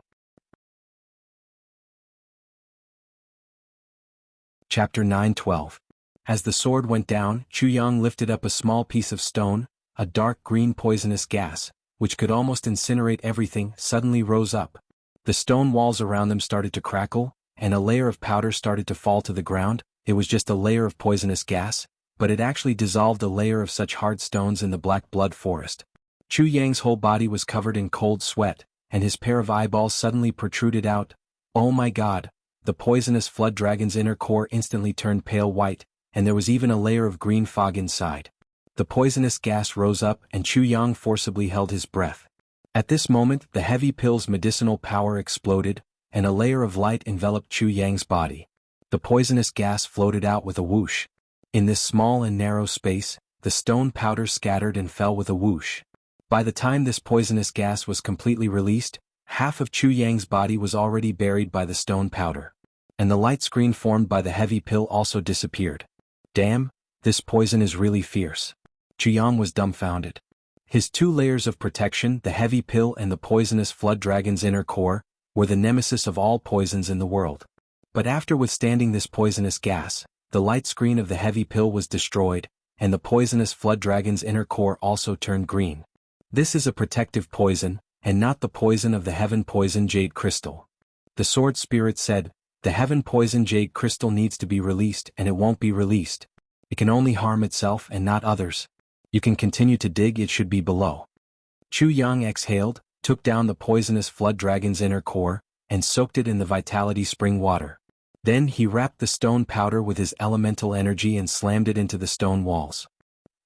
Chapter 9:12. As the sword went down, Chu Yang lifted up a small piece of stone, a dark green poisonous gas, which could almost incinerate everything, suddenly rose up. The stone walls around them started to crackle, and a layer of powder started to fall to the ground. It was just a layer of poisonous gas, but it actually dissolved a layer of such hard stones in the black blood forest. Chu Yang's whole body was covered in cold sweat, and his pair of eyeballs suddenly protruded out. Oh my god! The poisonous flood dragon's inner core instantly turned pale white, and there was even a layer of green fog inside. The poisonous gas rose up and Chu Yang forcibly held his breath. At this moment the heavy pill's medicinal power exploded, and a layer of light enveloped Chu Yang's body. The poisonous gas floated out with a whoosh. In this small and narrow space, the stone powder scattered and fell with a whoosh. By the time this poisonous gas was completely released, half of Chu Yang's body was already buried by the stone powder. And the light screen formed by the heavy pill also disappeared. Damn, this poison is really fierce. Chu Yang was dumbfounded. His two layers of protection, the heavy pill and the poisonous flood dragon's inner core, were the nemesis of all poisons in the world. But after withstanding this poisonous gas, the light screen of the heavy pill was destroyed, and the poisonous flood dragon's inner core also turned green. This is a protective poison, and not the poison of the heaven poison jade crystal. The sword spirit said, the heaven poison jade crystal needs to be released and it won't be released. It can only harm itself and not others. You can continue to dig, it should be below. Chu Yang exhaled, took down the poisonous flood dragon's inner core, and soaked it in the vitality spring water. Then he wrapped the stone powder with his elemental energy and slammed it into the stone walls.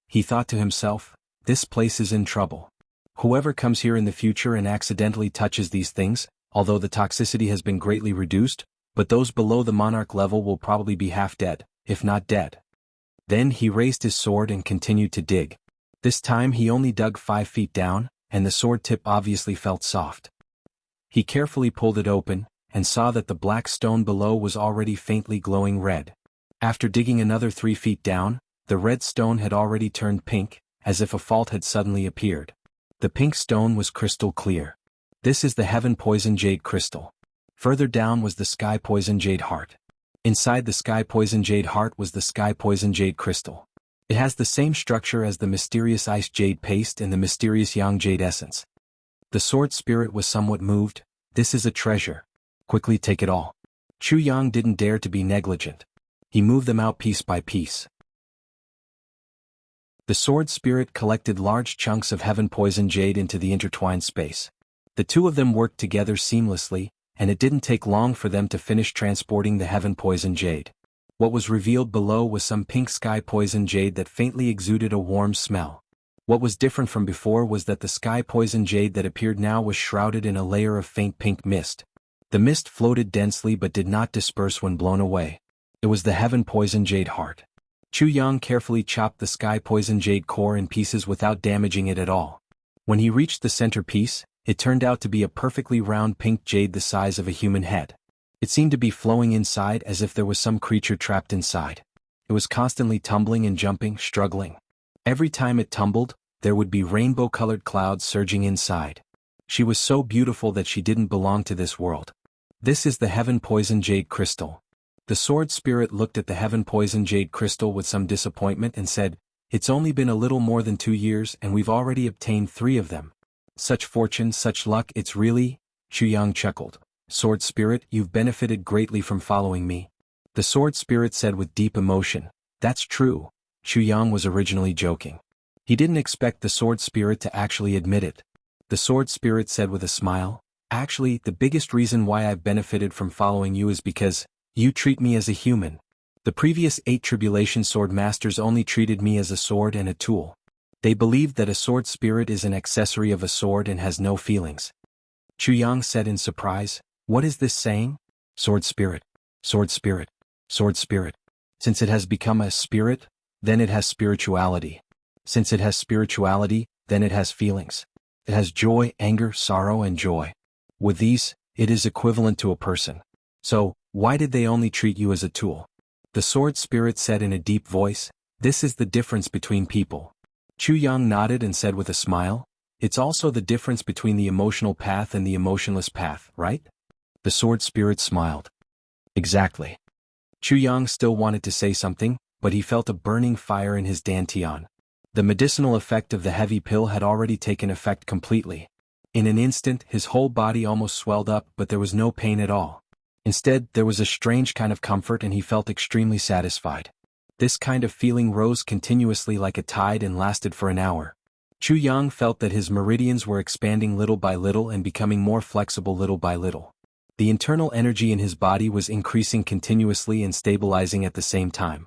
He thought to himself, this place is in trouble. Whoever comes here in the future and accidentally touches these things, although the toxicity has been greatly reduced, but those below the monarch level will probably be half dead, if not dead. Then he raised his sword and continued to dig. This time he only dug 5 feet down, and the sword tip obviously felt soft. He carefully pulled it open, and saw that the black stone below was already faintly glowing red. After digging another 3 feet down, the red stone had already turned pink, as if a fault had suddenly appeared. The pink stone was crystal clear. This is the heaven poison jade crystal. Further down was the sky poison jade heart. Inside the sky poison jade heart was the sky poison jade crystal. It has the same structure as the mysterious ice jade paste and the mysterious yang jade essence. The sword spirit was somewhat moved. This is a treasure. Quickly take it all. Chu Yang didn't dare to be negligent. He moved them out piece by piece. The sword spirit collected large chunks of heaven poison jade into the intertwined space. The two of them worked together seamlessly, and it didn't take long for them to finish transporting the heaven poison jade. What was revealed below was some pink sky poison jade that faintly exuded a warm smell. What was different from before was that the sky poison jade that appeared now was shrouded in a layer of faint pink mist. The mist floated densely but did not disperse when blown away. It was the heaven poison jade heart. Chu Yang carefully chopped the sky poison jade core in pieces without damaging it at all. When he reached the centerpiece, it turned out to be a perfectly round pink jade the size of a human head. It seemed to be flowing inside as if there was some creature trapped inside. It was constantly tumbling and jumping, struggling. Every time it tumbled, there would be rainbow-colored clouds surging inside. She was so beautiful that she didn't belong to this world. This is the heaven poison jade crystal. The sword spirit looked at the heaven poison jade crystal with some disappointment and said, it's only been a little more than 2 years and we've already obtained 3 of them. Such fortune, such luck, it's really... Chu Yang chuckled. Sword spirit, you've benefited greatly from following me. The sword spirit said with deep emotion, that's true. Chu Yang was originally joking. He didn't expect the sword spirit to actually admit it. The sword spirit said with a smile, actually, the biggest reason why I've benefited from following you is because you treat me as a human. The previous 8 tribulation sword masters only treated me as a sword and a tool. They believed that a sword spirit is an accessory of a sword and has no feelings. Chu Yang said in surprise, what is this saying? Sword spirit, sword spirit, sword spirit. Since it has become a spirit, then it has spirituality. Since it has spirituality, then it has feelings. It has joy, anger, sorrow, and joy. With these, it is equivalent to a person. So, why did they only treat you as a tool? The sword spirit said in a deep voice, this is the difference between people. Chu Yang nodded and said with a smile, it's also the difference between the emotional path and the emotionless path, right? The sword spirit smiled. Exactly. Chu Yang still wanted to say something, but he felt a burning fire in his dantian. The medicinal effect of the heavy pill had already taken effect completely. In an instant, his whole body almost swelled up, but there was no pain at all. Instead, there was a strange kind of comfort and he felt extremely satisfied. This kind of feeling rose continuously like a tide and lasted for an hour. Chu Yang felt that his meridians were expanding little by little and becoming more flexible little by little. The internal energy in his body was increasing continuously and stabilizing at the same time.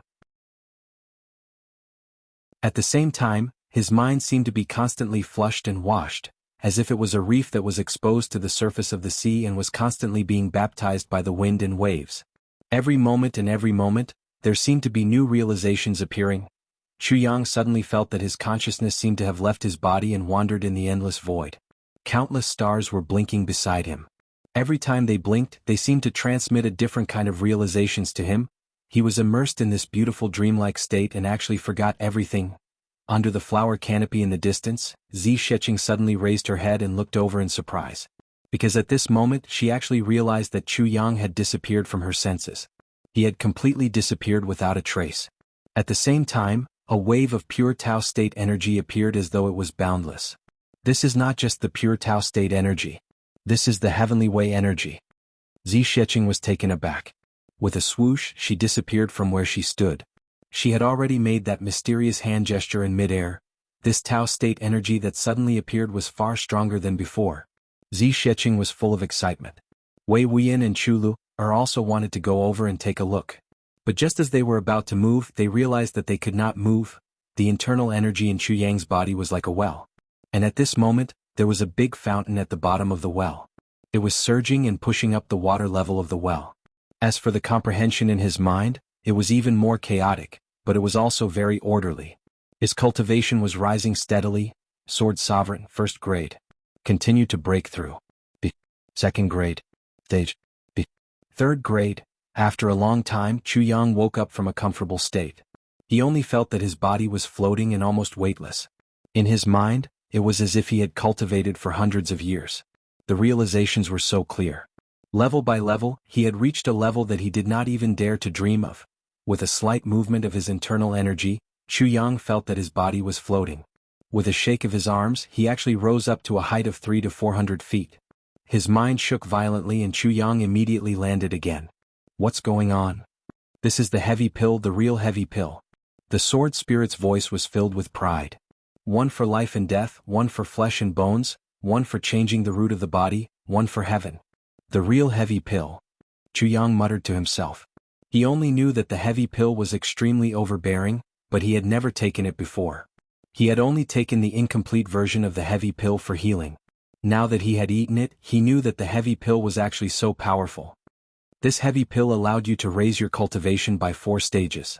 At the same time, his mind seemed to be constantly flushed and washed, as if it was a reef that was exposed to the surface of the sea and was constantly being baptized by the wind and waves. Every moment, there seemed to be new realizations appearing. Chu Yang suddenly felt that his consciousness seemed to have left his body and wandered in the endless void. Countless stars were blinking beside him. Every time they blinked, they seemed to transmit a different kind of realizations to him. He was immersed in this beautiful dreamlike state and actually forgot everything. Under the flower canopy in the distance, Zi Sheqing suddenly raised her head and looked over in surprise. Because at this moment she actually realized that Chu Yang had disappeared from her senses. He had completely disappeared without a trace. At the same time, a wave of pure Tao state energy appeared as though it was boundless. This is not just the pure Tao state energy. This is the heavenly way energy. Zi Sheqing was taken aback. With a swoosh, she disappeared from where she stood. She had already made that mysterious hand gesture in midair. This Tao state energy that suddenly appeared was far stronger than before. Zi Sheqing was full of excitement. Wei Wuyan and Chu Lu also wanted to go over and take a look. But just as they were about to move, they realized that they could not move. The internal energy in Chu Yang's body was like a well. And at this moment, there was a big fountain at the bottom of the well. It was surging and pushing up the water level of the well. As for the comprehension in his mind, it was even more chaotic, but it was also very orderly. His cultivation was rising steadily. Sword Sovereign, 1st grade. Continued to break through. B. 2nd grade. Stage. B. 3rd grade. After a long time, Chu Yang woke up from a comfortable state. He only felt that his body was floating and almost weightless. In his mind, it was as if he had cultivated for hundreds of years. The realizations were so clear. Level by level, he had reached a level that he did not even dare to dream of. With a slight movement of his internal energy, Chu Yang felt that his body was floating. With a shake of his arms, he actually rose up to a height of 300 to 400 feet. His mind shook violently and Chu Yang immediately landed again. What's going on? This is the heavy pill, the real heavy pill. The sword spirit's voice was filled with pride. One for life and death, one for flesh and bones, one for changing the root of the body, one for heaven. The real heavy pill. Chu Yang muttered to himself. He only knew that the heavy pill was extremely overbearing, but he had never taken it before. He had only taken the incomplete version of the heavy pill for healing. Now that he had eaten it, he knew that the heavy pill was actually so powerful. This heavy pill allowed you to raise your cultivation by 4 stages.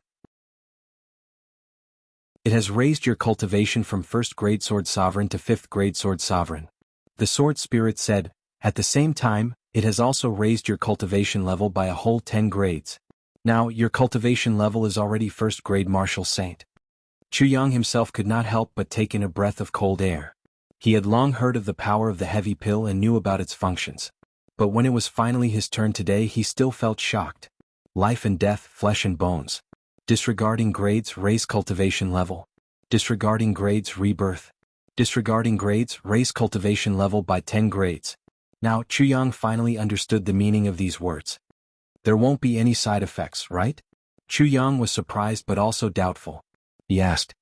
It has raised your cultivation from 1st grade Sword Sovereign to 5th grade Sword Sovereign. The Sword Spirit said. At the same time, it has also raised your cultivation level by a whole 10 grades. Now, your cultivation level is already 1st grade Martial Saint. Chu Yang himself could not help but take in a breath of cold air. He had long heard of the power of the heavy pill and knew about its functions. But when it was finally his turn today, he still felt shocked. Life and death, flesh and bones. Disregarding grades, raise cultivation level. Disregarding grades, rebirth. Disregarding grades, raise cultivation level by 10 grades. Now, Chu Yang finally understood the meaning of these words. There won't be any side effects, right? Chu Yang was surprised but also doubtful. He asked.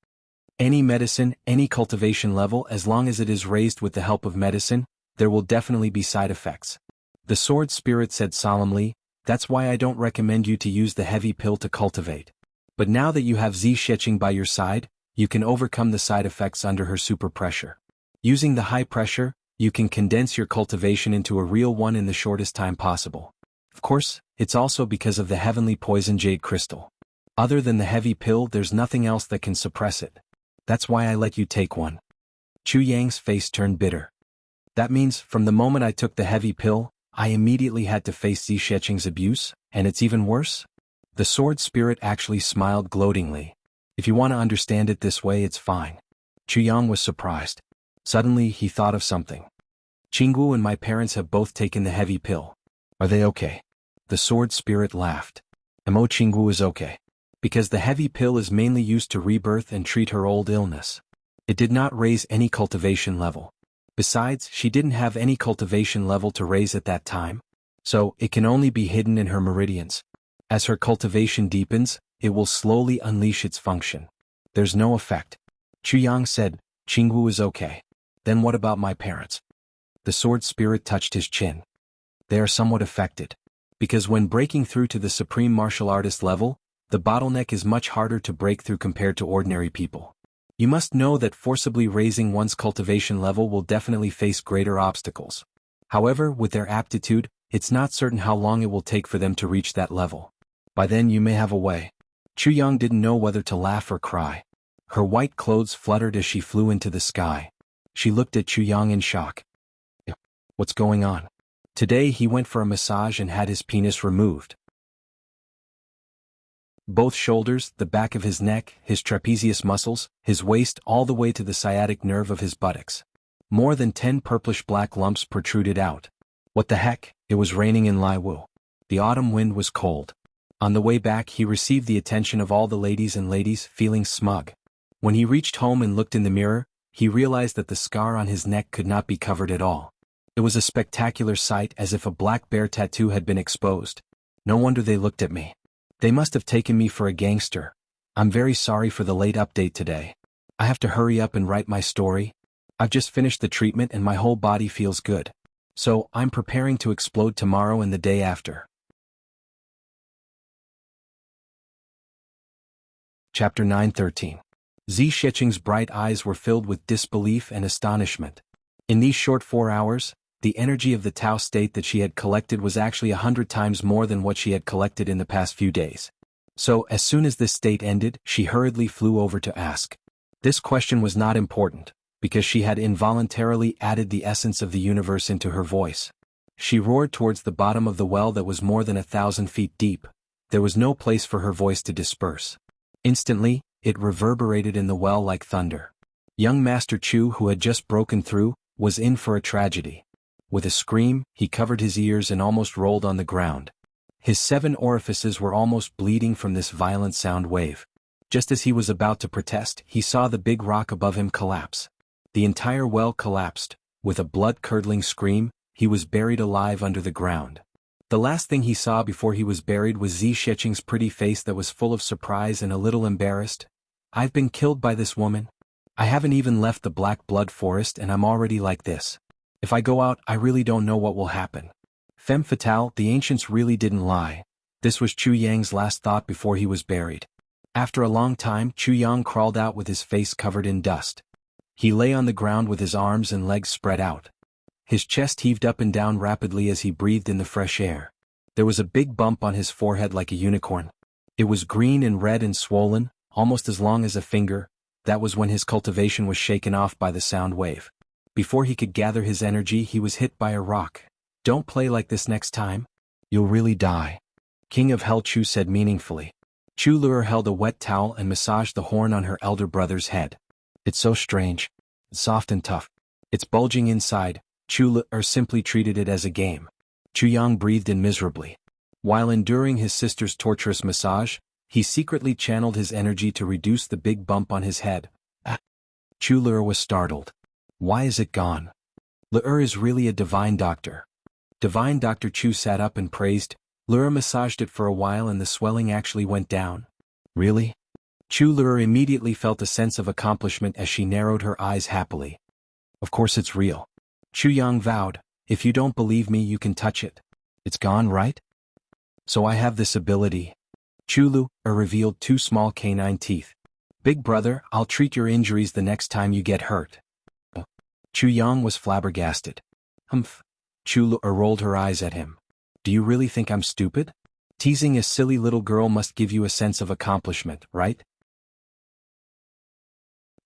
Any medicine, any cultivation level, as long as it is raised with the help of medicine, there will definitely be side effects. The Sword Spirit said solemnly, that's why I don't recommend you to use the heavy pill to cultivate. But now that you have Zi Sheqing by your side, you can overcome the side effects under her super pressure. Using the high pressure, you can condense your cultivation into a real one in the shortest time possible. Of course, it's also because of the heavenly poison jade crystal. Other than the heavy pill, there's nothing else that can suppress it. That's why I let you take one. Chu Yang's face turned bitter. That means, from the moment I took the heavy pill, I immediately had to face Zi Sheqing's abuse, and it's even worse? The Sword Spirit actually smiled gloatingly. If you want to understand it this way, it's fine. Chu Yang was surprised. Suddenly, he thought of something. Jianghu and my parents have both taken the heavy pill. Are they okay? The Sword Spirit laughed. Mo Qingwu is okay. Because the heavy pill is mainly used to rebirth and treat her old illness. It did not raise any cultivation level. Besides, she didn't have any cultivation level to raise at that time. So, it can only be hidden in her meridians. As her cultivation deepens, it will slowly unleash its function. There's no effect. Chu Yang said, Qingwu is okay. Then what about my parents? The sword spirit touched his chin. They are somewhat affected. Because when breaking through to the supreme martial artist level, the bottleneck is much harder to break through compared to ordinary people. You must know that forcibly raising one's cultivation level will definitely face greater obstacles. However, with their aptitude, it's not certain how long it will take for them to reach that level. By then you may have a way. Chu Yang didn't know whether to laugh or cry. Her white clothes fluttered as she flew into the sky. She looked at Chu Yang in shock. What's going on? Today he went for a massage and had his penis removed. Both shoulders, the back of his neck, his trapezius muscles, his waist, all the way to the sciatic nerve of his buttocks. More than 10 purplish-black lumps protruded out. What the heck? It was raining in Laiwu. The autumn wind was cold. On the way back he received the attention of all the ladies and feeling smug. When he reached home and looked in the mirror, he realized that the scar on his neck could not be covered at all. It was a spectacular sight, as if a black bear tattoo had been exposed. No wonder they looked at me. They must have taken me for a gangster. I'm very sorry for the late update today. I have to hurry up and write my story. I've just finished the treatment and my whole body feels good. So, I'm preparing to explode tomorrow and the day after. Chapter 9:13. Zi Shiqing's bright eyes were filled with disbelief and astonishment. In these short 4 hours, the energy of the Tao state that she had collected was actually 100 times more than what she had collected in the past few days. So, as soon as this state ended, she hurriedly flew over to ask. This question was not important, because she had involuntarily added the essence of the universe into her voice. She roared towards the bottom of the well that was more than 1,000 feet deep. There was no place for her voice to disperse. Instantly, it reverberated in the well like thunder. Young Master Chu, who had just broken through, was in for a tragedy. With a scream, he covered his ears and almost rolled on the ground. His 7 orifices were almost bleeding from this violent sound wave. Just as he was about to protest, he saw the big rock above him collapse. The entire well collapsed. With a blood-curdling scream, he was buried alive under the ground. The last thing he saw before he was buried was Zi Shiqing's pretty face that was full of surprise and a little embarrassed. I've been killed by this woman. I haven't even left the black blood forest and I'm already like this. If I go out, I really don't know what will happen. Femme fatale, the ancients really didn't lie. This was Chu Yang's last thought before he was buried. After a long time, Chu Yang crawled out with his face covered in dust. He lay on the ground with his arms and legs spread out. His chest heaved up and down rapidly as he breathed in the fresh air. There was a big bump on his forehead like a unicorn. It was green and red and swollen, almost as long as a finger. That was when his cultivation was shaken off by the sound wave. Before he could gather his energy, he was hit by a rock. Don't play like this next time. You'll really die. King of Hell Chu said meaningfully. Chu Luer held a wet towel and massaged the horn on her elder brother's head. It's so strange. It's soft and tough. It's bulging inside. Chu Luer simply treated it as a game. Chu Yang breathed in miserably. While enduring his sister's torturous massage, he secretly channeled his energy to reduce the big bump on his head. Chu Luer was startled. Why is it gone? Luer is really a divine doctor. Divine Dr. Chu sat up and praised. Luer massaged it for a while and the swelling actually went down. Really? Chu Luer immediately felt a sense of accomplishment as she narrowed her eyes happily. Of course it's real. Chu Yang vowed, if you don't believe me you can touch it. It's gone, right? So I have this ability. Chu Luer revealed 2 small canine teeth. Big brother, I'll treat your injuries the next time you get hurt. Chu Yang was flabbergasted. Humph. Chu Luer rolled her eyes at him. Do you really think I'm stupid? Teasing a silly little girl must give you a sense of accomplishment, right?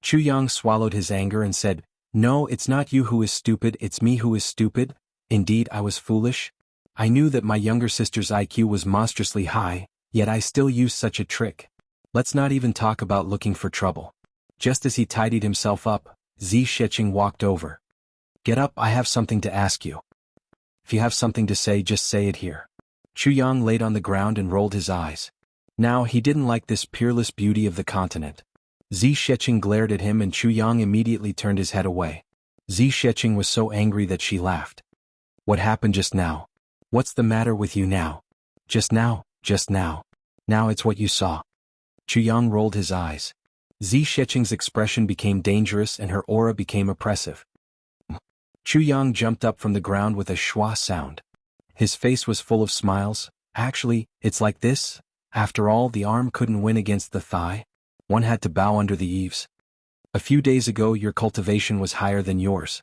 Chu Yang swallowed his anger and said, No, it's not you who is stupid, it's me who is stupid. Indeed, I was foolish. I knew that my younger sister's IQ was monstrously high, yet I still used such a trick. Let's not even talk about looking for trouble. Just as he tidied himself up, Zi Shiqing walked over. Get up, I have something to ask you. If you have something to say, just say it here. Chu Yang laid on the ground and rolled his eyes. Now he didn't like this peerless beauty of the continent. Zi Sheqing glared at him and Chu Yang immediately turned his head away. Zi Sheqing was so angry that she laughed. What happened just now? What's the matter with you now? Just now. Now it's what you saw. Chu Yang rolled his eyes. Zi Sheqing's expression became dangerous and her aura became oppressive. Chu Yang jumped up from the ground with a schwa sound. His face was full of smiles. Actually, it's like this. After all, the arm couldn't win against the thigh. One had to bow under the eaves. A few days ago your cultivation was higher than yours.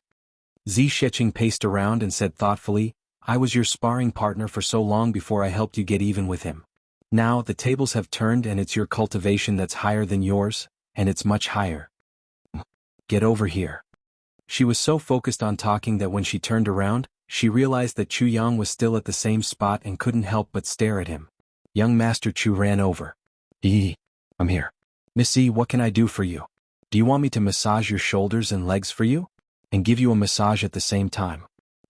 Zi Sheqing paced around and said thoughtfully, I was your sparring partner for so long before I helped you get even with him. Now the tables have turned and it's your cultivation that's higher than yours, and it's much higher. Get over here. She was so focused on talking that when she turned around, she realized that Chu Yang was still at the same spot and couldn't help but stare at him. Young Master Chu ran over. I'm here. Missy, what can I do for you? Do you want me to massage your shoulders and legs for you? And give you a massage at the same time?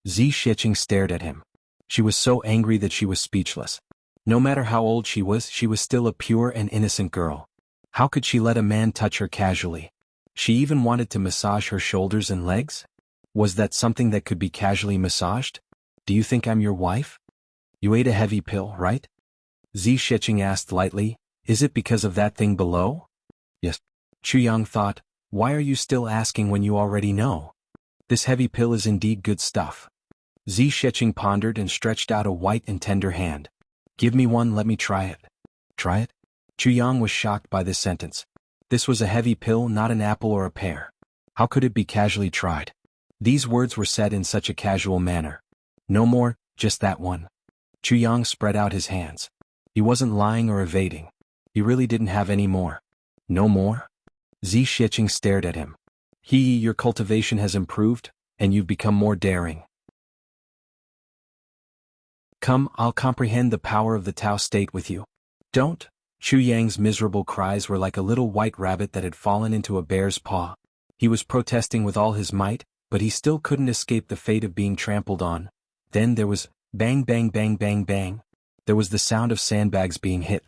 Zi Sheqing stared at him. She was so angry that she was speechless. No matter how old she was still a pure and innocent girl. How could she let a man touch her casually? She even wanted to massage her shoulders and legs? Was that something that could be casually massaged? Do you think I'm your wife? You ate a heavy pill, right? Zi Sheqing asked lightly, is it because of that thing below? Yes. Chu Yang thought, why are you still asking when you already know? This heavy pill is indeed good stuff. Zi Sheqing pondered and stretched out a white and tender hand. Give me one, let me try it. Try it? Chu Yang was shocked by this sentence. This was a heavy pill, not an apple or a pear. How could it be casually tried? These words were said in such a casual manner. No more, just that one. Chu Yang spread out his hands. He wasn't lying or evading. He really didn't have any more. No more? Zi Sheqing stared at him. Your cultivation has improved, and you've become more daring. Come, I'll comprehend the power of the Tao state with you. Don't. Chu Yang's miserable cries were like a little white rabbit that had fallen into a bear's paw. He was protesting with all his might, but he still couldn't escape the fate of being trampled on. Then there was bang bang bang bang bang. There was the sound of sandbags being hit.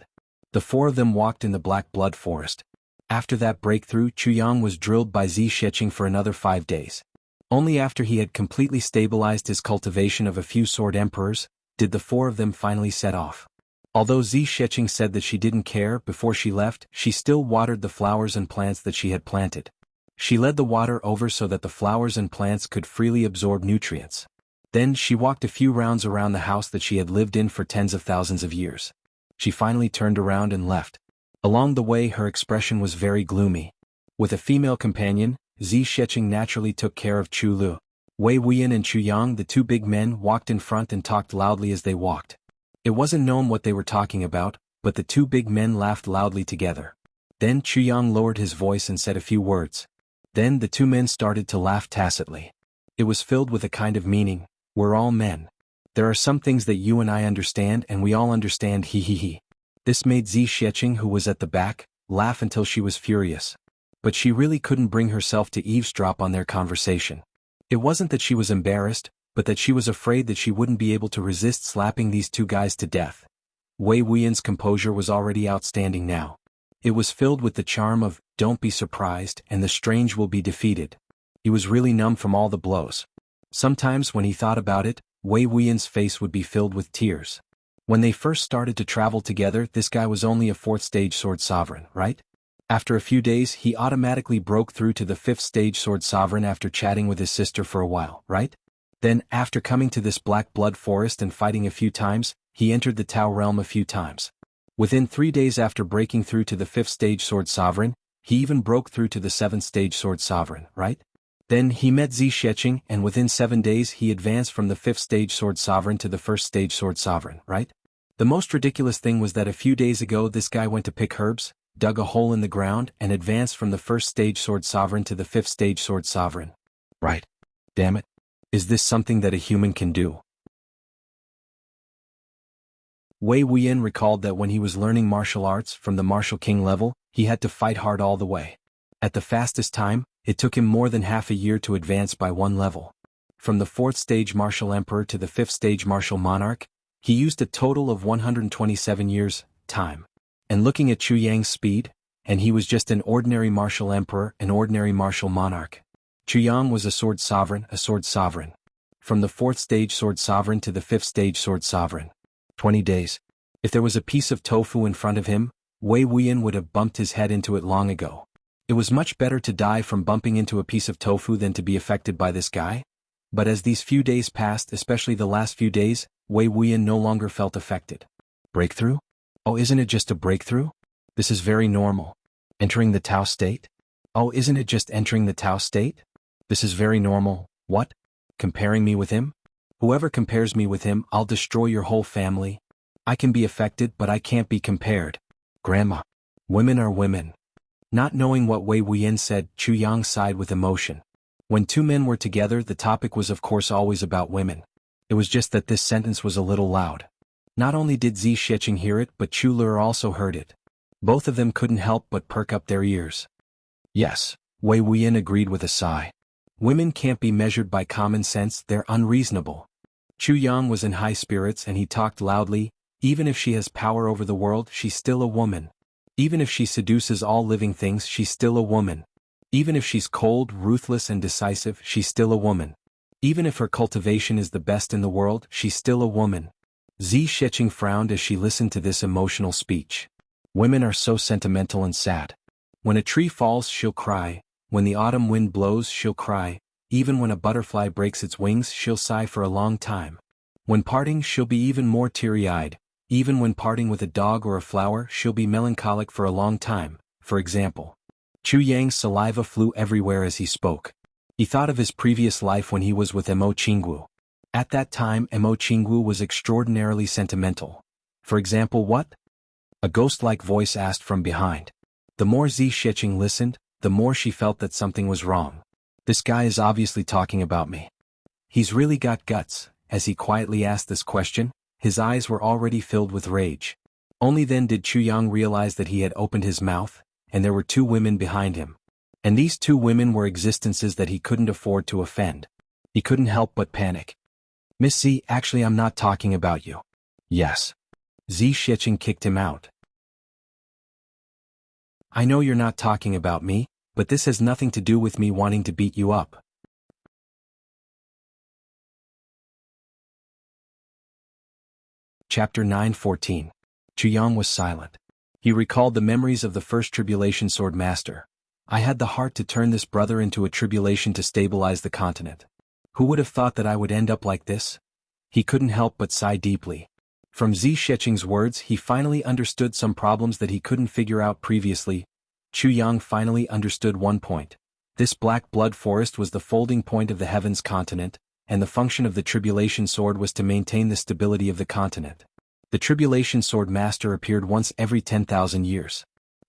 The four of them walked in the black blood forest. After that breakthrough, Chu Yang was drilled by Zi Sheqing for another 5 days. Only after he had completely stabilized his cultivation of a few sword emperors, did the four of them finally set off. Although Zi Sheqing said that she didn't care before she left, she still watered the flowers and plants that she had planted. She led the water over so that the flowers and plants could freely absorb nutrients. Then she walked a few rounds around the house that she had lived in for tens of thousands of years. She finally turned around and left. Along the way her expression was very gloomy. With a female companion, Zi Sheqing naturally took care of Chu Lu. Wei Wuyan and Chu Yang, the two big men, walked in front and talked loudly as they walked. It wasn't known what they were talking about, but the two big men laughed loudly together. Then Chu Yang lowered his voice and said a few words. Then the two men started to laugh tacitly. It was filled with a kind of meaning. We're all men. There are some things that you and I understand and we all understand, he. This made Zi Sheqing, who was at the back, laugh until she was furious. But she really couldn't bring herself to eavesdrop on their conversation. It wasn't that she was embarrassed, but that she was afraid that she wouldn't be able to resist slapping these two guys to death. Wei Wuyan's composure was already outstanding now. It was filled with the charm of, don't be surprised, and the strange will be defeated. He was really numb from all the blows. Sometimes when he thought about it, Wei Wuyan's face would be filled with tears. When they first started to travel together, this guy was only a 4th stage sword sovereign, right? After a few days he automatically broke through to the 5th stage sword sovereign after chatting with his sister for a while, right? Then, after coming to this black blood forest and fighting a few times, he entered the Tao realm a few times. Within 3 days after breaking through to the 5th stage sword sovereign, he even broke through to the 7th stage sword sovereign, right? Then he met Zi Sheqing and within 7 days he advanced from the 5th stage sword sovereign to the 1st stage sword sovereign, right? The most ridiculous thing was that a few days ago this guy went to pick herbs, dug a hole in the ground and advanced from the 1st stage sword sovereign to the 5th stage sword sovereign. Right. Damn it. Is this something that a human can do? Wei Wuyan recalled that when he was learning martial arts from the martial king level, he had to fight hard all the way. At the fastest time, it took him more than half a year to advance by 1 level. From the 4th stage martial emperor to the 5th stage martial monarch, He used a total of 127 years, time. And looking at Chu Yang's speed, and he was just an ordinary martial emperor, an ordinary martial monarch. Chu Yang was a sword sovereign, a sword sovereign. From the 4th stage sword sovereign to the 5th stage sword sovereign. 20 days. If there was a piece of tofu in front of him, Wei Wuyan would have bumped his head into it long ago. It was much better to die from bumping into a piece of tofu than to be affected by this guy. But as these few days passed, especially the last few days, Wei Wuyan no longer felt affected. Breakthrough? Oh, isn't it just a breakthrough? This is very normal. Entering the Tao state? Oh, isn't it just entering the Tao state? This is very normal. What? Comparing me with him? Whoever compares me with him, I'll destroy your whole family. I can be affected, but I can't be compared. Grandma. Women are women. Not knowing what Wei Wuyan said, Chu Yang sighed with emotion. When two men were together, the topic was of course always about women. It was just that this sentence was a little loud. Not only did Zi Shiqing hear it, but Chu Lur also heard it. Both of them couldn't help but perk up their ears. Yes, Wei Wuyan agreed with a sigh. Women can't be measured by common sense, they're unreasonable. Chu Yang was in high spirits and he talked loudly. Even if she has power over the world, she's still a woman. Even if she seduces all living things, she's still a woman. Even if she's cold, ruthless and decisive, she's still a woman. Even if her cultivation is the best in the world, she's still a woman. Zi Shiqing frowned as she listened to this emotional speech. Women are so sentimental and sad. When a tree falls, she'll cry. When the autumn wind blows, she'll cry. Even when a butterfly breaks its wings, she'll sigh for a long time. When parting, she'll be even more teary-eyed. Even when parting with a dog or a flower, she'll be melancholic for a long time. For example, Chu Yang's saliva flew everywhere as he spoke. He thought of his previous life when he was with Mo Qinggu. At that time, Mo Qinggu was extraordinarily sentimental. For example, what? A ghost-like voice asked from behind. The more Zi Shiqing listened, the more she felt that something was wrong. This guy is obviously talking about me. He's really got guts. As he quietly asked this question, his eyes were already filled with rage. Only then did Chu Yang realize that he had opened his mouth, and there were two women behind him. And these two women were existences that he couldn't afford to offend. He couldn't help but panic. Miss Z, actually I'm not talking about you. Yes. Zi Shiqing kicked him out. I know you're not talking about me, but this has nothing to do with me wanting to beat you up. Chapter 9:14. Chu Yang was silent. He recalled the memories of the first tribulation sword master. I had the heart to turn this brother into a tribulation to stabilize the continent. Who would have thought that I would end up like this? He couldn't help but sigh deeply. From Zi Shiqing's words, he finally understood some problems that he couldn't figure out previously. Chu Yang finally understood one point. This black blood forest was the folding point of the heavens continent, and the function of the tribulation sword was to maintain the stability of the continent. The tribulation sword master appeared once every 10,000 years.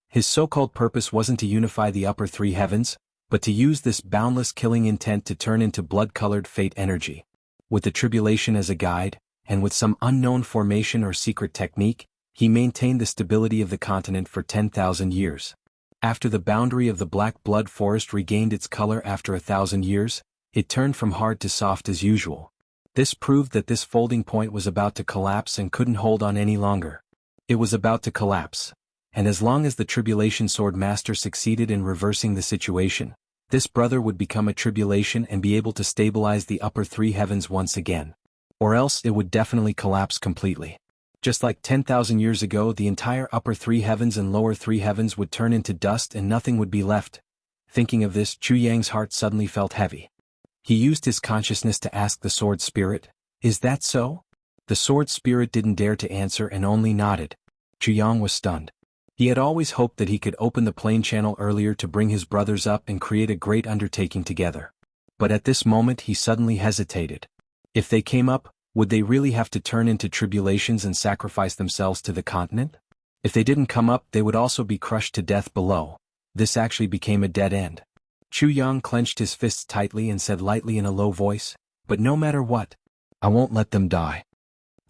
His so-called purpose wasn't to unify the upper three heavens, but to use this boundless killing intent to turn into blood-colored fate energy. With the tribulation as a guide, and with some unknown formation or secret technique, he maintained the stability of the continent for 10,000 years. After the boundary of the black blood forest regained its color after 1,000 years, it turned from hard to soft as usual. This proved that this folding point was about to collapse and couldn't hold on any longer. It was about to collapse. And as long as the tribulation sword master succeeded in reversing the situation, this brother would become a tribulation and be able to stabilize the upper three heavens once again. Or else it would definitely collapse completely. Just like 10,000 years ago, the entire upper three heavens and lower three heavens would turn into dust and nothing would be left. Thinking of this, Chu Yang's heart suddenly felt heavy. He used his consciousness to ask the sword spirit, "Is that so?" The sword spirit didn't dare to answer and only nodded. Chu Yang was stunned. He had always hoped that he could open the plane channel earlier to bring his brothers up and create a great undertaking together. But at this moment he suddenly hesitated. If they came up, would they really have to turn into tribulations and sacrifice themselves to the continent? If they didn't come up, they would also be crushed to death below. This actually became a dead end. Chu Yang clenched his fists tightly and said lightly in a low voice, "But no matter what, I won't let them die."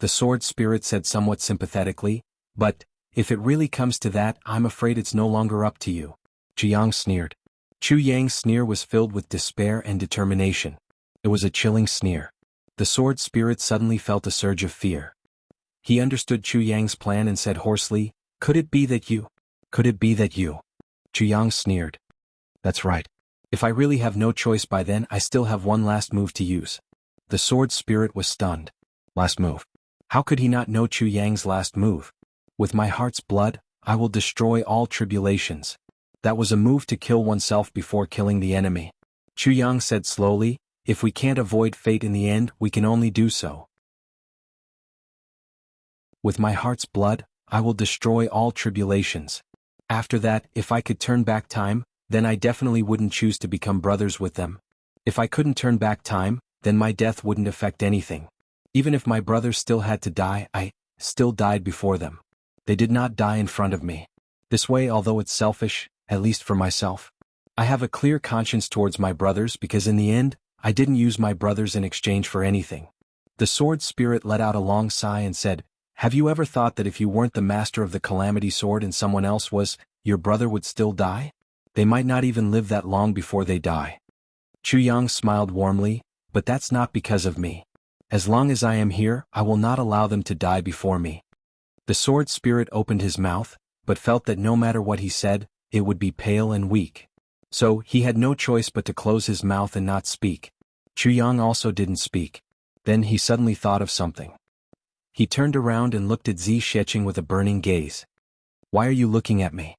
The sword spirit said somewhat sympathetically, "But, if it really comes to that, I'm afraid it's no longer up to you." Chu Yang sneered. Chu Yang's sneer was filled with despair and determination. It was a chilling sneer. The sword spirit suddenly felt a surge of fear. He understood Chu Yang's plan and said hoarsely, "Could it be that you? Could it be that you?" Chu Yang sneered. "That's right. If I really have no choice by then, I still have one last move to use." The sword spirit was stunned. Last move. How could he not know Chu Yang's last move? "With my heart's blood, I will destroy all tribulations." That was a move to kill oneself before killing the enemy. Chu Yang said slowly, "If we can't avoid fate in the end, we can only do so. With my heart's blood, I will destroy all tribulations." After that, if I could turn back time, then I definitely wouldn't choose to become brothers with them. If I couldn't turn back time, then my death wouldn't affect anything. Even if my brothers still had to die, I still died before them. They did not die in front of me. This way, although it's selfish, at least for myself, I have a clear conscience towards my brothers because in the end, I didn't use my brothers in exchange for anything. The sword spirit let out a long sigh and said, "Have you ever thought that if you weren't the master of the calamity sword and someone else was, your brother would still die? They might not even live that long before they die." Chu Yang smiled warmly, "But that's not because of me. As long as I am here, I will not allow them to die before me." The sword spirit opened his mouth, but felt that no matter what he said, it would be pale and weak. So, he had no choice but to close his mouth and not speak. Chu Yang also didn't speak. Then he suddenly thought of something. He turned around and looked at Zi Sheqing with a burning gaze. "Why are you looking at me?"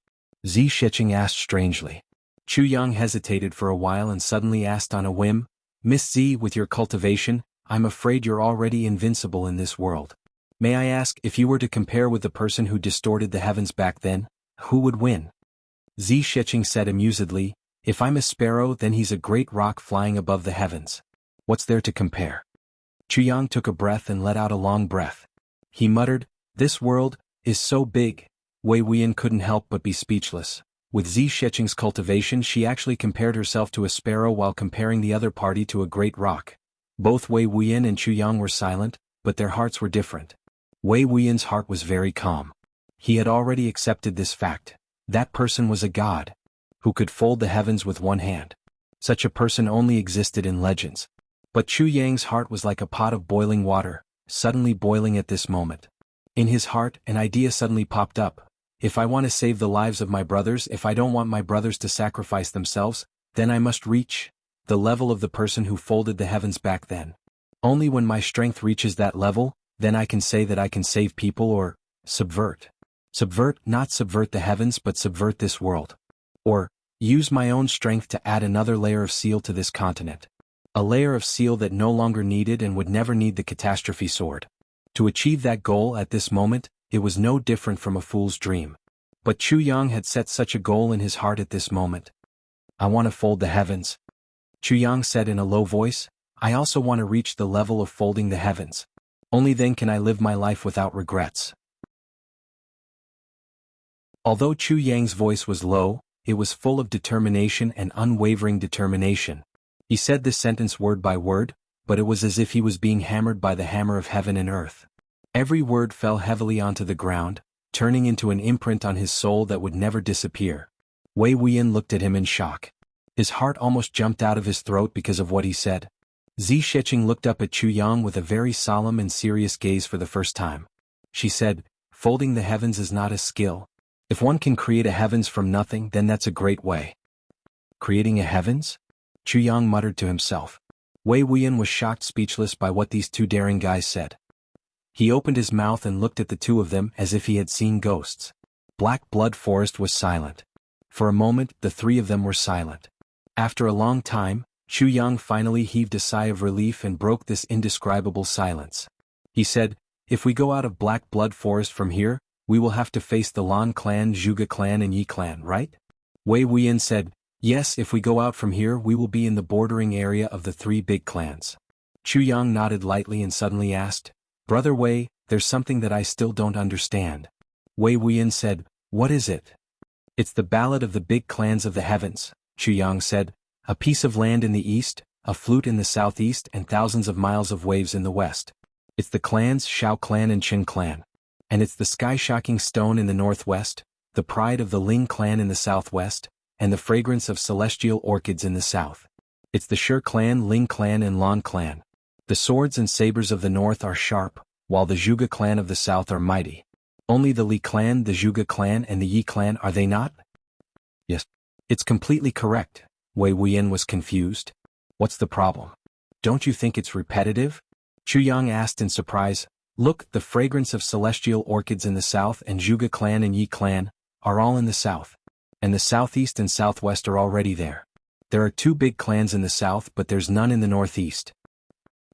Zi Sheqing asked strangely. Chu Yang hesitated for a while and suddenly asked on a whim, "Miss Zi, with your cultivation, I'm afraid you're already invincible in this world. May I ask, if you were to compare with the person who distorted the heavens back then, who would win?" Zi Sheqing said amusedly, "If I'm a sparrow, then he's a great rock flying above the heavens. What's there to compare?" Chu Yang took a breath and let out a long breath. He muttered, "This world is so big." Wei Wuyan couldn't help but be speechless. With Zi Sheqing's cultivation, she actually compared herself to a sparrow while comparing the other party to a great rock. Both Wei Wuyan and Chu Yang were silent, but their hearts were different. Wei Wuyan's heart was very calm. He had already accepted this fact. That person was a god, who could fold the heavens with one hand. Such a person only existed in legends. But Chu Yang's heart was like a pot of boiling water, suddenly boiling at this moment. In his heart, an idea suddenly popped up. If I want to save the lives of my brothers, if I don't want my brothers to sacrifice themselves, then I must reach the level of the person who folded the heavens back then. Only when my strength reaches that level, then I can say that I can save people or subvert. Subvert, not subvert the heavens but subvert this world. Or use my own strength to add another layer of seal to this continent. A layer of seal that no longer needed and would never need the catastrophe sword. To achieve that goal at this moment, it was no different from a fool's dream. But Chu Yang had set such a goal in his heart at this moment. "I want to fold the heavens." Chu Yang said in a low voice, "I also want to reach the level of folding the heavens. Only then can I live my life without regrets." Although Chu Yang's voice was low, it was full of determination and unwavering determination. He said this sentence word by word, but it was as if he was being hammered by the hammer of heaven and earth. Every word fell heavily onto the ground, turning into an imprint on his soul that would never disappear. Wei Wuyan looked at him in shock. His heart almost jumped out of his throat because of what he said. Zi Sheqing looked up at Chu Yang with a very solemn and serious gaze for the first time. She said, "Folding the heavens is not a skill. If one can create a heavens from nothing, then that's a great way." "Creating a heavens?" Chu Yang muttered to himself. Wei Wuyan was shocked speechless by what these two daring guys said. He opened his mouth and looked at the two of them as if he had seen ghosts. Black Blood Forest was silent. For a moment, the three of them were silent. After a long time, Chu Yang finally heaved a sigh of relief and broke this indescribable silence. He said, "If we go out of Black Blood Forest from here, we will have to face the Lan clan, Zhuge clan and Yi clan, right?" Wei Wuyan said, "Yes, if we go out from here we will be in the bordering area of the three big clans." Chu Yang nodded lightly and suddenly asked, "Brother Wei, there's something that I still don't understand." Wei Wuyan said, "What is it?" "It's the ballad of the big clans of the heavens," Chu Yang said. "A piece of land in the east, a flute in the southeast and thousands of miles of waves in the west. It's the clans Shao clan and Qin clan. And it's the sky-shocking stone in the northwest, the pride of the Ling clan in the southwest, and the fragrance of celestial orchids in the south. It's the Shi clan, Ling clan and Lan clan. The swords and sabers of the north are sharp, while the Zhuge clan of the south are mighty. Only the Li clan, the Zhuge clan and the Yi clan, are they not? Yes. It's completely correct. Wei Wuyan was confused. What's the problem? Don't you think it's repetitive? Chu Yang asked in surprise. Look, the fragrance of celestial orchids in the south and Zhuge clan and Yi clan are all in the south. And the southeast and southwest are already there. There are 2 big clans in the south, but there's none in the northeast.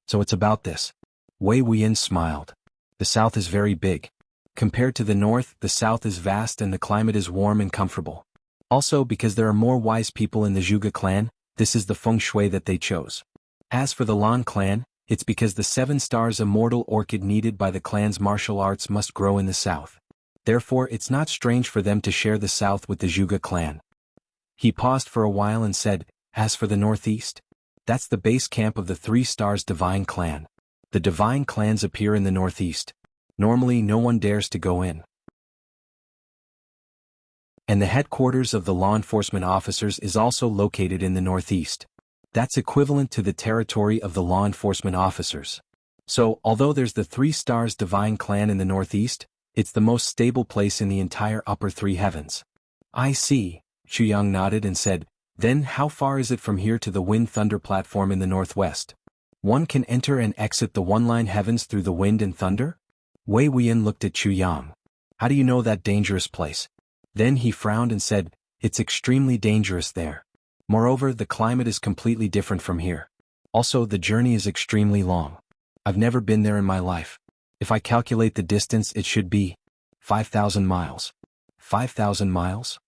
So it's about this. Wei Wuyan smiled. The south is very big. Compared to the north, the south is vast and the climate is warm and comfortable. Also, because there are more wise people in the Zhuge clan, this is the feng shui that they chose. As for the Lan clan, it's because the 7 stars immortal orchid needed by the clan's martial arts must grow in the south. Therefore, it's not strange for them to share the south with the Zhuge clan. He paused for a while and said, as for the northeast, that's the base camp of the 3 stars divine clan. The divine clans appear in the northeast. Normally no one dares to go in. And the headquarters of the law enforcement officers is also located in the northeast. That's equivalent to the territory of the law enforcement officers. So, although there's the 3 stars divine clan in the northeast, it's the most stable place in the entire upper 3 heavens. I see, Chu Yang nodded and said, then how far is it from here to the wind thunder platform in the northwest? One can enter and exit the one-line heavens through the wind and thunder? Wei Wuyan looked at Chu Yang. How do you know that dangerous place? Then he frowned and said, it's extremely dangerous there. Moreover, the climate is completely different from here. Also, the journey is extremely long. I've never been there in my life. If I calculate the distance, it should be 5,000 miles. 5,000 miles?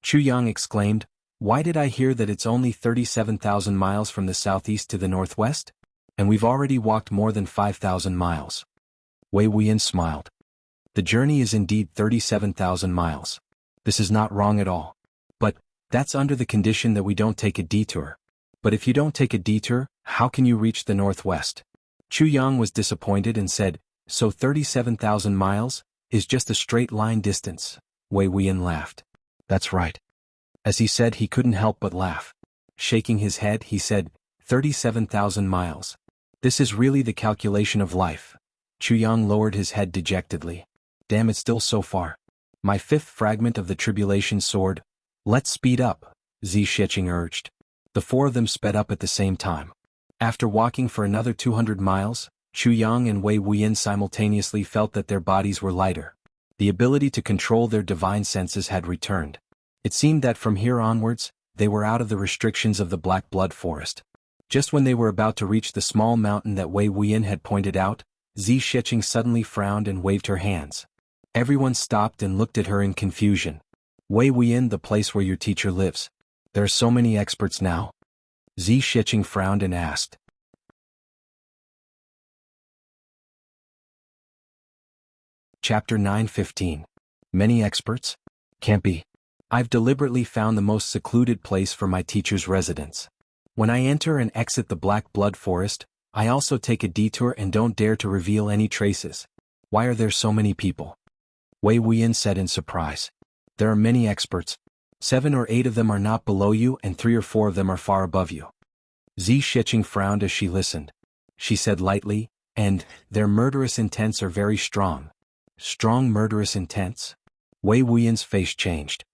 Chu Yang exclaimed, why did I hear that it's only 37,000 miles from the southeast to the northwest? And we've already walked more than 5,000 miles. Wei Wuyan smiled. The journey is indeed 37,000 miles. This is not wrong at all. But, that's under the condition that we don't take a detour. But if you don't take a detour, how can you reach the northwest? Chu Yang was disappointed and said, so 37,000 miles is just a straight line distance. Wei Wuyan laughed. That's right. As he said, he couldn't help but laugh. Shaking his head, he said, 37,000 miles. This is really the calculation of life. Chu Yang lowered his head dejectedly. Damn, it's still so far. My 5th fragment of the tribulation sword. Let's speed up, Zi Shiqing urged. The 4 of them sped up at the same time. After walking for another 200 miles, Chu Yang and Wei Wuyan simultaneously felt that their bodies were lighter. The ability to control their divine senses had returned. It seemed that from here onwards, they were out of the restrictions of the Black Blood Forest. Just when they were about to reach the small mountain that Wei Wuyan had pointed out, Zi Shiqing suddenly frowned and waved her hands. Everyone stopped and looked at her in confusion. Wei Wuyan, the place where your teacher lives. There are so many experts now. Zi Shiqing frowned and asked. Chapter 9:15. Many experts? Can't be. I've deliberately found the most secluded place for my teacher's residence. When I enter and exit the Black Blood Forest, I also take a detour and don't dare to reveal any traces. Why are there so many people? Wei Wuyan said in surprise. There are many experts. 7 or 8 of them are not below you and 3 or 4 of them are far above you. Zi Shiqing frowned as she listened. She said lightly, and their murderous intents are very strong. Strong murderous intents? Wei Wuyan's face changed.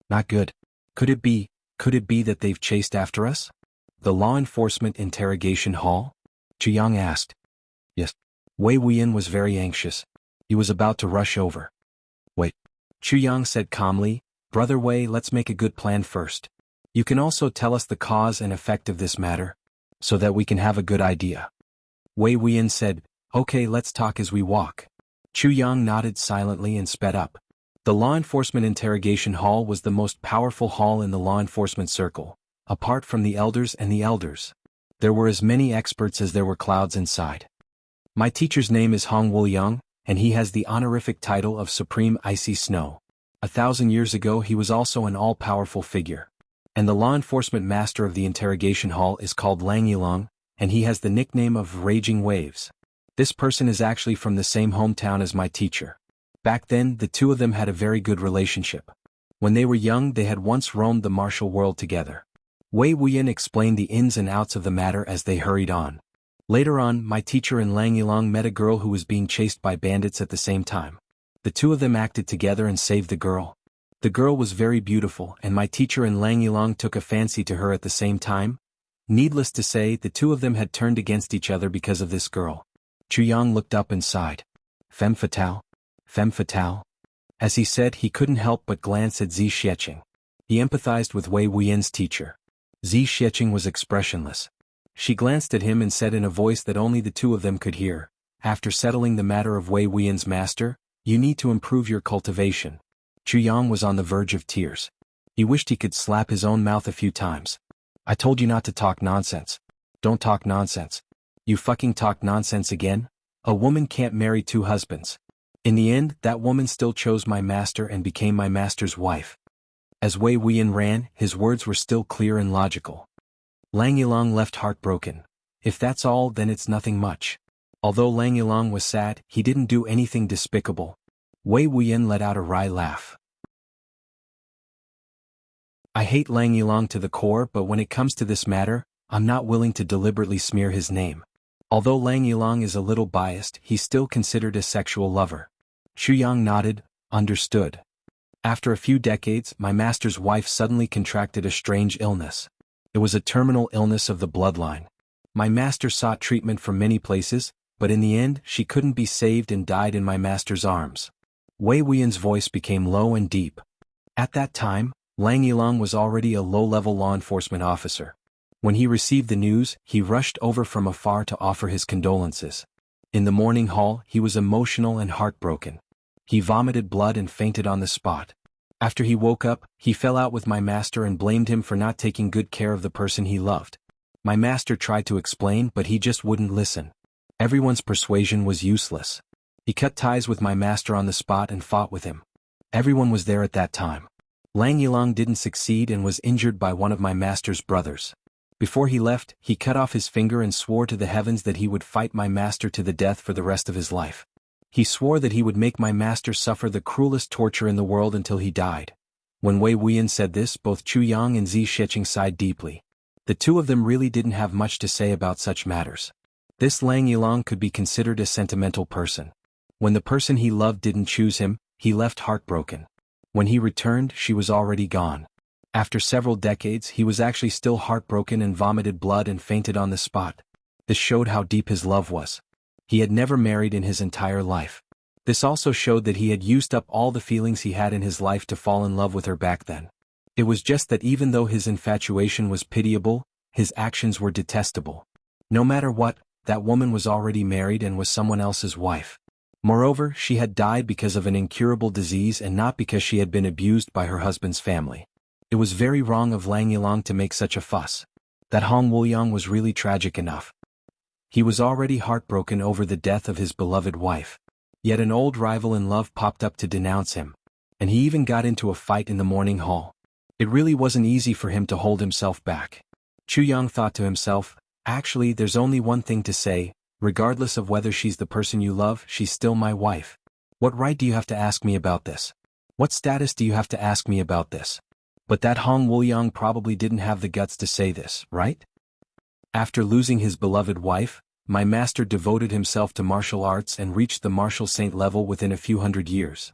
Not good. Could it be that they've chased after us? The law enforcement interrogation hall? Chu Yang asked. Yes. Wei Wuyan was very anxious. He was about to rush over. Wait. Chu Yang said calmly, Brother Wei, let's make a good plan first. You can also tell us the cause and effect of this matter, so that we can have a good idea. Wei Wuyan said, okay, let's talk as we walk. Chu Yang nodded silently and sped up. The law enforcement interrogation hall was the most powerful hall in the law enforcement circle, apart from the elders and the elders. There were as many experts as there were clouds inside. My teacher's name is Hong Wuliang, and he has the honorific title of Supreme Icy Snow. 1,000 years ago he was also an all-powerful figure. And the law enforcement master of the interrogation hall is called Lang Yilong, and he has the nickname of Raging Waves. This person is actually from the same hometown as my teacher. Back then, the 2 of them had a very good relationship. When they were young, they had once roamed the martial world together. Wei Wuyan explained the ins and outs of the matter as they hurried on. Later on, my teacher and Lang Yilong met a girl who was being chased by bandits at the same time. The two of them acted together and saved the girl. The girl was very beautiful, and my teacher and Lang Yilong took a fancy to her at the same time. Needless to say, the two of them had turned against each other because of this girl. Chuyang looked up and sighed. Femme fatale? Femme fatale? As he said, he couldn't help but glance at Zi Xiecheng. He empathized with Wei Wuyan's teacher. Zi Xiecheng was expressionless. She glanced at him and said in a voice that only the two of them could hear, "After settling the matter of Wei Wuyan's master, you need to improve your cultivation." Chuyang was on the verge of tears. He wished he could slap his own mouth a few times. "I told you not to talk nonsense. Don't talk nonsense. You fucking talk nonsense again? A woman can't marry two husbands. In the end, that woman still chose my master and became my master's wife." As Wei Wuyan ran, his words were still clear and logical. Lang Yilong left heartbroken. If that's all, then it's nothing much. Although Lang Yilong was sad, he didn't do anything despicable. Wei Wuyan let out a wry laugh. "I hate Lang Yilong to the core, but when it comes to this matter, I'm not willing to deliberately smear his name. Although Lang Yilong is a little biased, he's still considered a sexual lover." Chuyang nodded, understood. "After a few decades, my master's wife suddenly contracted a strange illness. It was a terminal illness of the bloodline. My master sought treatment from many places, but in the end, she couldn't be saved and died in my master's arms." Wei Wuyan's voice became low and deep. At that time, Lang Yilong was already a low-level law enforcement officer. When he received the news, he rushed over from afar to offer his condolences. In the morning hall, he was emotional and heartbroken. He vomited blood and fainted on the spot. After he woke up, he fell out with my master and blamed him for not taking good care of the person he loved. My master tried to explain, but he just wouldn't listen. Everyone's persuasion was useless. He cut ties with my master on the spot and fought with him. Everyone was there at that time. Lang Yilong didn't succeed and was injured by one of my master's brothers. Before he left, he cut off his finger and swore to the heavens that he would fight my master to the death for the rest of his life. He swore that he would make my master suffer the cruelest torture in the world until he died. When Wei Wuyan said this, both Chuyang and Zi Xiecheng sighed deeply. The two of them really didn't have much to say about such matters. This Lang Yilong could be considered a sentimental person. When the person he loved didn't choose him, he left heartbroken. When he returned, she was already gone. After several decades, he was actually still heartbroken and vomited blood and fainted on the spot. This showed how deep his love was. He had never married in his entire life. This also showed that he had used up all the feelings he had in his life to fall in love with her back then. It was just that even though his infatuation was pitiable, his actions were detestable. No matter what, that woman was already married and was someone else's wife. Moreover, she had died because of an incurable disease and not because she had been abused by her husband's family. It was very wrong of Lang Yilong to make such a fuss. That Hong Wuliang was really tragic enough. He was already heartbroken over the death of his beloved wife. Yet an old rival in love popped up to denounce him. And he even got into a fight in the morning hall. It really wasn't easy for him to hold himself back. Chuyang thought to himself, "Actually, there's only one thing to say, regardless of whether she's the person you love, she's still my wife. What right do you have to ask me about this? What status do you have to ask me about this?" But that Hong Wuliang probably didn't have the guts to say this, right? After losing his beloved wife, my master devoted himself to martial arts and reached the martial saint level within a few hundred years.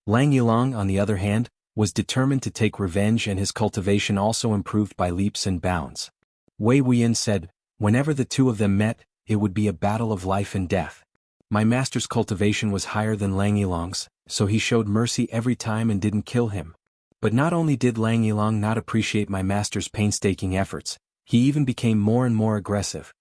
Lang Yilong, on the other hand, was determined to take revenge, and his cultivation also improved by leaps and bounds. Wei Wuyan said, whenever the two of them met, it would be a battle of life and death. My master's cultivation was higher than Lang Yilong's, so he showed mercy every time and didn't kill him. But not only did Lang Yilong not appreciate my master's painstaking efforts, he even became more and more aggressive.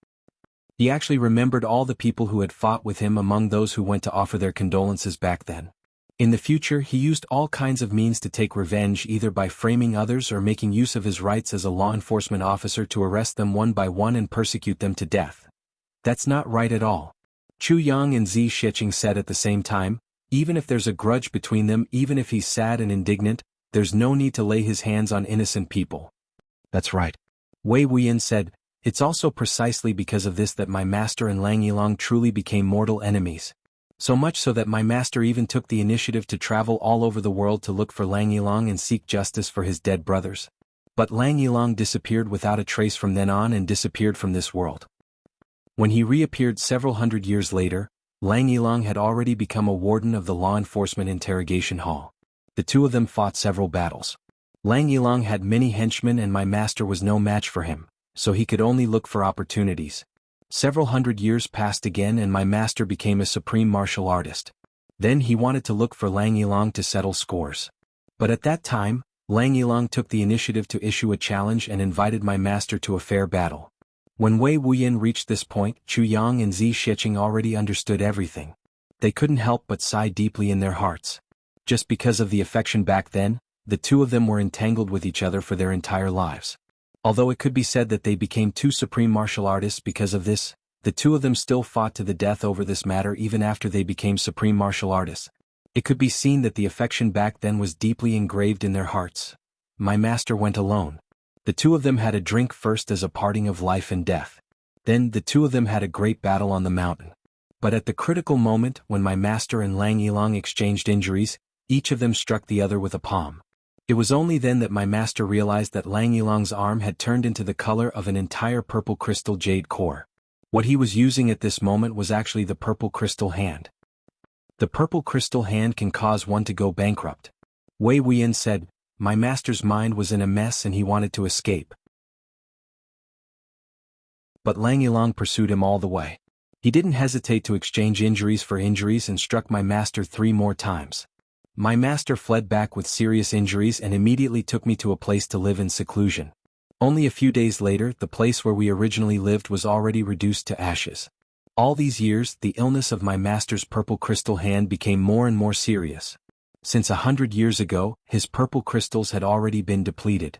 He actually remembered all the people who had fought with him among those who went to offer their condolences back then. In the future, he used all kinds of means to take revenge, either by framing others or making use of his rights as a law enforcement officer to arrest them one by one and persecute them to death. That's not right at all. Chuyang and Zi Xiecheng said at the same time, even if there's a grudge between them, even if he's sad and indignant, there's no need to lay his hands on innocent people. That's right. Wei Wuyan said, it's also precisely because of this that my master and Lang Yilong truly became mortal enemies. So much so that my master even took the initiative to travel all over the world to look for Lang Yilong and seek justice for his dead brothers. But Lang Yilong disappeared without a trace from then on and disappeared from this world. When he reappeared several hundred years later, Lang Yilong had already become a warden of the law enforcement interrogation hall. The two of them fought several battles. Lang Yilong had many henchmen and my master was no match for him, so he could only look for opportunities. Several hundred years passed again and my master became a supreme martial artist. Then he wanted to look for Lang Yilong to settle scores. But at that time, Lang Yilong took the initiative to issue a challenge and invited my master to a fair battle. When Wei Wuyan reached this point, Chu Yang and Zi Shiqing already understood everything. They couldn't help but sigh deeply in their hearts. Just because of the affection back then, the two of them were entangled with each other for their entire lives. Although it could be said that they became two supreme martial artists because of this, the two of them still fought to the death over this matter even after they became supreme martial artists. It could be seen that the affection back then was deeply engraved in their hearts. My master went alone. The two of them had a drink first as a parting of life and death. Then the two of them had a great battle on the mountain. But at the critical moment when my master and Lang Yilong exchanged injuries, each of them struck the other with a palm. It was only then that my master realized that Lang Yilong's arm had turned into the color of an entire purple crystal jade core. What he was using at this moment was actually the purple crystal hand. The purple crystal hand can cause one to go bankrupt. Wei Wuyan said, my master's mind was in a mess and he wanted to escape. But Lang Yilong pursued him all the way. He didn't hesitate to exchange injuries for injuries and struck my master 3 more times. My master fled back with serious injuries and immediately took me to a place to live in seclusion. Only a few days later, the place where we originally lived was already reduced to ashes. All these years, the illness of my master's purple crystal hand became more and more serious. Since 100 years ago, his purple crystals had already been depleted.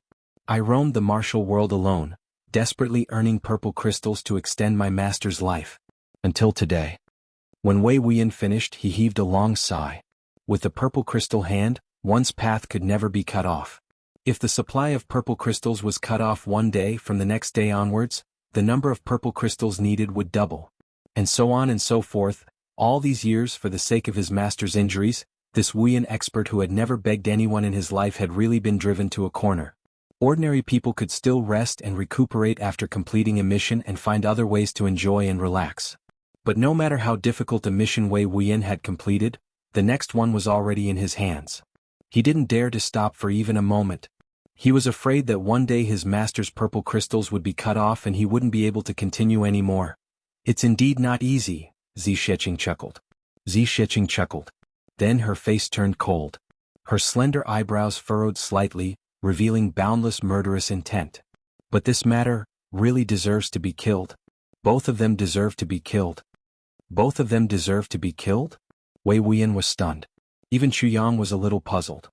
I roamed the martial world alone, desperately earning purple crystals to extend my master's life. Until today. When Wei Wuyan finished, he heaved a long sigh. With the purple crystal hand, one's path could never be cut off. If the supply of purple crystals was cut off one day, from the next day onwards, the number of purple crystals needed would double. And so on and so forth, all these years for the sake of his master's injuries, this Wuyan expert who had never begged anyone in his life had really been driven to a corner. Ordinary people could still rest and recuperate after completing a mission and find other ways to enjoy and relax. But no matter how difficult a mission Wei Wuyan had completed, the next one was already in his hands. He didn't dare to stop for even a moment. He was afraid that one day his master's purple crystals would be cut off and he wouldn't be able to continue anymore. It's indeed not easy, Zi Shiqing chuckled. Zi Shiqing chuckled. Then her face turned cold. Her slender eyebrows furrowed slightly, revealing boundless murderous intent. But this matter really deserves to be killed. Both of them deserve to be killed. Both of them deserve to be killed? Wei Wuyan was stunned. Even Chu Yang was a little puzzled.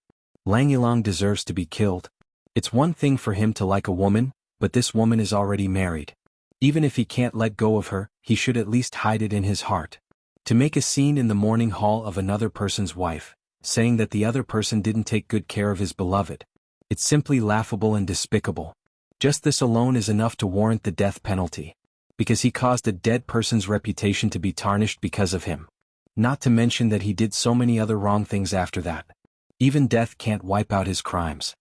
Lang Yilong deserves to be killed. It's one thing for him to like a woman, but this woman is already married. Even if he can't let go of her, he should at least hide it in his heart. To make a scene in the mourning hall of another person's wife, saying that the other person didn't take good care of his beloved. It's simply laughable and despicable. Just this alone is enough to warrant the death penalty. Because he caused a dead person's reputation to be tarnished because of him. Not to mention that he did so many other wrong things after that. Even death can't wipe out his crimes.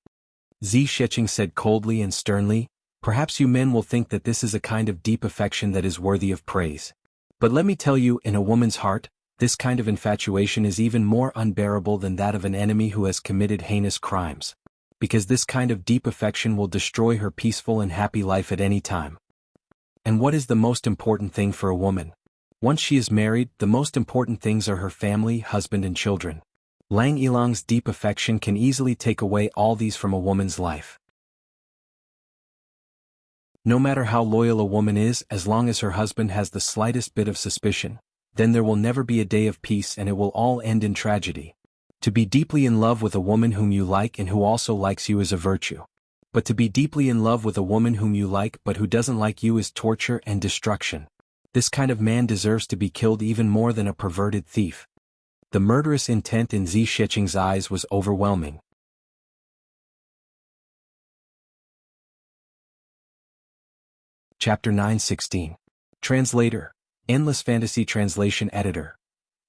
Zi Shiqing said coldly and sternly, perhaps you men will think that this is a kind of deep affection that is worthy of praise. But let me tell you, in a woman's heart, this kind of infatuation is even more unbearable than that of an enemy who has committed heinous crimes. Because this kind of deep affection will destroy her peaceful and happy life at any time. And what is the most important thing for a woman? Once she is married, the most important things are her family, husband and children. Lang Yilong's deep affection can easily take away all these from a woman's life. No matter how loyal a woman is, as long as her husband has the slightest bit of suspicion, then there will never be a day of peace and it will all end in tragedy. To be deeply in love with a woman whom you like and who also likes you is a virtue. But to be deeply in love with a woman whom you like but who doesn't like you is torture and destruction. This kind of man deserves to be killed even more than a perverted thief. The murderous intent in Zi Shiqing's eyes was overwhelming. Chapter 916. Translator. Endless Fantasy Translation Editor.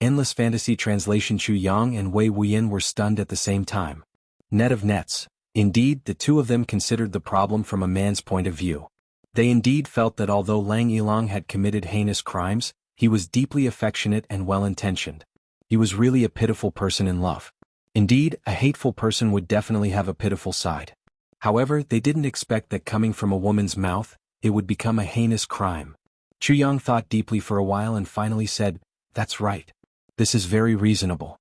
Endless Fantasy Translation. Chu Yang and Wei Wuyan were stunned at the same time. Net of nets, Indeed, the two of them considered the problem from a man's point of view. They indeed felt that although Lang Yilong had committed heinous crimes, he was deeply affectionate and well-intentioned. He was really a pitiful person in love. Indeed, a hateful person would definitely have a pitiful side. However, they didn't expect that coming from a woman's mouth, it would become a heinous crime. Chu Yang thought deeply for a while and finally said, "That's right. This is very reasonable."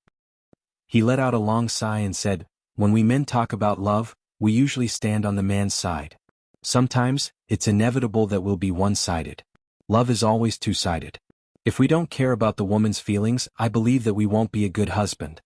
He let out a long sigh and said, "When we men talk about love, we usually stand on the man's side. Sometimes, it's inevitable that we'll be one-sided. Love is always two-sided. If we don't care about the woman's feelings, I believe that we won't be a good husband."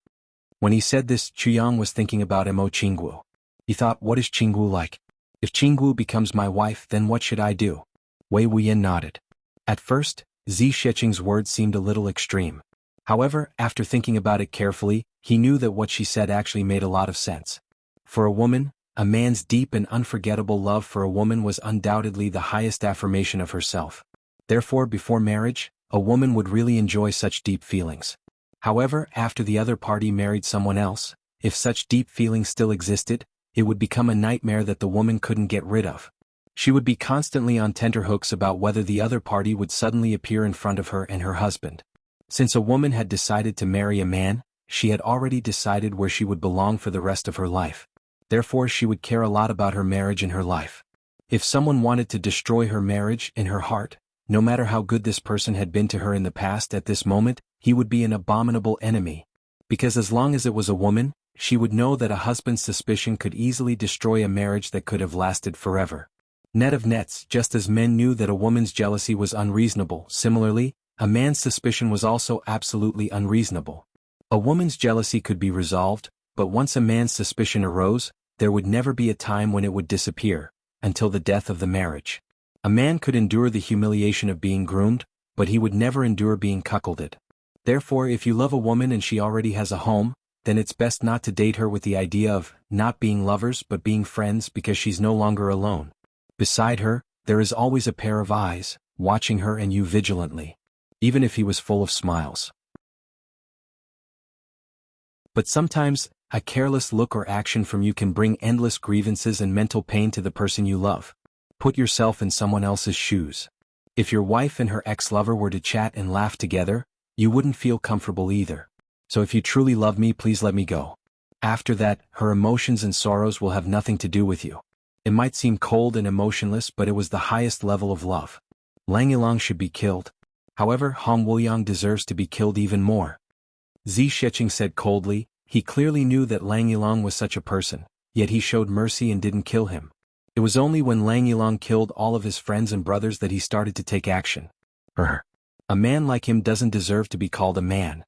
When he said this, Chu Yang was thinking about Mo Qinggu. He thought, what is Qinggu like? If Qinggu becomes my wife, then what should I do? Wei Wuyan nodded. At first, Zi Sheqing's words seemed a little extreme. However, after thinking about it carefully, he knew that what she said actually made a lot of sense. For a woman, a man's deep and unforgettable love for a woman was undoubtedly the highest affirmation of herself. Therefore, before marriage, a woman would really enjoy such deep feelings. However, after the other party married someone else, if such deep feelings still existed, it would become a nightmare that the woman couldn't get rid of. She would be constantly on tenterhooks about whether the other party would suddenly appear in front of her and her husband. Since a woman had decided to marry a man, she had already decided where she would belong for the rest of her life. Therefore, she would care a lot about her marriage and her life. If someone wanted to destroy her marriage and her heart, no matter how good this person had been to her in the past, at this moment, he would be an abominable enemy. Because as long as it was a woman, she would know that a husband's suspicion could easily destroy a marriage that could have lasted forever. Net of nets, just as men knew that a woman's jealousy was unreasonable, similarly, a man's suspicion was also absolutely unreasonable. A woman's jealousy could be resolved, but once a man's suspicion arose, there would never be a time when it would disappear, until the death of the marriage. A man could endure the humiliation of being groomed, but he would never endure being cuckolded. Therefore, if you love a woman and she already has a home, then it's best not to date her with the idea of not being lovers but being friends, because she's no longer alone. Beside her, there is always a pair of eyes, watching her and you vigilantly. Even if he was full of smiles. But sometimes, a careless look or action from you can bring endless grievances and mental pain to the person you love. Put yourself in someone else's shoes. If your wife and her ex-lover were to chat and laugh together, you wouldn't feel comfortable either. So if you truly love me, please let me go. After that, her emotions and sorrows will have nothing to do with you. It might seem cold and emotionless, but it was the highest level of love. Lang Yilong should be killed. However, Hong Wuyang deserves to be killed even more. Zi Sheqing said coldly. He clearly knew that Lang Yilong was such a person, yet he showed mercy and didn't kill him. It was only when Lang Yilong killed all of his friends and brothers that he started to take action. A man like him doesn't deserve to be called a man.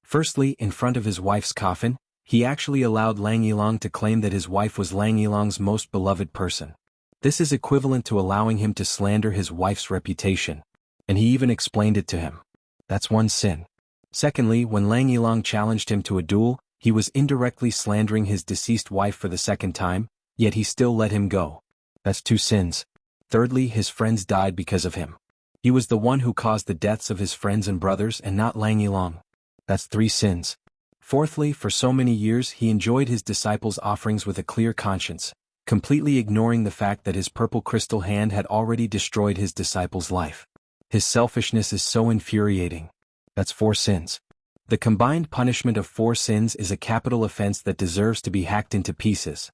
Firstly, in front of his wife's coffin, he actually allowed Lang Yilong to claim that his wife was Lang Yilong's most beloved person. This is equivalent to allowing him to slander his wife's reputation. And he even explained it to him. That's one sin. Secondly, when Lang Yilong challenged him to a duel, he was indirectly slandering his deceased wife for the second time, yet he still let him go. That's two sins. Thirdly, his friends died because of him. He was the one who caused the deaths of his friends and brothers and not Lang Yilong. That's three sins. Fourthly, for so many years he enjoyed his disciples' offerings with a clear conscience, completely ignoring the fact that his purple crystal hand had already destroyed his disciple's life. His selfishness is so infuriating. That's four sins. The combined punishment of four sins is a capital offense that deserves to be hacked into pieces.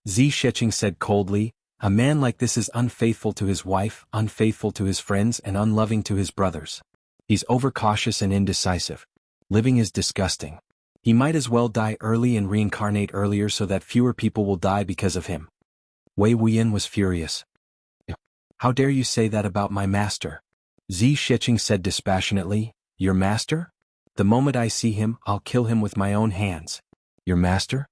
Zi Sheqing said coldly, a man like this is unfaithful to his wife, unfaithful to his friends, and unloving to his brothers. He's overcautious and indecisive. Living is disgusting. He might as well die early and reincarnate earlier so that fewer people will die because of him. Wei Wuyan was furious. How dare you say that about my master? Zi Sheqing said dispassionately, your master? The moment I see him, I'll kill him with my own hands. Your master?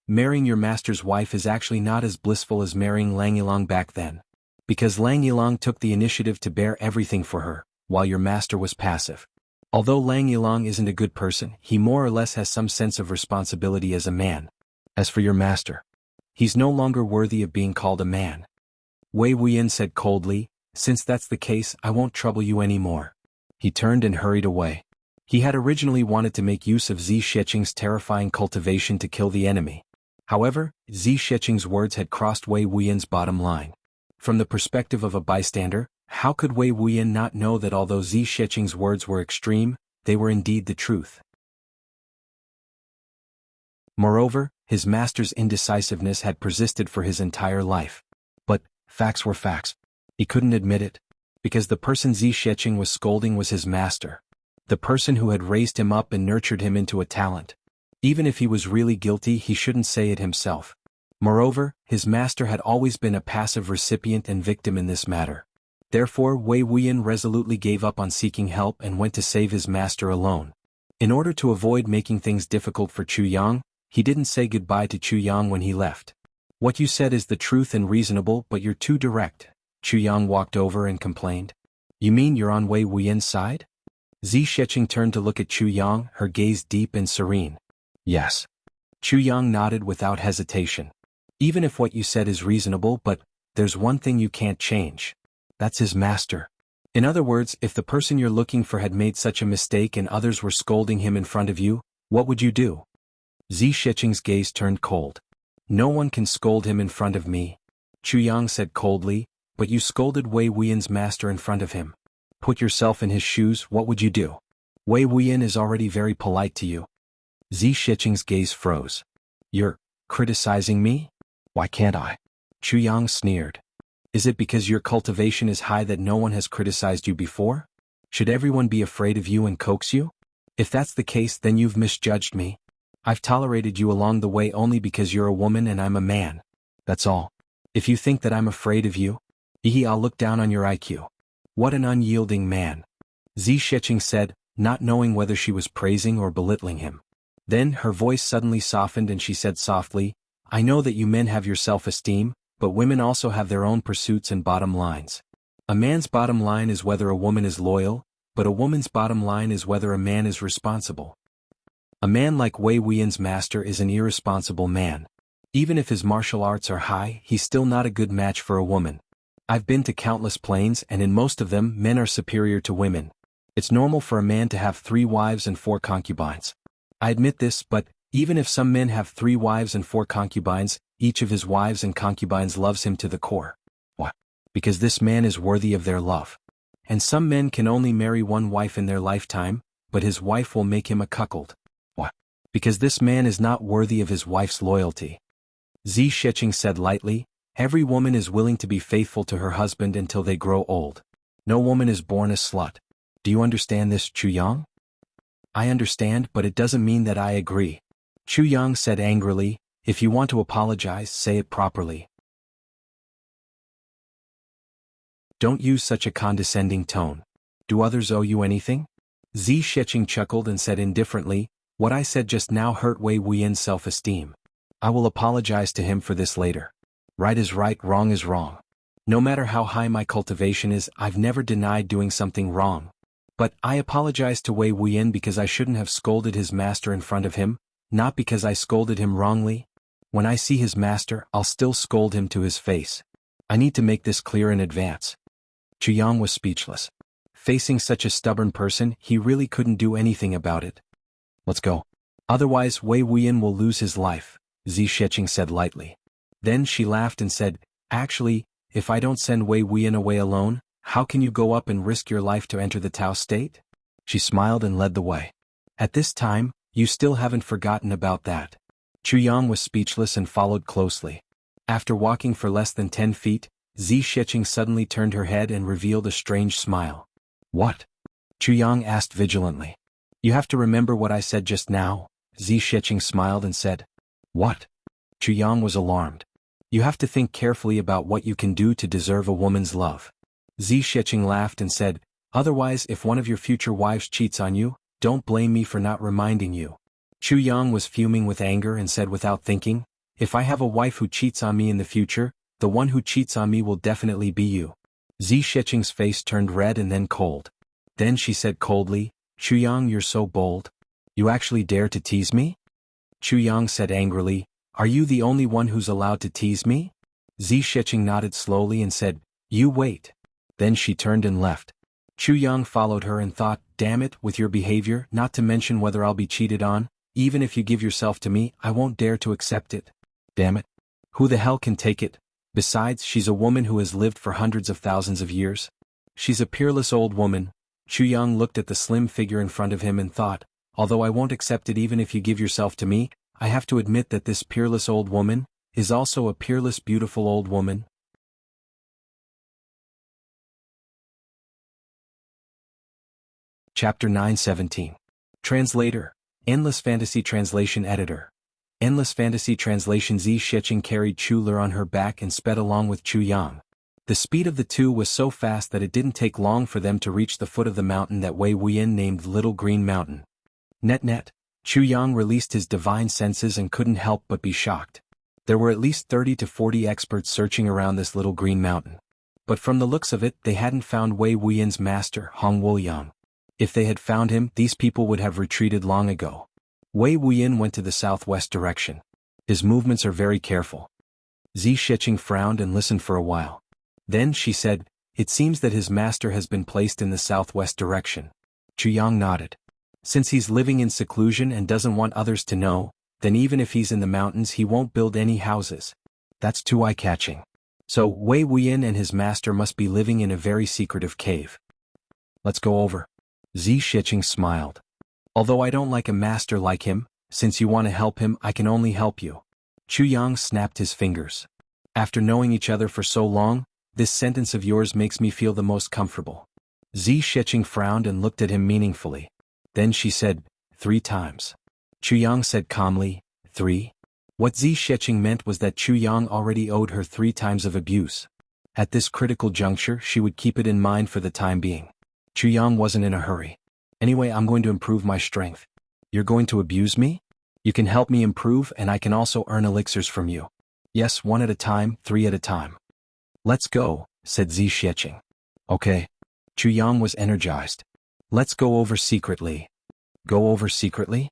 Marrying your master's wife is actually not as blissful as marrying Lang Yilong back then. Because Lang Yilong took the initiative to bear everything for her, while your master was passive. Although Lang Yilong isn't a good person, he more or less has some sense of responsibility as a man. As for your master, he's no longer worthy of being called a man. Wei Wuyan said coldly, since that's the case, I won't trouble you anymore. He turned and hurried away. He had originally wanted to make use of Zi Sheqing's terrifying cultivation to kill the enemy. However, Zi Sheqing's words had crossed Wei Wuyan's bottom line. From the perspective of a bystander, how could Wei Wuyan not know that although Zi Sheqing's words were extreme, they were indeed the truth? Moreover, his master's indecisiveness had persisted for his entire life. But, facts were facts. He couldn't admit it. Because the person Zi Sheqing was scolding was his master. The person who had raised him up and nurtured him into a talent. Even if he was really guilty, he shouldn't say it himself. Moreover, his master had always been a passive recipient and victim in this matter. Therefore, Wei Wuyan resolutely gave up on seeking help and went to save his master alone. In order to avoid making things difficult for Chu Yang, he didn't say goodbye to Chu Yang when he left. What you said is the truth and reasonable, but you're too direct. Chu Yang walked over and complained. You mean you're on Wei Wuyan's side? Zi Sheqing turned to look at Chu Yang, her gaze deep and serene. Yes. Chu Yang nodded without hesitation. Even if what you said is reasonable, but there's one thing you can't change. That's his master. In other words, if the person you're looking for had made such a mistake and others were scolding him in front of you, what would you do? Zi Sheqing's gaze turned cold. No one can scold him in front of me. Chu Yang said coldly, but you scolded Wei Wuyan's master in front of him. Put yourself in his shoes, what would you do? Wei Wuyan is already very polite to you. Zi Sheqing's gaze froze. You're criticizing me? Why can't I? Chu Yang sneered. Is it because your cultivation is high that no one has criticized you before? Should everyone be afraid of you and coax you? If that's the case, then you've misjudged me. I've tolerated you along the way only because you're a woman and I'm a man. That's all. If you think that I'm afraid of you, I'll look down on your IQ. What an unyielding man. Zi Sheqing said, not knowing whether she was praising or belittling him. Then her voice suddenly softened and she said softly, I know that you men have your self-esteem, but women also have their own pursuits and bottom lines. A man's bottom line is whether a woman is loyal, but a woman's bottom line is whether a man is responsible. A man like Wei Wuyan's master is an irresponsible man. Even if his martial arts are high, he's still not a good match for a woman. I've been to countless plains and in most of them men are superior to women. It's normal for a man to have 3 wives and 4 concubines. I admit this, but even if some men have 3 wives and 4 concubines, each of his wives and concubines loves him to the core. What? Because this man is worthy of their love. And some men can only marry 1 wife in their lifetime, but his wife will make him a cuckold. What? Because this man is not worthy of his wife's loyalty. Zi Sheqing said lightly, every woman is willing to be faithful to her husband until they grow old. No woman is born a slut. Do you understand this, Chu Yang? I understand, but it doesn't mean that I agree. Chu Yang said angrily, if you want to apologize, say it properly. Don't use such a condescending tone. Do others owe you anything? Zi Sheqing chuckled and said indifferently, what I said just now hurt Wei Wuyan's self-esteem. I will apologize to him for this later. Right is right, wrong is wrong. No matter how high my cultivation is, I've never denied doing something wrong. But I apologize to Wei Wuyan because I shouldn't have scolded his master in front of him, not because I scolded him wrongly. When I see his master, I'll still scold him to his face. I need to make this clear in advance. Chu Yang was speechless. Facing such a stubborn person, he really couldn't do anything about it. Let's go. Otherwise Wei Wuyan will lose his life, Zi Sheqing said lightly. Then she laughed and said, actually, if I don't send Wei Wuyan away alone, how can you go up and risk your life to enter the Tao state? She smiled and led the way. At this time, you still haven't forgotten about that. Chu Yang was speechless and followed closely. After walking for less than 10 feet, Zi Sheqing suddenly turned her head and revealed a strange smile. What? Chu Yang asked vigilantly. You have to remember what I said just now. Zi Sheqing smiled and said. What? Chu Yang was alarmed. You have to think carefully about what you can do to deserve a woman's love. Zi Sheqing laughed and said, otherwise if one of your future wives cheats on you, don't blame me for not reminding you. Chu Yang was fuming with anger and said without thinking, if I have a wife who cheats on me in the future, the one who cheats on me will definitely be you. Zi Sheqing's face turned red and then cold. Then she said coldly, Chu Yang, you're so bold. You actually dare to tease me? Chu Yang said angrily, are you the only one who's allowed to tease me? Zi Sheqing nodded slowly and said, you wait. Then she turned and left. Chu Yang followed her and thought, damn it, with your behavior, not to mention whether I'll be cheated on, even if you give yourself to me, I won't dare to accept it. Damn it. Who the hell can take it? Besides, she's a woman who has lived for hundreds of thousands of years. She's a peerless old woman. Chu Yang looked at the slim figure in front of him and thought, although I won't accept it even if you give yourself to me, I have to admit that this peerless old woman is also a peerless beautiful old woman. Chapter 917. Translator. Endless Fantasy Translation Editor. Endless Fantasy Translation. Zi Shiqing carried Chu Lur on her back and sped along with Chu Yang. The speed of the two was so fast that it didn't take long for them to reach the foot of the mountain that Wei Wuyan named Little Green Mountain. Net. Chu Yang released his divine senses and couldn't help but be shocked. There were at least 30 to 40 experts searching around this little green mountain. But from the looks of it, they hadn't found Wei Wuyan's master, Hong Wuliang. If they had found him, these people would have retreated long ago. Wei Wuyan went to the southwest direction. His movements are very careful. Zi Shiqing frowned and listened for a while. Then she said, it seems that his master has been placed in the southwest direction. Chu Yang nodded. Since he's living in seclusion and doesn't want others to know, then even if he's in the mountains he won't build any houses. That's too eye-catching. So Wei Wuyan and his master must be living in a very secretive cave. Let's go over. Zi Shiqing smiled. Although I don't like a master like him, since you want to help him I can only help you. Chu Yang snapped his fingers. After knowing each other for so long, this sentence of yours makes me feel the most comfortable. Zi Shiqing frowned and looked at him meaningfully. Then she said, 3 times. Chu Yang said calmly, 3? What Zi Shiqing meant was that Chu Yang already owed her 3 times of abuse. At this critical juncture she would keep it in mind for the time being. Chu Yang wasn't in a hurry. Anyway, I'm going to improve my strength. You're going to abuse me? You can help me improve and I can also earn elixirs from you. Yes, 1 at a time, 3 at a time. Let's go, said Zi Shiqing. Okay. Chu Yang was energized. Let's go over secretly. Go over secretly?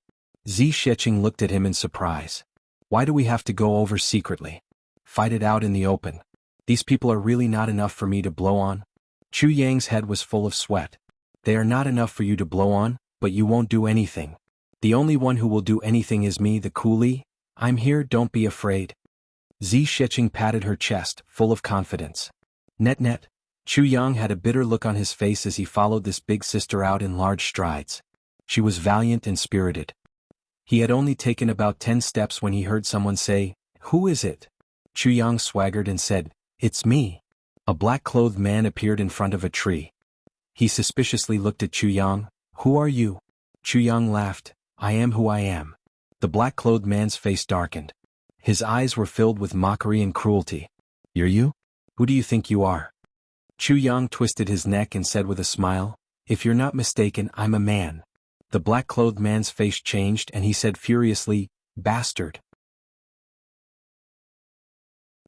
Zi Shiqing looked at him in surprise. Why do we have to go over secretly? Fight it out in the open. These people are really not enough for me to blow on. Chu Yang's head was full of sweat. They are not enough for you to blow on, but you won't do anything. The only one who will do anything is me, the coolie. I'm here, don't be afraid. Zi Shiqing patted her chest, full of confidence. Net. Chu Yang had a bitter look on his face as he followed this big sister out in large strides. She was valiant and spirited. He had only taken about 10 steps when he heard someone say, "Who is it?" Chu Yang swaggered and said, "It's me." A black-clothed man appeared in front of a tree. He suspiciously looked at Chu Yang. "Who are you?" Chu Yang laughed. "I am who I am." The black-clothed man's face darkened. His eyes were filled with mockery and cruelty. "You're you? Who do you think you are?" Chu Yang twisted his neck and said with a smile, "If you're not mistaken, I'm a man." The black-clothed man's face changed and he said furiously, "Bastard."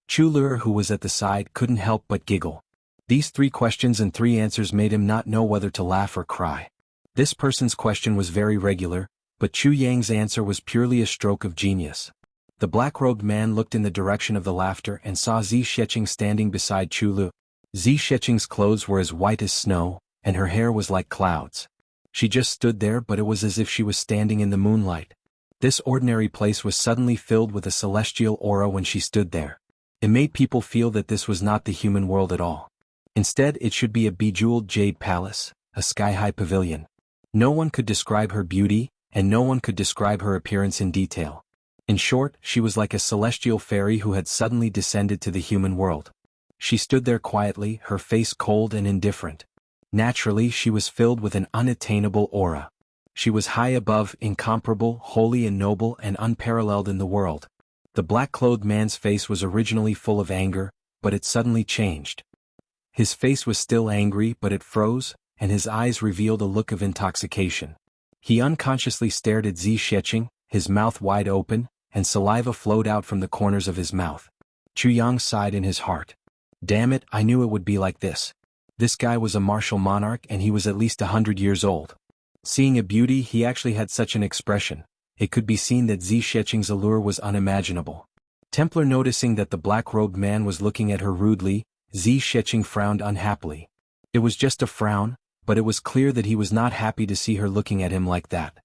Chu Lur, who was at the side, couldn't help but giggle. These 3 questions and 3 answers made him not know whether to laugh or cry. This person's question was very regular, but Chu Yang's answer was purely a stroke of genius. The black-robed man looked in the direction of the laughter and saw Zi Shiqing standing beside Chu Lu. Zi Shiqing's clothes were as white as snow, and her hair was like clouds. She just stood there, but it was as if she was standing in the moonlight. This ordinary place was suddenly filled with a celestial aura when she stood there. It made people feel that this was not the human world at all. Instead, it should be a bejeweled jade palace, a sky-high pavilion. No one could describe her beauty, and no one could describe her appearance in detail. In short, she was like a celestial fairy who had suddenly descended to the human world. She stood there quietly, her face cold and indifferent. Naturally, she was filled with an unattainable aura. She was high above, incomparable, holy and noble and unparalleled in the world. The black-clothed man's face was originally full of anger, but it suddenly changed. His face was still angry, but it froze, and his eyes revealed a look of intoxication. He unconsciously stared at Zi Shiqing, his mouth wide open, and saliva flowed out from the corners of his mouth. Chu Yang sighed in his heart. Damn it, I knew it would be like this. This guy was a martial monarch and he was at least 100 years old. Seeing a beauty, he actually had such an expression. It could be seen that Zi Shiqing's allure was unimaginable. Templar, noticing that the black-robed man was looking at her rudely, Zi Shiqing frowned unhappily. It was just a frown, but it was clear that he was not happy to see her looking at him like that.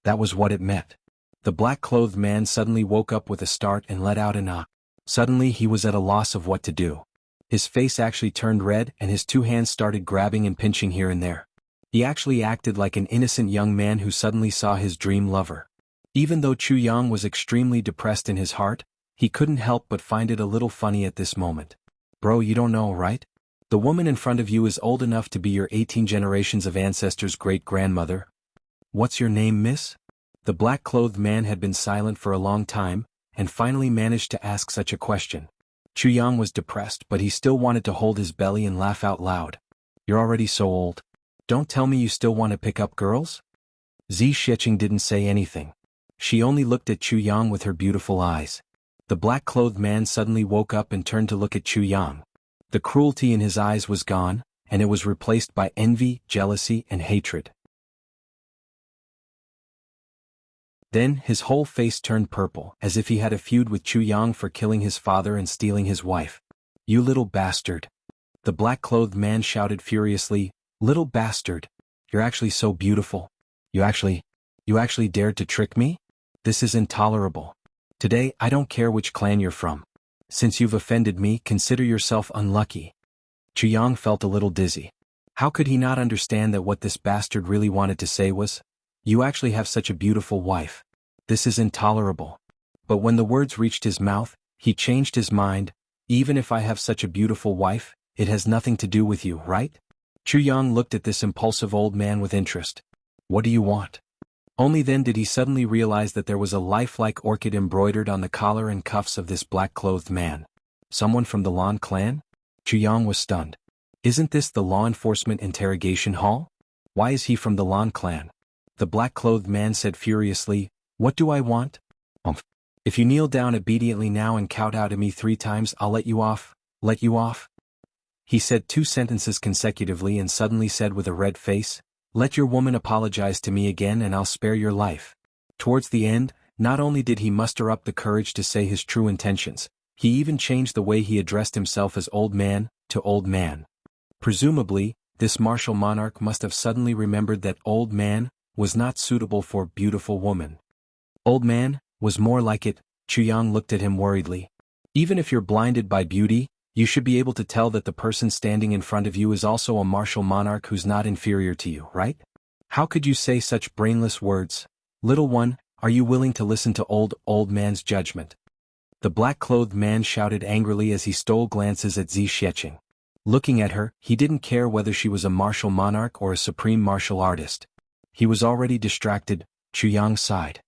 That was what it meant. The black-clothed man suddenly woke up with a start and let out an ah. Suddenly he was at a loss of what to do. His face actually turned red and his two hands started grabbing and pinching here and there. He actually acted like an innocent young man who suddenly saw his dream lover. Even though Chu Yang was extremely depressed in his heart, he couldn't help but find it a little funny at this moment. Bro, you don't know, right? The woman in front of you is old enough to be your 18 generations of ancestors' great-grandmother. What's your name, miss? The black-clothed man had been silent for a long time, and finally managed to ask such a question. Chu Yang was depressed, but he still wanted to hold his belly and laugh out loud. You're already so old. Don't tell me you still want to pick up girls? Zi Xiecheng didn't say anything. She only looked at Chu Yang with her beautiful eyes. The black-clothed man suddenly woke up and turned to look at Chu Yang. The cruelty in his eyes was gone, and it was replaced by envy, jealousy, and hatred. Then his whole face turned purple, as if he had a feud with Chu Yang for killing his father and stealing his wife. You little bastard. The black-clothed man shouted furiously, Little bastard. You're actually so beautiful. You actually dared to trick me? This is intolerable. Today I don't care which clan you're from. Since you've offended me, consider yourself unlucky. Chu Yang felt a little dizzy. How could he not understand that what this bastard really wanted to say was, you actually have such a beautiful wife. This is intolerable. But when the words reached his mouth, he changed his mind. Even if I have such a beautiful wife, it has nothing to do with you, right? Chu Yang looked at this impulsive old man with interest. What do you want? Only then did he suddenly realize that there was a lifelike orchid embroidered on the collar and cuffs of this black-clothed man. Someone from the Lan clan? Chu Yang was stunned. Isn't this the law enforcement interrogation hall? Why is he from the Lan clan? The black-clothed man said furiously, What do I want? If you kneel down obediently now and count out to me 3 times, I'll let you off. Let you off? He said 2 sentences consecutively and suddenly said with a red face, Let your woman apologize to me again and I'll spare your life. Towards the end, not only did he muster up the courage to say his true intentions, he even changed the way he addressed himself as old man to old man. Presumably, this martial monarch must have suddenly remembered that old man was not suitable for beautiful woman. Old man was more like it. Chu Yang looked at him worriedly. Even if you're blinded by beauty, you should be able to tell that the person standing in front of you is also a martial monarch who's not inferior to you, right? How could you say such brainless words? Little one, are you willing to listen to old man's judgment? The black-clothed man shouted angrily as he stole glances at Zi Xiecheng. Looking at her, he didn't care whether she was a martial monarch or a supreme martial artist. He was already distracted. Chu Yang sighed.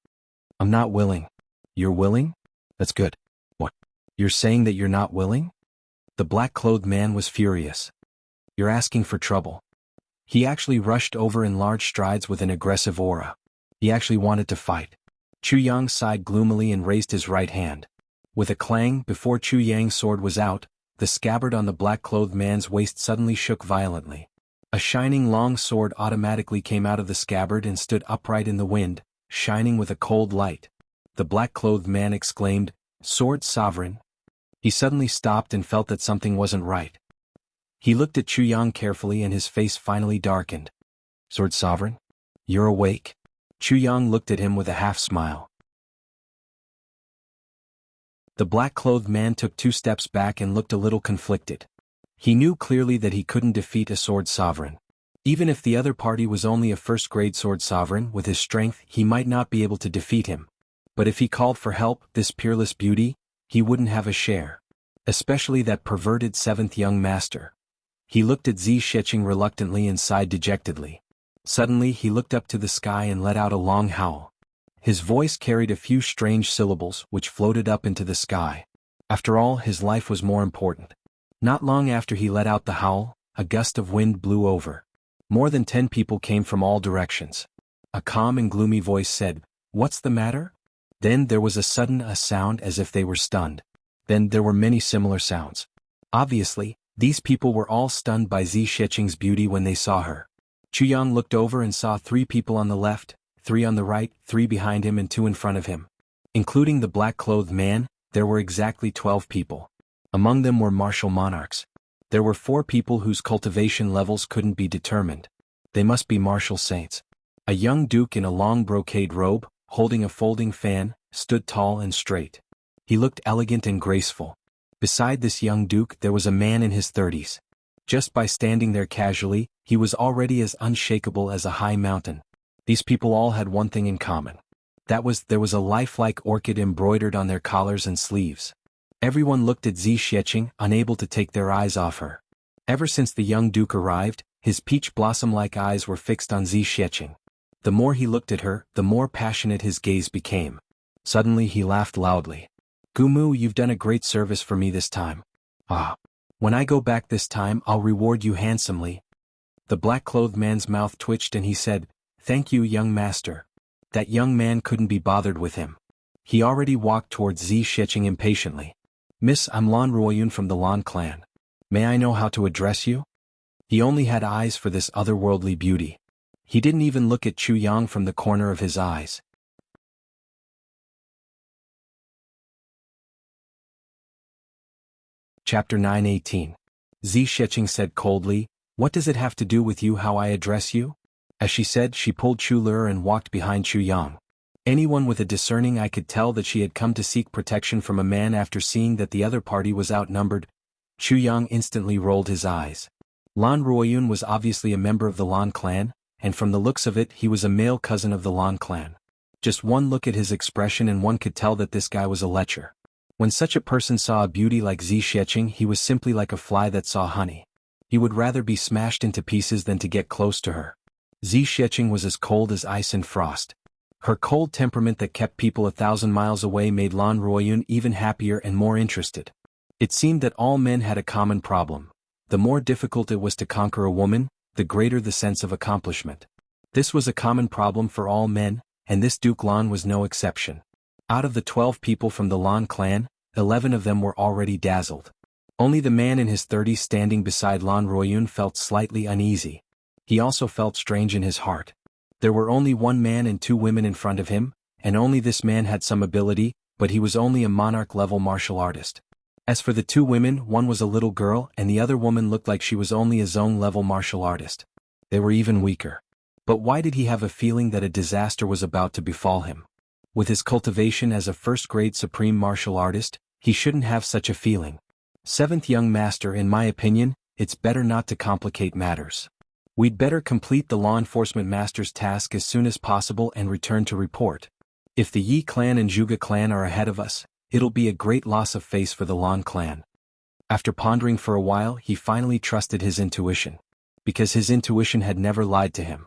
I'm not willing. You're willing? That's good. What? You're saying that you're not willing? The black-clothed man was furious. You're asking for trouble. He actually rushed over in large strides with an aggressive aura. He actually wanted to fight. Chu Yang sighed gloomily and raised his right hand. With a clang, before Chu Yang's sword was out, the scabbard on the black-clothed man's waist suddenly shook violently. A shining long sword automatically came out of the scabbard and stood upright in the wind, shining with a cold light. The black-clothed man exclaimed, Sword Sovereign. He suddenly stopped and felt that something wasn't right. He looked at Chu Yang carefully and his face finally darkened. Sword Sovereign? You're awake? Chu Yang looked at him with a half-smile. The black-clothed man took 2 steps back and looked a little conflicted. He knew clearly that he couldn't defeat a Sword Sovereign. Even if the other party was only a first-grade Sword Sovereign, with his strength he might not be able to defeat him. But if he called for help, this peerless beauty, he wouldn't have a share. Especially that perverted 7th young master. He looked at Zi Xiecheng reluctantly and sighed dejectedly. Suddenly he looked up to the sky and let out a long howl. His voice carried a few strange syllables which floated up into the sky. After all, his life was more important. Not long after he let out the howl, a gust of wind blew over. More than 10 people came from all directions. A calm and gloomy voice said, What's the matter? Then there was a sudden sound as if they were stunned. Then there were many similar sounds. Obviously, these people were all stunned by Zi Xiecheng's beauty when they saw her. Chu Yang looked over and saw 3 people on the left, 3 on the right, 3 behind him and 2 in front of him. Including the black-clothed man, there were exactly 12 people. Among them were martial monarchs. There were 4 people whose cultivation levels couldn't be determined. They must be martial saints. A young duke in a long brocade robe, holding a folding fan, stood tall and straight. He looked elegant and graceful. Beside this young duke there was a man in his 30s. Just by standing there casually, he was already as unshakable as a high mountain. These people all had one thing in common. There was a lifelike orchid embroidered on their collars and sleeves. Everyone looked at Zi Xiecheng, unable to take their eyes off her. Ever since the young duke arrived, his peach blossom-like eyes were fixed on Zi Xiecheng. The more he looked at her, the more passionate his gaze became. Suddenly he laughed loudly. "Gumu, you've done a great service for me this time. Ah. When I go back this time I'll reward you handsomely." The black-clothed man's mouth twitched and he said, "Thank you, young master." That young man couldn't be bothered with him. He already walked towards Zi Xiecheng impatiently. "Miss, I'm Lan Ruoyun from the Lan clan. May I know how to address you?" He only had eyes for this otherworldly beauty. He didn't even look at Chu Yang from the corner of his eyes. Chapter 9:18. Zi Xiecheng said coldly, "What does it have to do with you how I address you?" As she said, she pulled Chu Lur and walked behind Chu Yang. Anyone with a discerning eye could tell that she had come to seek protection from a man after seeing that the other party was outnumbered. Chu Yang instantly rolled his eyes. Lan Ruoyun was obviously a member of the Lan clan, and from the looks of it he was a male cousin of the Lan clan. Just one look at his expression and one could tell that this guy was a lecher. When such a person saw a beauty like Zi Xiecheng, he was simply like a fly that saw honey. He would rather be smashed into pieces than to get close to her. Zi Xiecheng was as cold as ice and frost. Her cold temperament that kept people 1,000 miles away made Lan Ruoyun even happier and more interested. It seemed that all men had a common problem. The more difficult it was to conquer a woman, the greater the sense of accomplishment. This was a common problem for all men, and this Duke Lan was no exception. Out of the 12 people from the Lan clan, 11 of them were already dazzled. Only the man in his 30s standing beside Lan Ruoyun felt slightly uneasy. He also felt strange in his heart. There were only one man and 2 women in front of him, and only this man had some ability, but he was only a monarch-level martial artist. As for the 2 women, one was a little girl and the other woman looked like she was only a zone-level martial artist. They were even weaker. But why did he have a feeling that a disaster was about to befall him? With his cultivation as a first-grade supreme martial artist, he shouldn't have such a feeling. 7th young master, in my opinion, it's better not to complicate matters. We'd better complete the law enforcement master's task as soon as possible and return to report. If the Yi clan and Zhuge clan are ahead of us, it'll be a great loss of face for the Lan clan. After pondering for a while, he finally trusted his intuition. Because his intuition had never lied to him.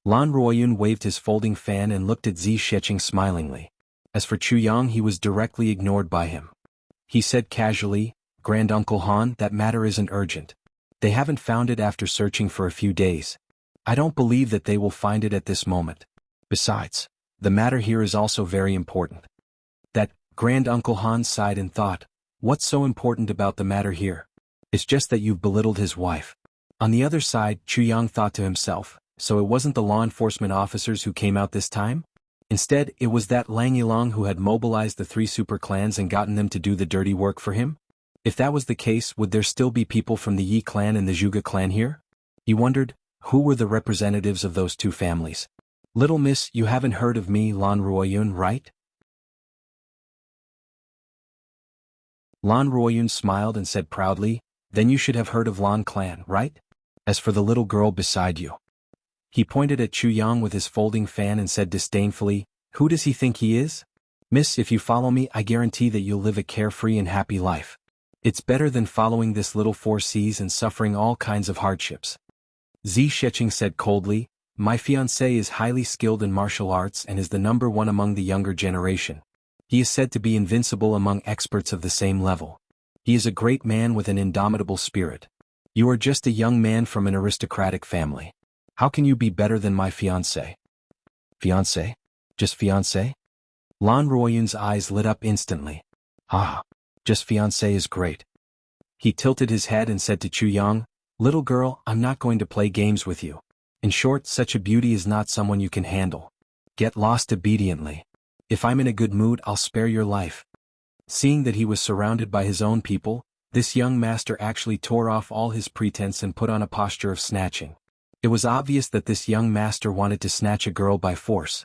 Lan Ruoyun waved his folding fan and looked at Zi Xiecheng smilingly. As for Chu Yang, he was directly ignored by him. He said casually, "Grand Uncle Han, that matter isn't urgent. They haven't found it after searching for a few days. I don't believe that they will find it at this moment. Besides, the matter here is also very important." That Grand Uncle Han sighed and thought, "What's so important about the matter here? It's just that you've belittled his wife." On the other side, Chu Yang thought to himself, so it wasn't the law enforcement officers who came out this time? Instead, it was that Lang Yilong who had mobilized the 3 super clans and gotten them to do the dirty work for him? If that was the case, would there still be people from the Yi clan and the Zhuge clan here? He wondered, who were the representatives of those 2 families? "Little miss, you haven't heard of me, Lan Ruoyun, right?" Lan Ruoyun smiled and said proudly, "Then you should have heard of Lan clan, right? As for the little girl beside you." He pointed at Chu Yang with his folding fan and said disdainfully, "Who does he think he is? Miss, if you follow me, I guarantee that you'll live a carefree and happy life. It's better than following this little 4Cs and suffering all kinds of hardships." Zi Xiecheng said coldly, "My fiancé is highly skilled in martial arts and is the #1 among the younger generation. He is said to be invincible among experts of the same level. He is a great man with an indomitable spirit. You are just a young man from an aristocratic family. How can you be better than my fiancé?" "Fiancé? Just fiancé?" Lan Ruoyun's eyes lit up instantly. "Ah, just fiancé is great." He tilted his head and said to Chu Yang, "Little girl, I'm not going to play games with you. In short, such a beauty is not someone you can handle. Get lost obediently. If I'm in a good mood, I'll spare your life." Seeing that he was surrounded by his own people, this young master actually tore off all his pretense and put on a posture of snatching. It was obvious that this young master wanted to snatch a girl by force.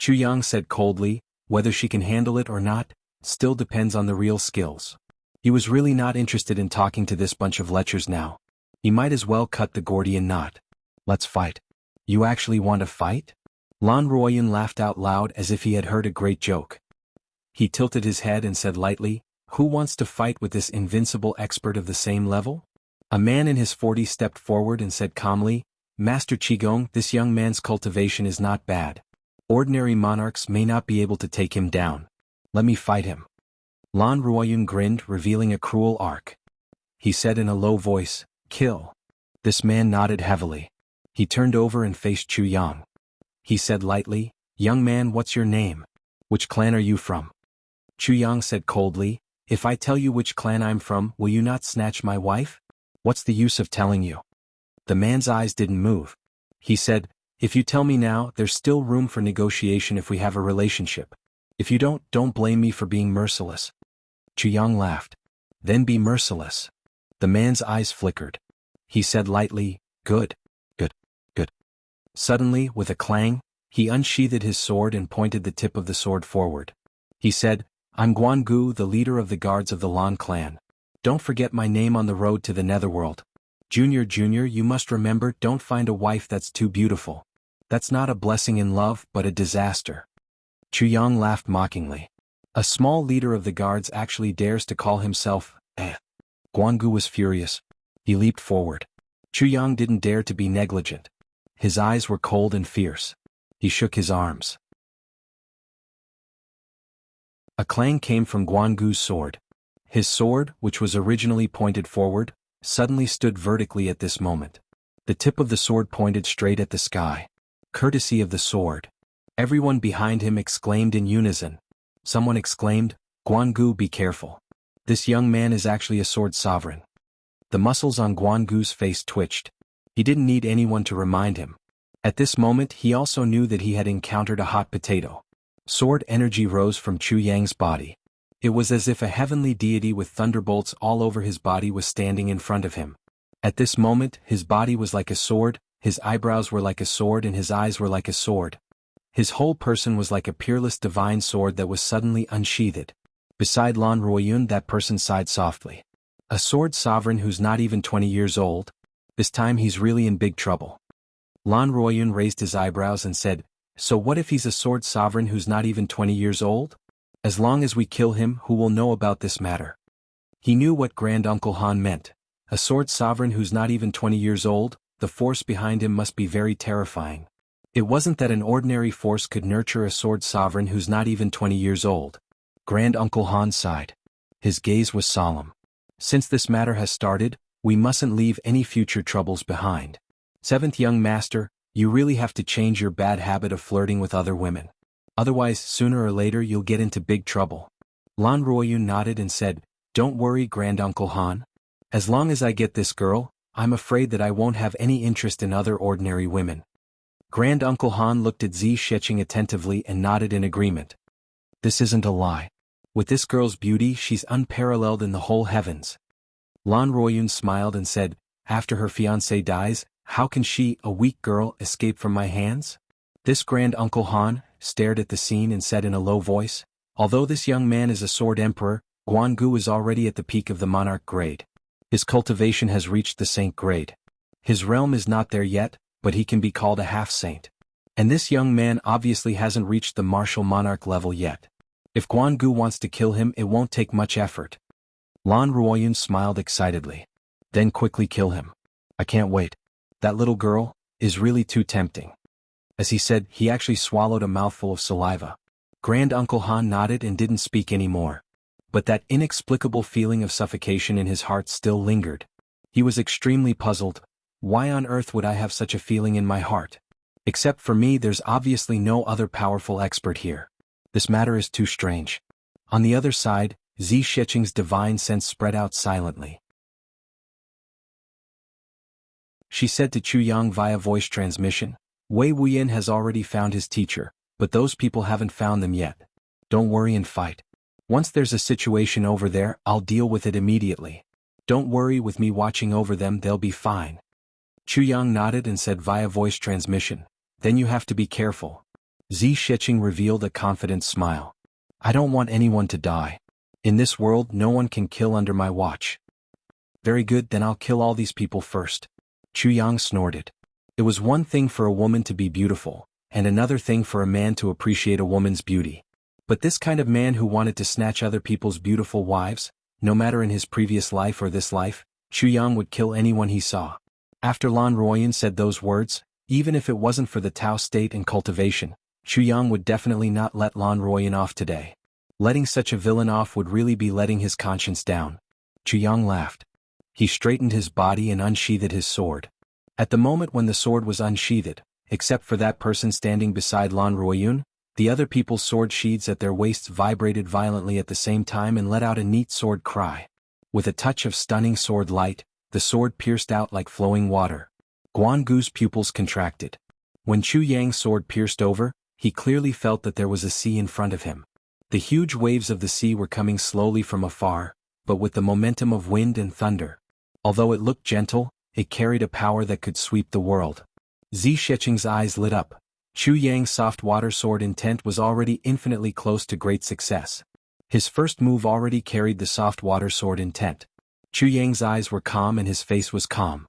Chu Yang said coldly, whether she can handle it or not, still depends on the real skills. He was really not interested in talking to this bunch of lechers now. He might as well cut the Gordian knot. Let's fight. You actually want to fight? Lan Ruoyun laughed out loud as if he had heard a great joke. He tilted his head and said lightly, who wants to fight with this invincible expert of the same level? A man in his 40s stepped forward and said calmly, Master Qigong, this young man's cultivation is not bad. Ordinary monarchs may not be able to take him down. Let me fight him. Lan Ruoyun grinned, revealing a cruel arc. He said in a low voice, kill. This man nodded heavily. He turned over and faced Chu Yang. He said lightly, young man, what's your name? Which clan are you from? Chu Yang said coldly, if I tell you which clan I'm from, will you not snatch my wife? What's the use of telling you? The man's eyes didn't move. He said, if you tell me now, there's still room for negotiation if we have a relationship. If you don't blame me for being merciless. Chu Yang laughed. Then be merciless. The man's eyes flickered. He said lightly, good. Suddenly, with a clang, he unsheathed his sword and pointed the tip of the sword forward. He said, I'm Jianghu, the leader of the guards of the Lan clan. Don't forget my name on the road to the netherworld. Junior, you must remember, don't find a wife that's too beautiful. That's not a blessing in love, but a disaster. Chu Yang laughed mockingly. A small leader of the guards actually dares to call himself, Jianghu was furious. He leaped forward. Chu Yang didn't dare to be negligent. His eyes were cold and fierce. He shook his arms. A clang came from Jianghu's sword. His sword, which was originally pointed forward, suddenly stood vertically at this moment. The tip of the sword pointed straight at the sky. Courtesy of the sword. Everyone behind him exclaimed in unison. Someone exclaimed, Jianghu, be careful. This young man is actually a sword sovereign. The muscles on Jianghu's face twitched. He didn't need anyone to remind him. At this moment he also knew that he had encountered a hot potato. Sword energy rose from Chu Yang's body. It was as if a heavenly deity with thunderbolts all over his body was standing in front of him. At this moment his body was like a sword, his eyebrows were like a sword and his eyes were like a sword. His whole person was like a peerless divine sword that was suddenly unsheathed. Beside Lan Ruoyun, that person sighed softly. A sword sovereign who's not even 20 years old? This time he's really in big trouble. Lan Ruoyun raised his eyebrows and said, so what if he's a sword sovereign who's not even 20 years old? As long as we kill him, who will know about this matter? He knew what Grand Uncle Han meant. A sword sovereign who's not even 20 years old, the force behind him must be very terrifying. It wasn't that an ordinary force could nurture a sword sovereign who's not even 20 years old. Grand Uncle Han sighed. His gaze was solemn. Since this matter has started, we mustn't leave any future troubles behind. Seventh young master, you really have to change your bad habit of flirting with other women. Otherwise, sooner or later you'll get into big trouble. Lan Ruoyun nodded and said, don't worry, Grand Uncle Han. As long as I get this girl, I'm afraid that I won't have any interest in other ordinary women. Grand Uncle Han looked at Zi Sheqing attentively and nodded in agreement. This isn't a lie. With this girl's beauty, she's unparalleled in the whole heavens. Lan Ruoyun smiled and said, after her fiancé dies, how can she, a weak girl, escape from my hands? This Grand Uncle Han stared at the scene and said in a low voice, although this young man is a sword emperor, Jianghu is already at the peak of the monarch grade. His cultivation has reached the saint grade. His realm is not there yet, but he can be called a half-saint. And this young man obviously hasn't reached the martial monarch level yet. If Jianghu wants to kill him, it won't take much effort. Lan Ruoyun smiled excitedly. Then quickly kill him. I can't wait. That little girl is really too tempting. As he said, he actually swallowed a mouthful of saliva. Grand Uncle Han nodded and didn't speak anymore. But that inexplicable feeling of suffocation in his heart still lingered. He was extremely puzzled. Why on earth would I have such a feeling in my heart? Except for me, there's obviously no other powerful expert here. This matter is too strange. On the other side, Zi Sheqing's divine sense spread out silently. She said to Chu Yang via voice transmission, Wei Wuyan has already found his teacher, but those people haven't found them yet. Don't worry and fight. Once there's a situation over there, I'll deal with it immediately. Don't worry, with me watching over them, they'll be fine. Chu Yang nodded and said via voice transmission, then you have to be careful. Zi Shiqing revealed a confident smile. I don't want anyone to die. In this world no one can kill under my watch. Very good, then I'll kill all these people first. Chu Yang snorted. It was one thing for a woman to be beautiful, and another thing for a man to appreciate a woman's beauty. But this kind of man who wanted to snatch other people's beautiful wives, no matter in his previous life or this life, Chu Yang would kill anyone he saw. After Lan Ruoyan said those words, even if it wasn't for the Tao state and cultivation, Chu Yang would definitely not let Lan Ruoyan off today. Letting such a villain off would really be letting his conscience down. Chu Yang laughed. He straightened his body and unsheathed his sword. At the moment when the sword was unsheathed, except for that person standing beside Lan Ruoyan, the other people's sword sheaths at their waists vibrated violently at the same time and let out a neat sword cry. With a touch of stunning sword light, the sword pierced out like flowing water. Guangu's pupils contracted. When Chu Yang's sword pierced over, he clearly felt that there was a sea in front of him. The huge waves of the sea were coming slowly from afar, but with the momentum of wind and thunder. Although it looked gentle, it carried a power that could sweep the world. Zi Shiqing's eyes lit up. Chu Yang's soft water sword intent was already infinitely close to great success. His first move already carried the soft water sword intent. Chu Yang's eyes were calm and his face was calm.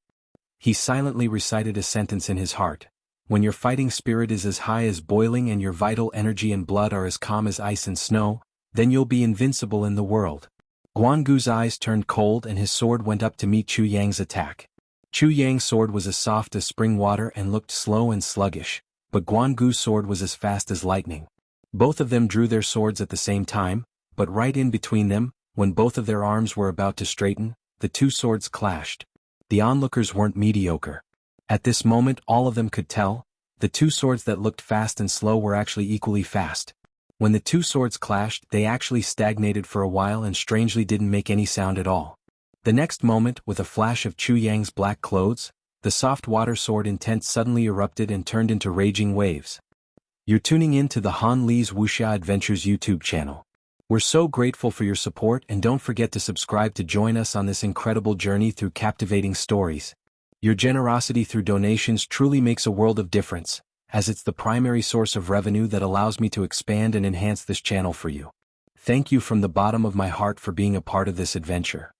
He silently recited a sentence in his heart. When your fighting spirit is as high as boiling and your vital energy and blood are as calm as ice and snow, then you'll be invincible in the world. Guangu's eyes turned cold and his sword went up to meet Chu Yang's attack. Chu Yang's sword was as soft as spring water and looked slow and sluggish, but Guangu's sword was as fast as lightning. Both of them drew their swords at the same time, but right in between them, when both of their arms were about to straighten, the two swords clashed. The onlookers weren't mediocre. At this moment all of them could tell, the two swords that looked fast and slow were actually equally fast. When the two swords clashed, they actually stagnated for a while and strangely didn't make any sound at all. The next moment, with a flash of Chu Yang's black clothes, the soft water sword intent suddenly erupted and turned into raging waves. You're tuning in to the Han Li's Wuxia Adventures YouTube channel. We're so grateful for your support and don't forget to subscribe to join us on this incredible journey through captivating stories. Your generosity through donations truly makes a world of difference, as it's the primary source of revenue that allows me to expand and enhance this channel for you. Thank you from the bottom of my heart for being a part of this adventure.